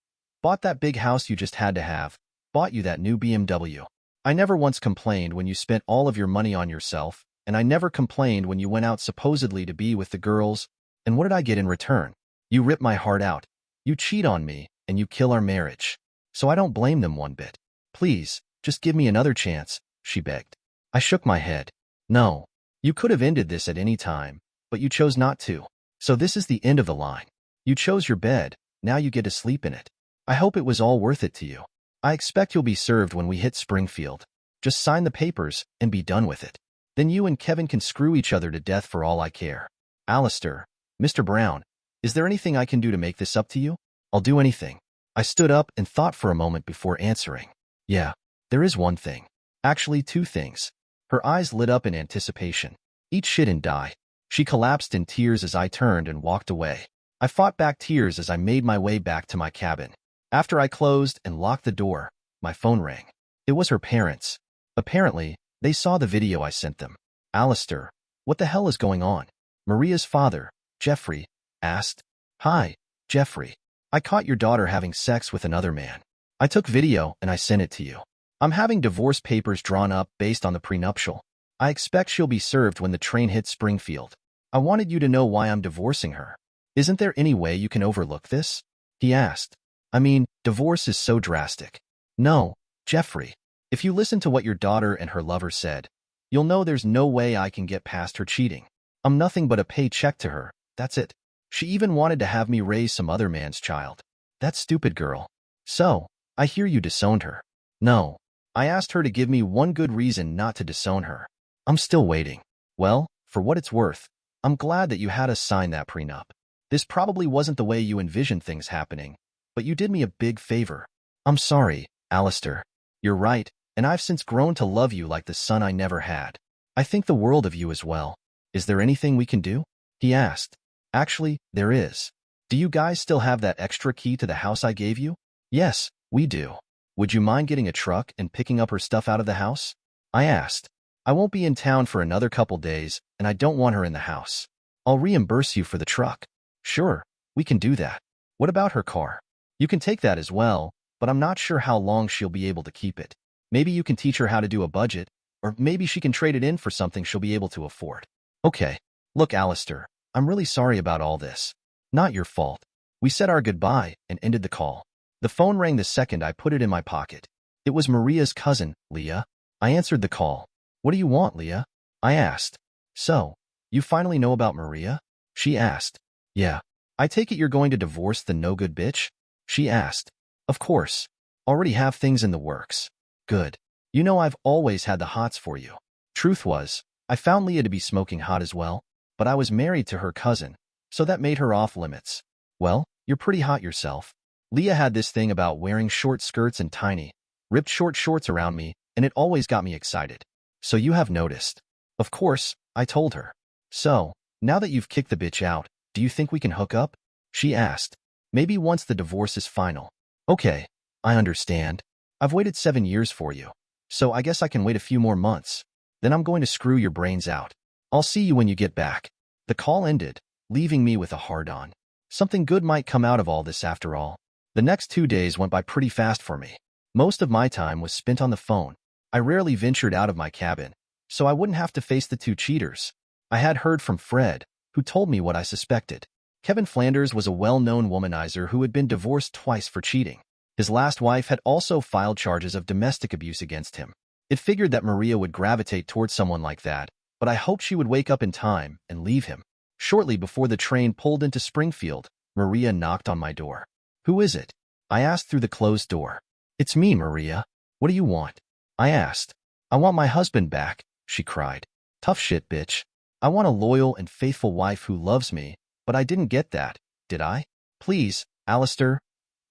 Bought that big house you just had to have. Bought you that new BMW. I never once complained when you spent all of your money on yourself, and I never complained when you went out supposedly to be with the girls. And what did I get in return? You rip my heart out. You cheat on me, and you kill our marriage. So I don't blame them one bit. Please, just give me another chance, she begged. I shook my head. No. You could have ended this at any time, but you chose not to. So this is the end of the line. You chose your bed, now you get to sleep in it. I hope it was all worth it to you. I expect you'll be served when we hit Springfield. Just sign the papers and be done with it. Then you and Kevin can screw each other to death for all I care. Alistair, Mr. Brown, is there anything I can do to make this up to you? I'll do anything. I stood up and thought for a moment before answering. Yeah, there is one thing. Actually, 2 things. Her eyes lit up in anticipation. Eat shit and die. She collapsed in tears as I turned and walked away. I fought back tears as I made my way back to my cabin. After I closed and locked the door, my phone rang. It was her parents. Apparently, they saw the video I sent them. Alistair, what the hell is going on? Maria's father, Jeffrey, asked. Hi, Jeffrey. I caught your daughter having sex with another man. I took video and I sent it to you. I'm having divorce papers drawn up based on the prenuptial. I expect she'll be served when the train hits Springfield. I wanted you to know why I'm divorcing her. Isn't there any way you can overlook this? He asked. I mean, divorce is so drastic. No, Jeffrey. If you listen to what your daughter and her lover said, you'll know there's no way I can get past her cheating. I'm nothing but a paycheck to her, that's it. She even wanted to have me raise some other man's child. That stupid girl. So, I hear you disowned her. No. I asked her to give me one good reason not to disown her. I'm still waiting. Well, for what it's worth, I'm glad that you had us sign that prenup. This probably wasn't the way you envisioned things happening, but you did me a big favor. I'm sorry, Alistair. You're right, and I've since grown to love you like the son I never had. I think the world of you as well. Is there anything we can do? He asked. Actually, there is. Do you guys still have that extra key to the house I gave you? Yes, we do. Would you mind getting a truck and picking up her stuff out of the house? I asked. I won't be in town for another couple days, and I don't want her in the house. I'll reimburse you for the truck. Sure, we can do that. What about her car? You can take that as well, but I'm not sure how long she'll be able to keep it. Maybe you can teach her how to do a budget, or maybe she can trade it in for something she'll be able to afford. Okay. Look, Alistair, I'm really sorry about all this. Not your fault. We said our goodbye and ended the call. The phone rang the second I put it in my pocket. It was Maria's cousin, Leah. I answered the call. What do you want, Leah? I asked. So, you finally know about Maria? She asked. Yeah. I take it you're going to divorce the no-good bitch? She asked. Of course. Already have things in the works. Good. You know I've always had the hots for you. Truth was, I found Leah to be smoking hot as well, but I was married to her cousin, so that made her off limits. Well, you're pretty hot yourself. Leah had this thing about wearing short skirts and tiny, ripped short shorts around me, and it always got me excited. So you have noticed. Of course, I told her. So, now that you've kicked the bitch out, do you think we can hook up? She asked. Maybe once the divorce is final. Okay, I understand. I've waited 7 years for you, so I guess I can wait a few more months. Then I'm going to screw your brains out. I'll see you when you get back. The call ended, leaving me with a hard-on. Something good might come out of all this after all. The next 2 days went by pretty fast for me. Most of my time was spent on the phone. I rarely ventured out of my cabin, so I wouldn't have to face the two cheaters. I had heard from Fred, who told me what I suspected. Kevin Flanders was a well-known womanizer who had been divorced twice for cheating. His last wife had also filed charges of domestic abuse against him. It figured that Maria would gravitate towards someone like that, but I hoped she would wake up in time and leave him. Shortly before the train pulled into Springfield, Maria knocked on my door. Who is it? I asked through the closed door. It's me, Maria. What do you want? I asked. I want my husband back, she cried. Tough shit, bitch. I want a loyal and faithful wife who loves me, but I didn't get that, did I? Please, Alistair.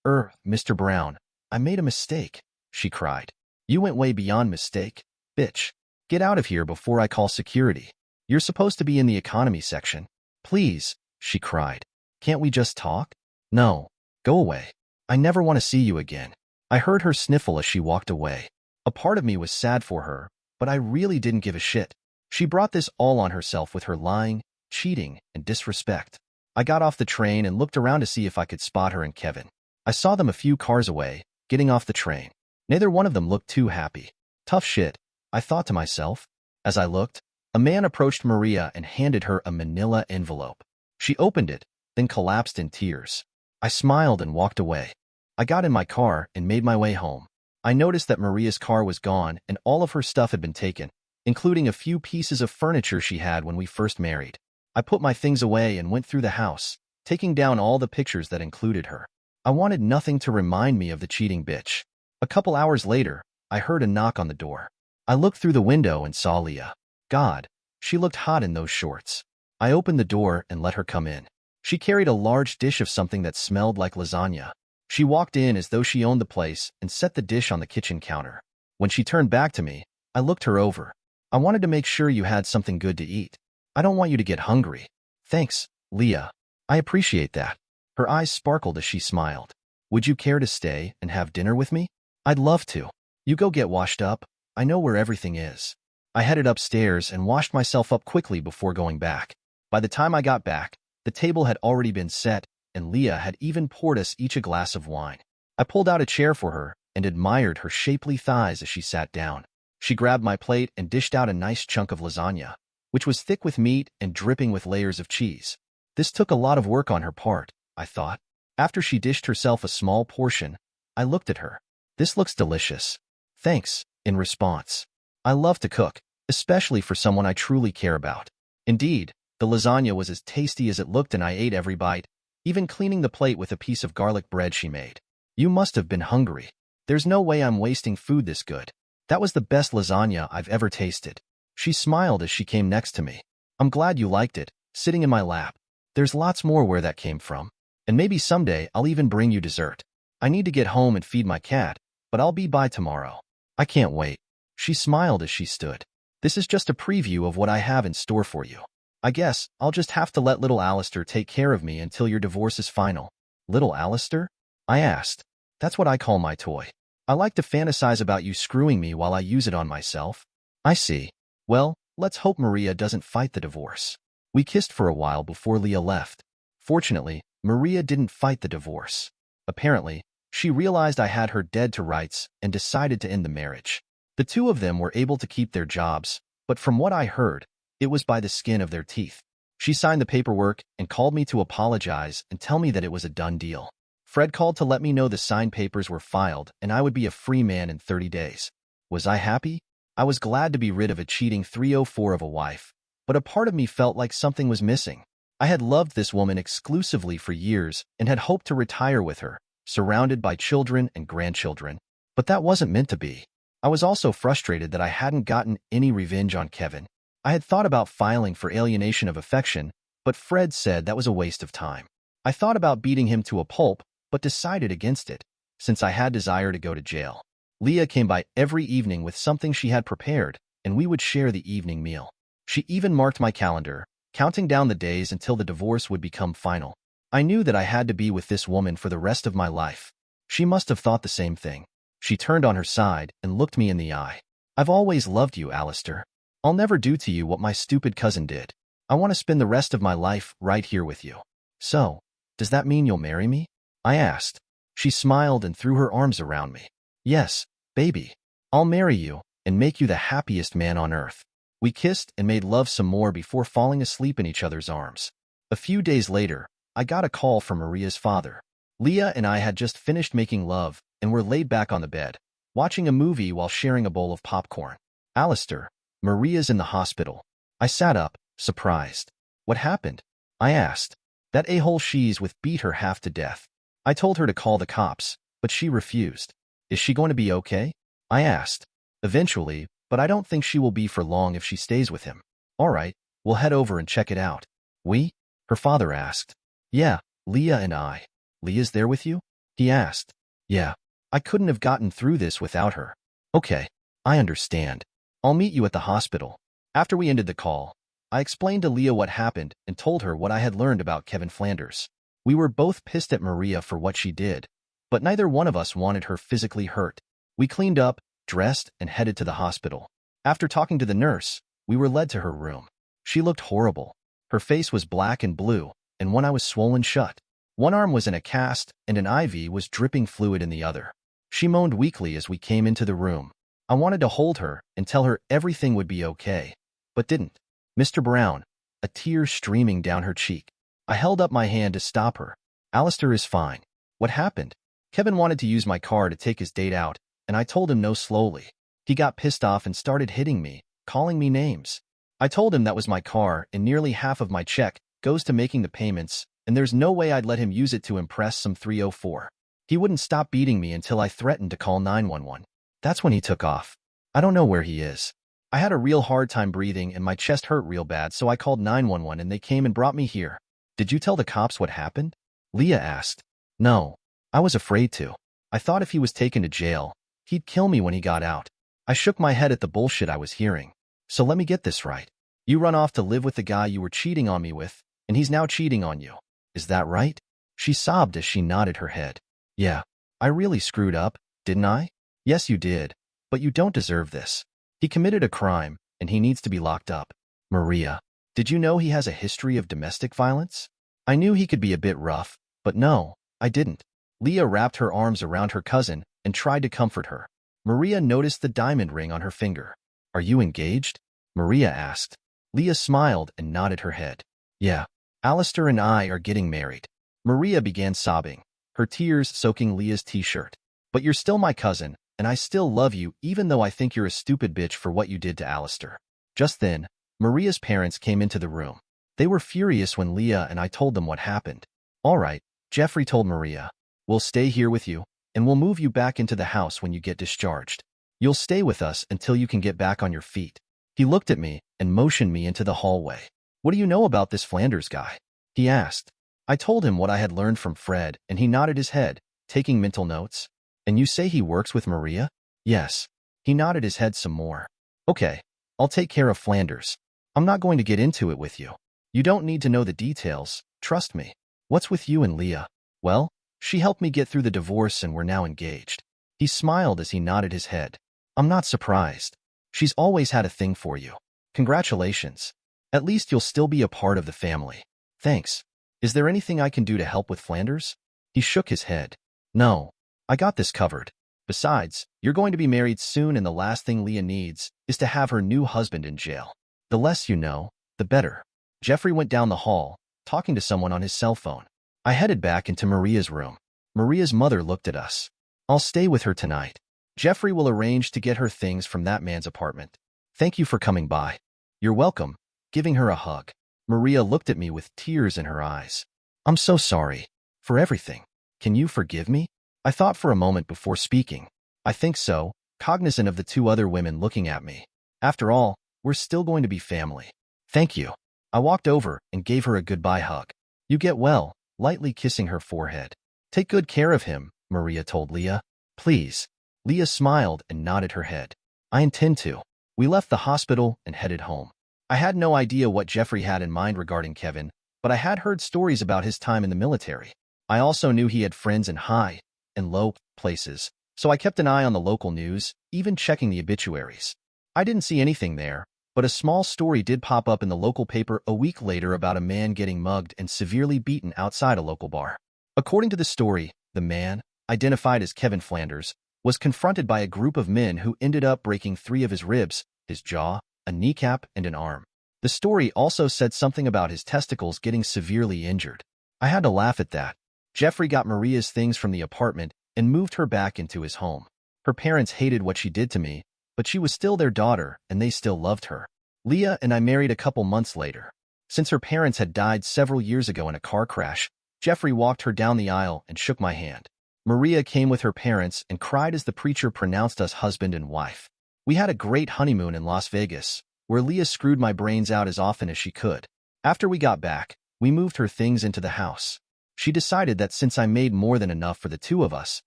Mr. Brown, I made a mistake, she cried. You went way beyond mistake, bitch. Get out of here before I call security. You're supposed to be in the economy section. Please, she cried. Can't we just talk? No. Go away. I never want to see you again. I heard her sniffle as she walked away. A part of me was sad for her, but I really didn't give a shit. She brought this all on herself with her lying, cheating, and disrespect. I got off the train and looked around to see if I could spot her and Kevin. I saw them a few cars away, getting off the train. Neither one of them looked too happy. Tough shit, I thought to myself. As I looked, a man approached Maria and handed her a manila envelope. She opened it, then collapsed in tears. I smiled and walked away. I got in my car and made my way home. I noticed that Maria's car was gone and all of her stuff had been taken, including a few pieces of furniture she had when we first married. I put my things away and went through the house, taking down all the pictures that included her. I wanted nothing to remind me of the cheating bitch. A couple hours later, I heard a knock on the door. I looked through the window and saw Leah. God, she looked hot in those shorts. I opened the door and let her come in. She carried a large dish of something that smelled like lasagna. She walked in as though she owned the place and set the dish on the kitchen counter. When she turned back to me, I looked her over. I wanted to make sure you had something good to eat. I don't want you to get hungry. Thanks, Leah. I appreciate that. Her eyes sparkled as she smiled. Would you care to stay and have dinner with me? I'd love to. You go get washed up. I know where everything is. I headed upstairs and washed myself up quickly before going back. By the time I got back, the table had already been set, and Leah had even poured us each a glass of wine. I pulled out a chair for her and admired her shapely thighs as she sat down. She grabbed my plate and dished out a nice chunk of lasagna, which was thick with meat and dripping with layers of cheese. This took a lot of work on her part, I thought. After she dished herself a small portion, I looked at her. This looks delicious. Thanks, in response. I love to cook, especially for someone I truly care about. Indeed, the lasagna was as tasty as it looked and I ate every bite, even cleaning the plate with a piece of garlic bread she made. You must have been hungry. There's no way I'm wasting food this good. That was the best lasagna I've ever tasted. She smiled as she came next to me. I'm glad you liked it, sitting in my lap. There's lots more where that came from. And maybe someday I'll even bring you dessert. I need to get home and feed my cat, but I'll be by tomorrow. I can't wait. She smiled as she stood. This is just a preview of what I have in store for you. I guess I'll just have to let little Alistair take care of me until your divorce is final. Little Alistair? I asked. That's what I call my toy. I like to fantasize about you screwing me while I use it on myself. I see. Well, let's hope Maria doesn't fight the divorce. We kissed for a while before Leah left. Fortunately, Maria didn't fight the divorce. Apparently, she realized I had her dead to rights and decided to end the marriage. The two of them were able to keep their jobs, but from what I heard, it was by the skin of their teeth. She signed the paperwork and called me to apologize and tell me that it was a done deal. Fred called to let me know the signed papers were filed and I would be a free man in 30 days. Was I happy? I was glad to be rid of a cheating 304 of a wife, but a part of me felt like something was missing. I had loved this woman exclusively for years and had hoped to retire with her, surrounded by children and grandchildren, but that wasn't meant to be. I was also frustrated that I hadn't gotten any revenge on Kevin. I had thought about filing for alienation of affection, but Fred said that was a waste of time. I thought about beating him to a pulp, but decided against it, since I had desire to go to jail. Leah came by every evening with something she had prepared, and we would share the evening meal. She even marked my calendar, counting down the days until the divorce would become final. I knew that I had to be with this woman for the rest of my life. She must have thought the same thing. She turned on her side and looked me in the eye. I've always loved you, Alistair. I'll never do to you what my stupid cousin did. I want to spend the rest of my life right here with you. So, does that mean you'll marry me? I asked. She smiled and threw her arms around me. Yes, baby. I'll marry you and make you the happiest man on earth. We kissed and made love some more before falling asleep in each other's arms. A few days later, I got a call from Maria's father. Leah and I had just finished making love and were laid back on the bed, watching a movie while sharing a bowl of popcorn. Alistair, Maria's in the hospital. I sat up, surprised. What happened? I asked. That a-hole she's with beat her half to death. I told her to call the cops, but she refused. Is she going to be okay? I asked. Eventually, but I don't think she will be for long if she stays with him. All right, we'll head over and check it out. We? Her father asked. Yeah, Leah and I. Leah's there with you? He asked. Yeah. I couldn't have gotten through this without her. Okay, I understand. I'll meet you at the hospital. After we ended the call, I explained to Leah what happened and told her what I had learned about Kevin Flanders. We were both pissed at Maria for what she did, but neither one of us wanted her physically hurt. We cleaned up, dressed, and headed to the hospital. After talking to the nurse, we were led to her room. She looked horrible. Her face was black and blue, and one eye was swollen shut. One arm was in a cast, and an IV was dripping fluid in the other. She moaned weakly as we came into the room. I wanted to hold her and tell her everything would be okay, but didn't. Mr. Brown, a tear streaming down her cheek. I held up my hand to stop her. Alistair is fine. What happened? Kevin wanted to use my car to take his date out, and I told him no slowly. He got pissed off and started hitting me, calling me names. I told him that was my car and nearly half of my check goes to making the payments, and there's no way I'd let him use it to impress some 304. He wouldn't stop beating me until I threatened to call 911. That's when he took off. I don't know where he is. I had a real hard time breathing and my chest hurt real bad, so I called 911 and they came and brought me here. Did you tell the cops what happened? Leah asked. No, I was afraid to. I thought if he was taken to jail, he'd kill me when he got out. I shook my head at the bullshit I was hearing. So let me get this right. You run off to live with the guy you were cheating on me with, and he's now cheating on you. Is that right? She sobbed as she nodded her head. Yeah, I really screwed up, didn't I? Yes, you did, but you don't deserve this. He committed a crime, and he needs to be locked up. Maria, did you know he has a history of domestic violence? I knew he could be a bit rough, But no, I didn't. Leah wrapped her arms around her cousin and tried to comfort her. Maria noticed the diamond ring on her finger. Are you engaged? Maria asked. Leah smiled and nodded her head. Yeah, Alistair and I are getting married. Maria began sobbing, her tears soaking Leah's t-shirt. But you're still my cousin, and I still love you even though I think you're a stupid bitch for what you did to Alistair. Just then, Maria's parents came into the room. They were furious when Leah and I told them what happened. All right, Jeffrey told Maria. We'll stay here with you, and we'll move you back into the house when you get discharged. You'll stay with us until you can get back on your feet. He looked at me and motioned me into the hallway. What do you know about this Flanders guy? He asked. I told him what I had learned from Fred, and he nodded his head, taking mental notes. And you say he works with Maria? Yes. He nodded his head some more. Okay, I'll take care of Flanders. I'm not going to get into it with you. You don't need to know the details, trust me. What's with you and Leah? Well, she helped me get through the divorce and we're now engaged. He smiled as he nodded his head. I'm not surprised. She's always had a thing for you. Congratulations. At least you'll still be a part of the family. Thanks. Is there anything I can do to help with Flanders? He shook his head. No, I got this covered. Besides, you're going to be married soon and the last thing Leah needs is to have her new husband in jail. The less you know, the better. Jeffrey went down the hall, talking to someone on his cell phone. I headed back into Maria's room. Maria's mother looked at us. I'll stay with her tonight. Jeffrey will arrange to get her things from that man's apartment. Thank you for coming by. You're welcome. Giving her a hug. Maria looked at me with tears in her eyes. I'm so sorry. For everything. Can you forgive me? I thought for a moment before speaking. I think so, cognizant of the two other women looking at me. After all, we're still going to be family. Thank you. I walked over and gave her a goodbye hug. You get well, lightly kissing her forehead. Take good care of him, Maria told Leah. Please. Leah smiled and nodded her head. I intend to. We left the hospital and headed home. I had no idea what Jeffrey had in mind regarding Kevin, but I had heard stories about his time in the military. I also knew he had friends in high and low places, so I kept an eye on the local news, even checking the obituaries. I didn't see anything there, but a small story did pop up in the local paper a week later about a man getting mugged and severely beaten outside a local bar. According to the story, the man, identified as Kevin Flanders, was confronted by a group of men who ended up breaking 3 of his ribs, his jaw, a kneecap, and an arm. The story also said something about his testicles getting severely injured. I had to laugh at that. Jeffrey got Maria's things from the apartment and moved her back into his home. Her parents hated what she did to me, but she was still their daughter and they still loved her. Leah and I married a couple months later. Since her parents had died several years ago in a car crash, Jeffrey walked her down the aisle and shook my hand. Maria came with her parents and cried as the preacher pronounced us husband and wife. We had a great honeymoon in Las Vegas, where Leah screwed my brains out as often as she could. After we got back, we moved her things into the house. She decided that since I made more than enough for the two of us,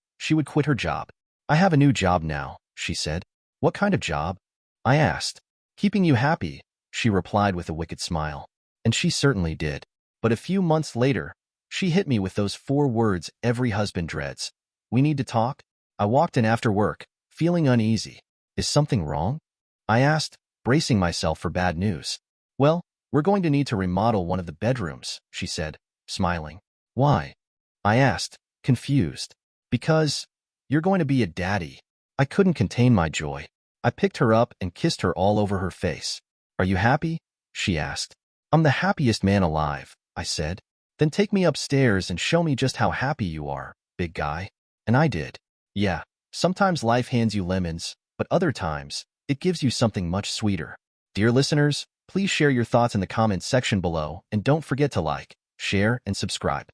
she would quit her job. I have a new job now, she said. What kind of job? I asked. Keeping you happy, she replied with a wicked smile. And she certainly did. But a few months later, she hit me with those 4 words every husband dreads. We need to talk? I walked in after work, feeling uneasy. Is something wrong? I asked, bracing myself for bad news. Well, we're going to need to remodel one of the bedrooms, she said, smiling. Why? I asked, confused. Because you're going to be a daddy. I couldn't contain my joy. I picked her up and kissed her all over her face. Are you happy? She asked. I'm the happiest man alive, I said. Then take me upstairs and show me just how happy you are, big guy. And I did. Yeah, sometimes life hands you lemons, but other times, it gives you something much sweeter. Dear listeners, please share your thoughts in the comments section below and don't forget to like, share, and subscribe.